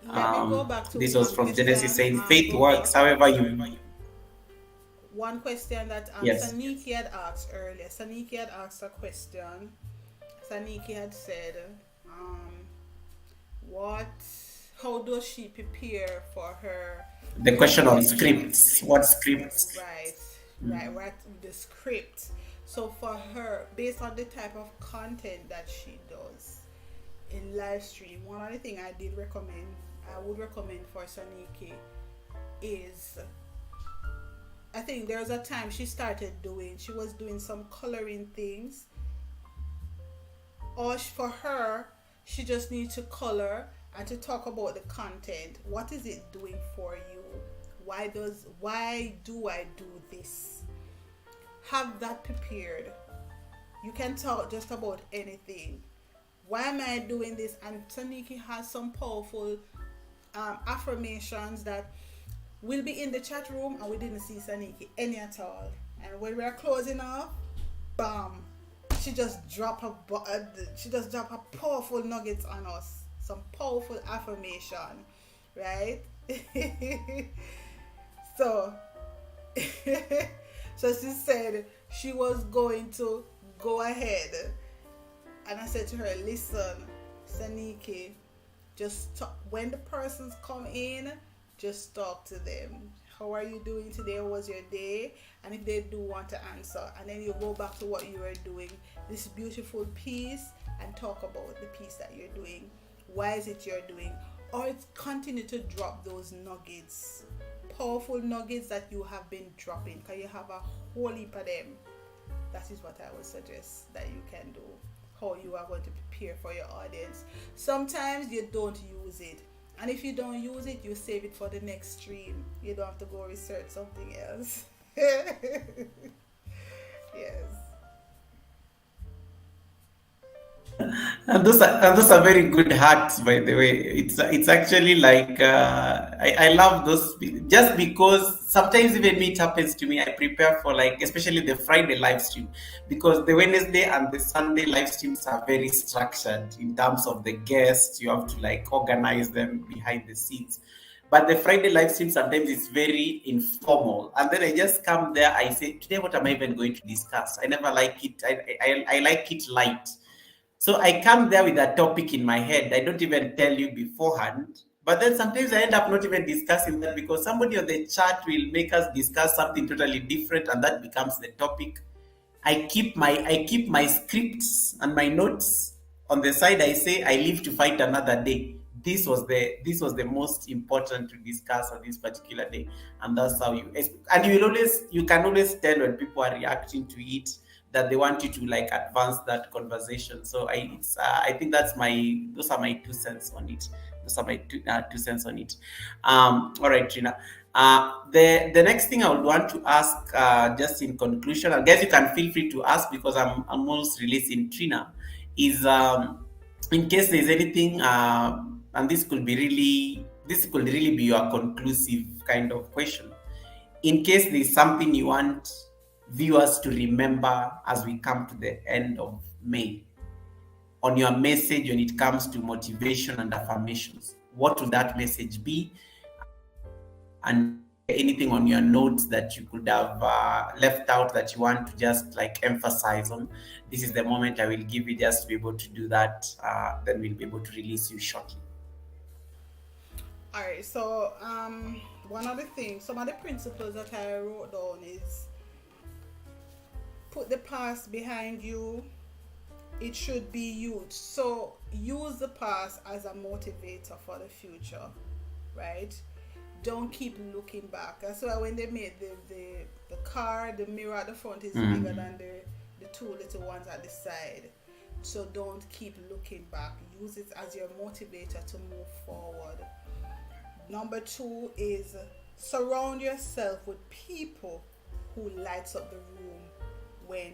Let me go back to This was one from Genesis question. saying faith works. However, you One question that yes. Saniki had asked earlier. Saniki had asked a question. Saniki had said, what, how does she prepare for her The question on scripts. What scripts? right, right, the script. So for her, based on the type of content that she does in live stream, one other thing I would recommend for Saniki is, I think there's a time she was doing some coloring things, or for her She just needs to color and to talk about the content. What is it doing for you? Why do I do this? Have that prepared. You can talk just about anything. Why am I doing this? And Taniki has some powerful affirmations that will be in the chat room, and we didn't see Saniki any at all. And when we are closing off, bam, she just drop a powerful nuggets on us. Some powerful affirmation, right? So, so she said she was going to go ahead, and I said to her, "Listen, Saniki, just talk, when the persons come in, just talk to them. How are you doing today? How was your day?" And if they do want to answer, and then you go back to what you were doing, this beautiful piece, and talk about the piece that you're doing. Why is it you're doing? Or continue to drop those nuggets, powerful nuggets that you have been dropping, because you have a whole heap of them. That is what I would suggest that you can do. How you are going to prepare for your audience. Sometimes you don't use it, and if you don't use it, you save it for the next stream. You don't have to go research something else. Yes. And those are very good hacks, by the way. It's actually like I love those just because sometimes even me it happens to me. I prepare for like especially the Friday live stream because the Wednesday and the Sunday live streams are very structured in terms of the guests. You have to like organize them behind the scenes. But the Friday live stream sometimes it's very informal, and then I just come there. I say, today, what am I even going to discuss? I never like it. I like it light. So I come there with a topic in my head. I don't even tell you beforehand. But then sometimes I end up not even discussing that because somebody on the chat will make us discuss something totally different, and that becomes the topic. I keep my scripts and my notes on the side. I say I live to fight another day. This was the most important to discuss on this particular day, and that's how you can always tell when people are reacting to it that they want you to like advance that conversation. So I think those are my 2 cents on it. Those are my 2 cents on it. All right, Trina. The next thing I would want to ask, just in conclusion, I guess you can feel free to ask because I'm almost releasing Trina, is in case there's anything, and this could really be your conclusive kind of question. In case there's something you want viewers to remember as we come to the end of May, on your message when it comes to motivation and affirmations, what would that message be? And anything on your notes that you could have left out that you want to just like emphasize on, this is the moment I will give you just to be able to do that. Then we'll be able to release you shortly. All right. So, one of the things, some of the principles that I wrote down is put the past behind you. It should be used. So use the past as a motivator for the future, right? Don't keep looking back. That's why when they made the car, the mirror at the front is bigger than the two little ones at the side. So don't keep looking back. Use it as your motivator to move forward. Number 2 is surround yourself with people who lights up the room when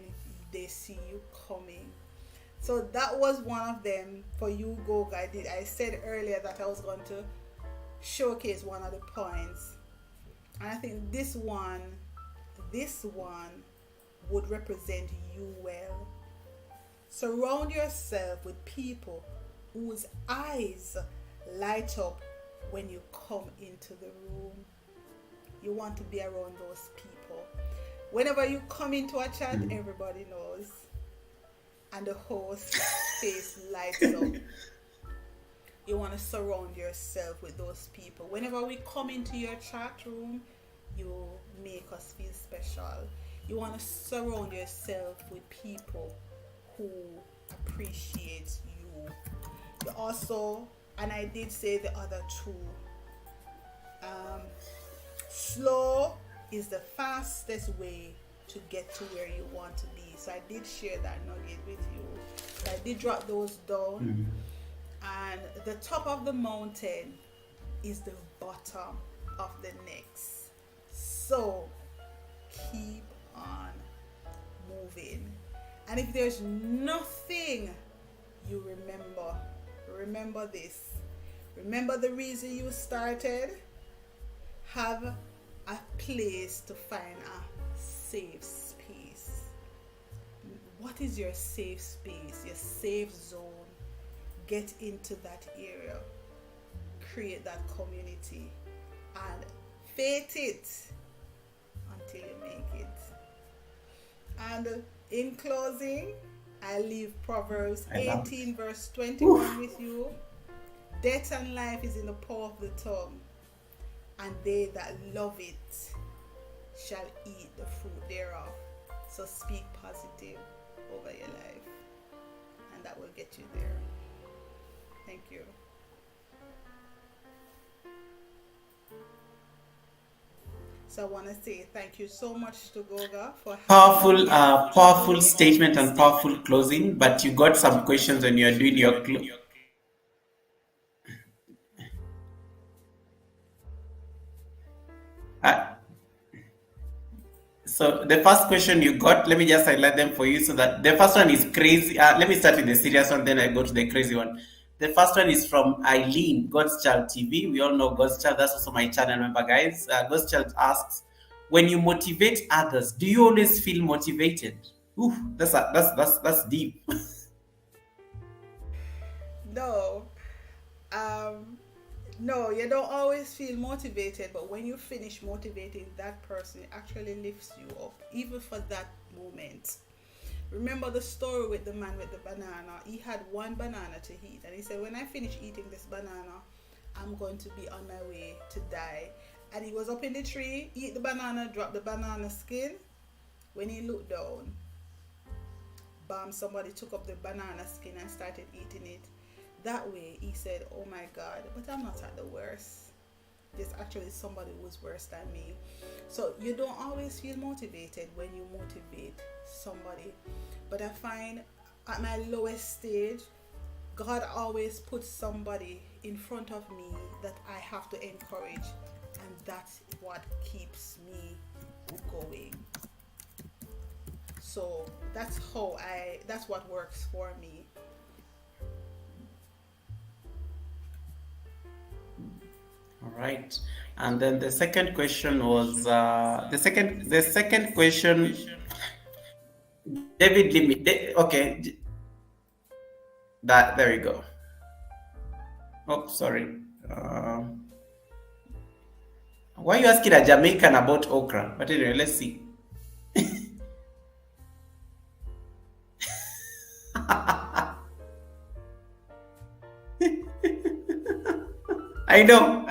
they see you coming. So that was one of them for you, Goga. I said earlier that I was going to showcase one of the points, and I think this one would represent you well. Surround yourself with people whose eyes light up when you come into the room. You want to be around those people. Whenever you come into a chat, everybody knows, and the host face lights up. You want to surround yourself with those people. Whenever we come into your chat room, you make us feel special. You want to surround yourself with people who appreciate you. You also, and I did say the other two, slow is the fastest way to get to where you want to be. So I did share that nugget with you. So I did drop those down. And the top of the mountain is the bottom of the next. So keep on moving. And if there's nothing you remember this. Remember the reason you started. Have a place to find a safe space. What is your safe space, your safe zone? Get into that area, create that community, and faith it until you make it. And in closing, I leave Proverbs I love it. 18, verse Oof. 21 with you. Death and life is in the power of the tongue, and they that love it shall eat the fruit thereof. So speak positive over your life, and that will get you there. Thank you. So I want to say thank you so much to Goga for having me here. Powerful statement and powerful closing. But you got some questions when you are doing your. Uh, so the first question you got, let me just highlight them for you. So that the first one is crazy. Let me start with the serious one, then I go to the crazy one. The first one is from Eileen, God's Child TV. We all know God's Child. That's also my channel member, guys. God's Child asks, when you motivate others, do you always feel motivated? Ooh, that's deep. No, um, no, you don't always feel motivated, but when you finish motivating that person, it actually lifts you up, even for that moment. Remember the story with the man with the banana? He had one banana to eat, and he said, when I finish eating this banana, I'm going to be on my way to die. And he was up in the tree, eat the banana, drop the banana skin. When he looked down, bam, somebody took up the banana skin and started eating it. That way, he said, oh my God, but I'm not at the worst. There's actually somebody who's worse than me. So you don't always feel motivated when you motivate somebody. But I find at my lowest stage, God always puts somebody in front of me that I have to encourage. And that's what keeps me going. So that's what works for me. All right. And then the second question was the second question. David Limit. Okay, that there we go. Oh, sorry. Why are you asking a Jamaican about okra? But anyway, let's see. I know.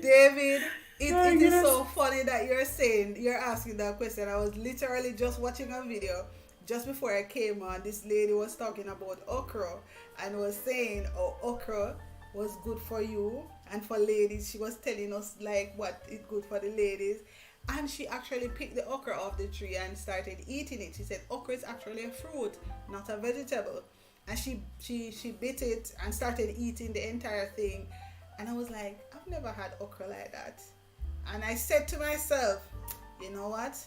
David, Oh, it is goodness. so funny that you're asking that question. I was literally just watching a video just before I came on. This lady was talking about okra and was saying, oh, okra was good for you and for ladies. She was telling us like what is good for the ladies. And she actually picked the okra off the tree and started eating it. She said okra is actually a fruit, not a vegetable. And she bit it and started eating the entire thing. And I was like, I've never had okra like that. And I said to myself, you know what?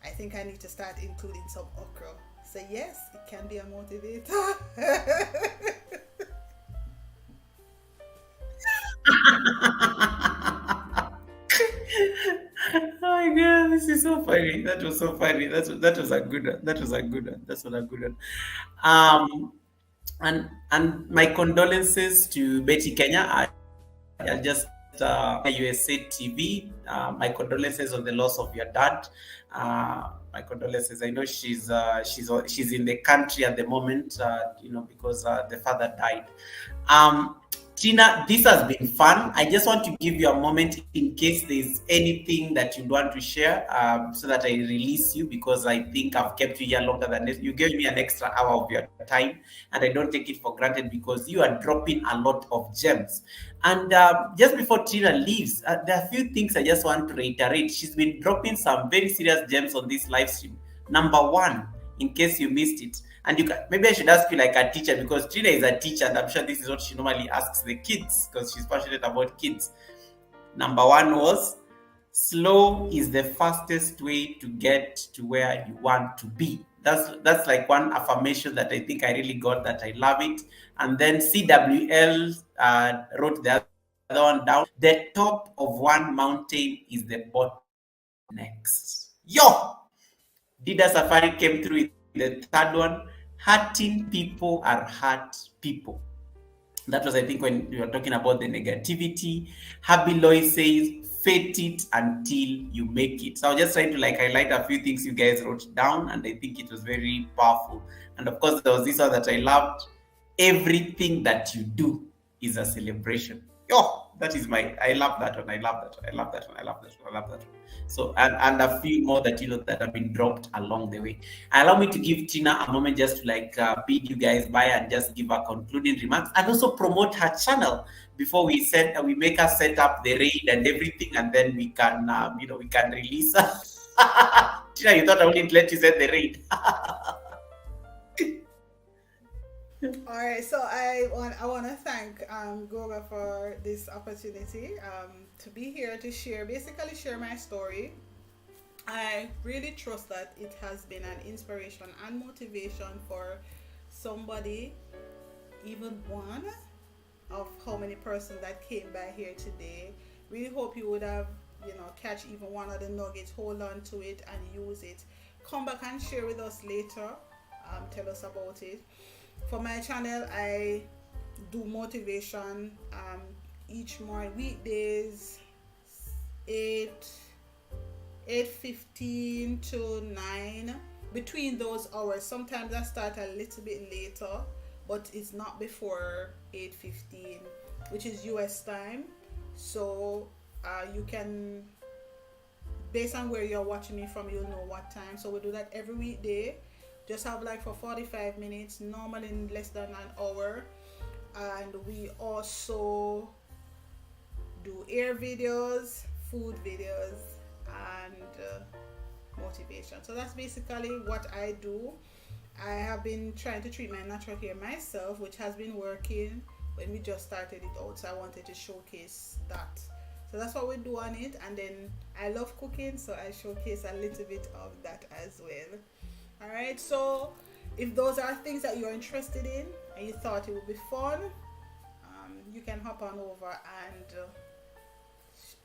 I think I need to start including some okra. So yes, it can be a motivator. Oh my god, this is so funny. That was so funny. That was a good one. That was a good one. That's what a good one. Um, and my condolences to Betty Kenya. I'll just USA TV. My condolences on the loss of your dad. My condolences. I know she's in the country at the moment. Because the father died. Um, Tina, this has been fun. I just want to give you a moment in case there's anything that you'd want to share, so that I release you, because I think I've kept you here longer than this. You gave me an extra hour of your time, and I don't take it for granted because you are dropping a lot of gems. And just before Tina leaves, there are a few things I just want to reiterate. She's been dropping some very serious gems on this live stream. Number one, in case you missed it, and you can, maybe I should ask you like a teacher, because Trina is a teacher, and I'm sure this is what she normally asks the kids because she's passionate about kids. Number one was, slow is the fastest way to get to where you want to be. That's like one affirmation that I think I really got, that I love it. And then CWL wrote the other one down. The top of one mountain is the bottom of the next. Yo! Dida Safari came through with the third one. Hurting people are hurt people. That was, I think, when we were talking about the negativity. Happy Loy says, fate it until you make it. So I was just trying to like highlight a few things you guys wrote down, and I think it was very powerful. And of course, there was this one that I loved. Everything that you do is a celebration. Yo, that is my, I love that one. I love that one. I love that one. I love that one. I love that one. So, and a few more that, that have been dropped along the way. Allow me to give Tina a moment just to like bid you guys bye and just give her concluding remarks, and also promote her channel before we make her set up the raid and everything, and then we can we can release her. Tina, you thought I wouldn't let you set the raid? All right, so I want to thank Goga for this opportunity to be here to basically share my story. I really trust that it has been an inspiration and motivation for somebody, even one of how many persons that came by here today. Really hope you would have, catch even one of the nuggets, hold on to it and use it. Come back and share with us later. Tell us about it. For my channel, I do motivation each morning, weekdays, 8:15 to 9. Between those hours, sometimes I start a little bit later, but it's not before 8:15, which is US time. So you can, based on where you're watching me from, you'll know what time. So we do that every weekday. Just have like for 45 minutes, normally in less than an hour. And we also do air videos, food videos, and motivation. So that's basically what I do. I have been trying to treat my natural hair myself, which has been working when we just started it out. So I wanted to showcase that. So that's what we do on it. And then I love cooking, so I showcase a little bit of that as well. All right, so if those are things that you're interested in and you thought it would be fun, you can hop on over and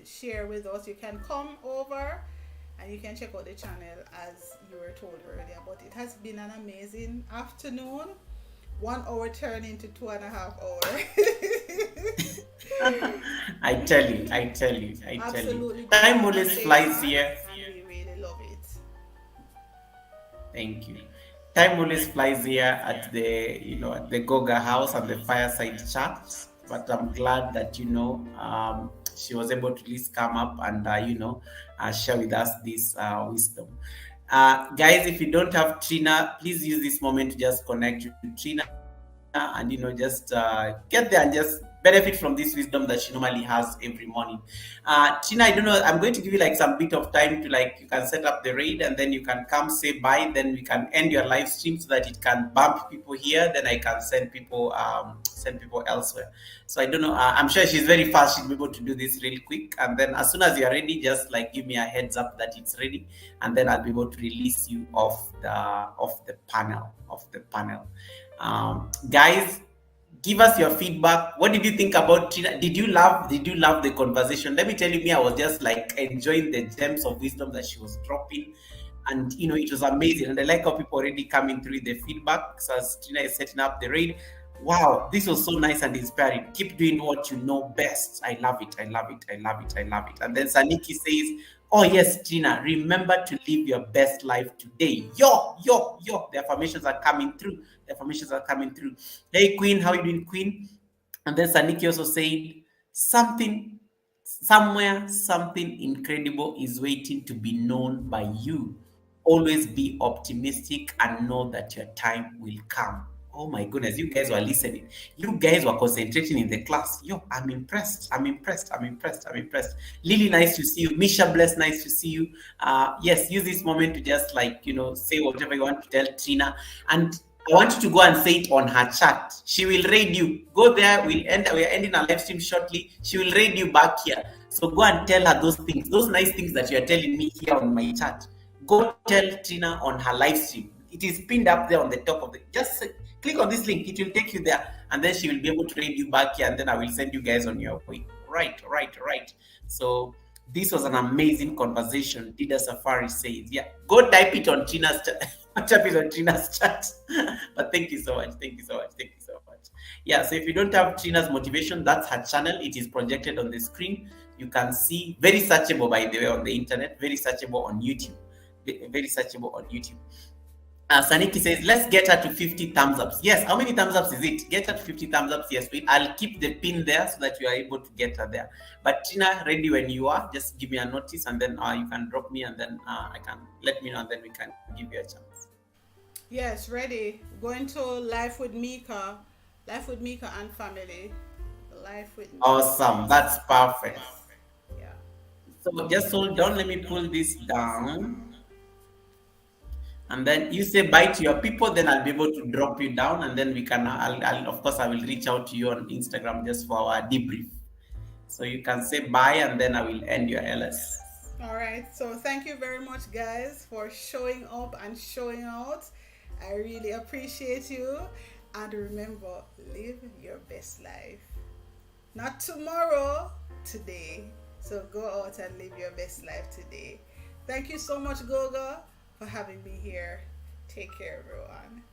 share with us. You can come over and you can check out the channel as you were told earlier. But it has been an amazing afternoon. 1 hour turned into 2.5 hours. I tell you. Absolutely. Time always flies here. And we really love it. Thank you. Time always flies here at the at the Goga house and the fireside chat. But I'm glad that she was able to at least come up and share with us this wisdom. Guys, if you don't have Trina, please use this moment to just connect with Trina and just get there and just benefit from this wisdom that she normally has every morning. Tina, I don't know, I'm going to give you like some bit of time to like, you can set up the raid and then you can come say bye, then we can end your live stream so that it can bump people here, then I can send people elsewhere. So I don't know, I'm sure she's very fast, she'll be able to do this really quick, and then as soon as you're ready, just like give me a heads up that it's ready, and then I'll be able to release you off the panel. Guys, give us your feedback. What did you think about Trina? Did you love the conversation? Let me tell you, I was just like enjoying the gems of wisdom that she was dropping, and it was amazing. And I like how people already coming through the feedback. So as Trina is setting up the raid, wow, this was so nice and inspiring. Keep doing what you know best. I love it. And then Saniki says, oh yes, Trina, remember to live your best life today. Yo, the affirmations are coming through. Hey Queen, how you doing, Queen? And then Saniki also said, something incredible is waiting to be known by you. Always be optimistic and know that your time will come. Oh my goodness, you guys were listening. You guys were concentrating in the class. Yo, I'm impressed. I'm impressed. I'm impressed. I'm impressed. Lily, nice to see you. Misha, bless, nice to see you. Yes, use this moment to just like, say whatever you want to tell Trina. And I want you to go and say it on her chat. She will raid you. Go there. We're ending our live stream shortly. She will raid you back here. So go and tell her those things, those nice things that you're telling me here on my chat. Go tell Trina on her live stream. It is pinned up there on the top of the. Just click on this link. It will take you there, and then she will be able to read you back here, and then I will send you guys on your way. Right, right, right. So this was an amazing conversation. Dida Safari says, "Yeah, go type it on Trina's chat. Type it on Trina's chat." But thank you so much. Thank you so much. Thank you so much. Yeah. So if you don't have Trina's motivation, that's her channel. It is projected on the screen. You can see, very searchable by the way on the internet. Very searchable on YouTube. Very searchable on YouTube. Saniki says, let's get her to 50 thumbs ups. Yes, how many thumbs ups is it? Get her to 50 thumbs ups. Yes, I'll keep the pin there so that you are able to get her there. But Tina, ready when you are, just give me a notice and then you can drop me and then I can let me know and then we can give you a chance. Yes, ready. Going to Life with Mika. Life with Mika and family. Life with Mika. Awesome. That's perfect. Yeah. So just hold on. Let me pull this down. And then you say bye to your people, then I'll be able to drop you down, and then we can. I'll of course I will reach out to you on Instagram just for our debrief. So you can say bye, and then I will end your LS. All right. So thank you very much, guys, for showing up and showing out. I really appreciate you. And remember, live your best life. Not tomorrow, today. So go out and live your best life today. Thank you so much, Goga, for having me here. Take care, everyone.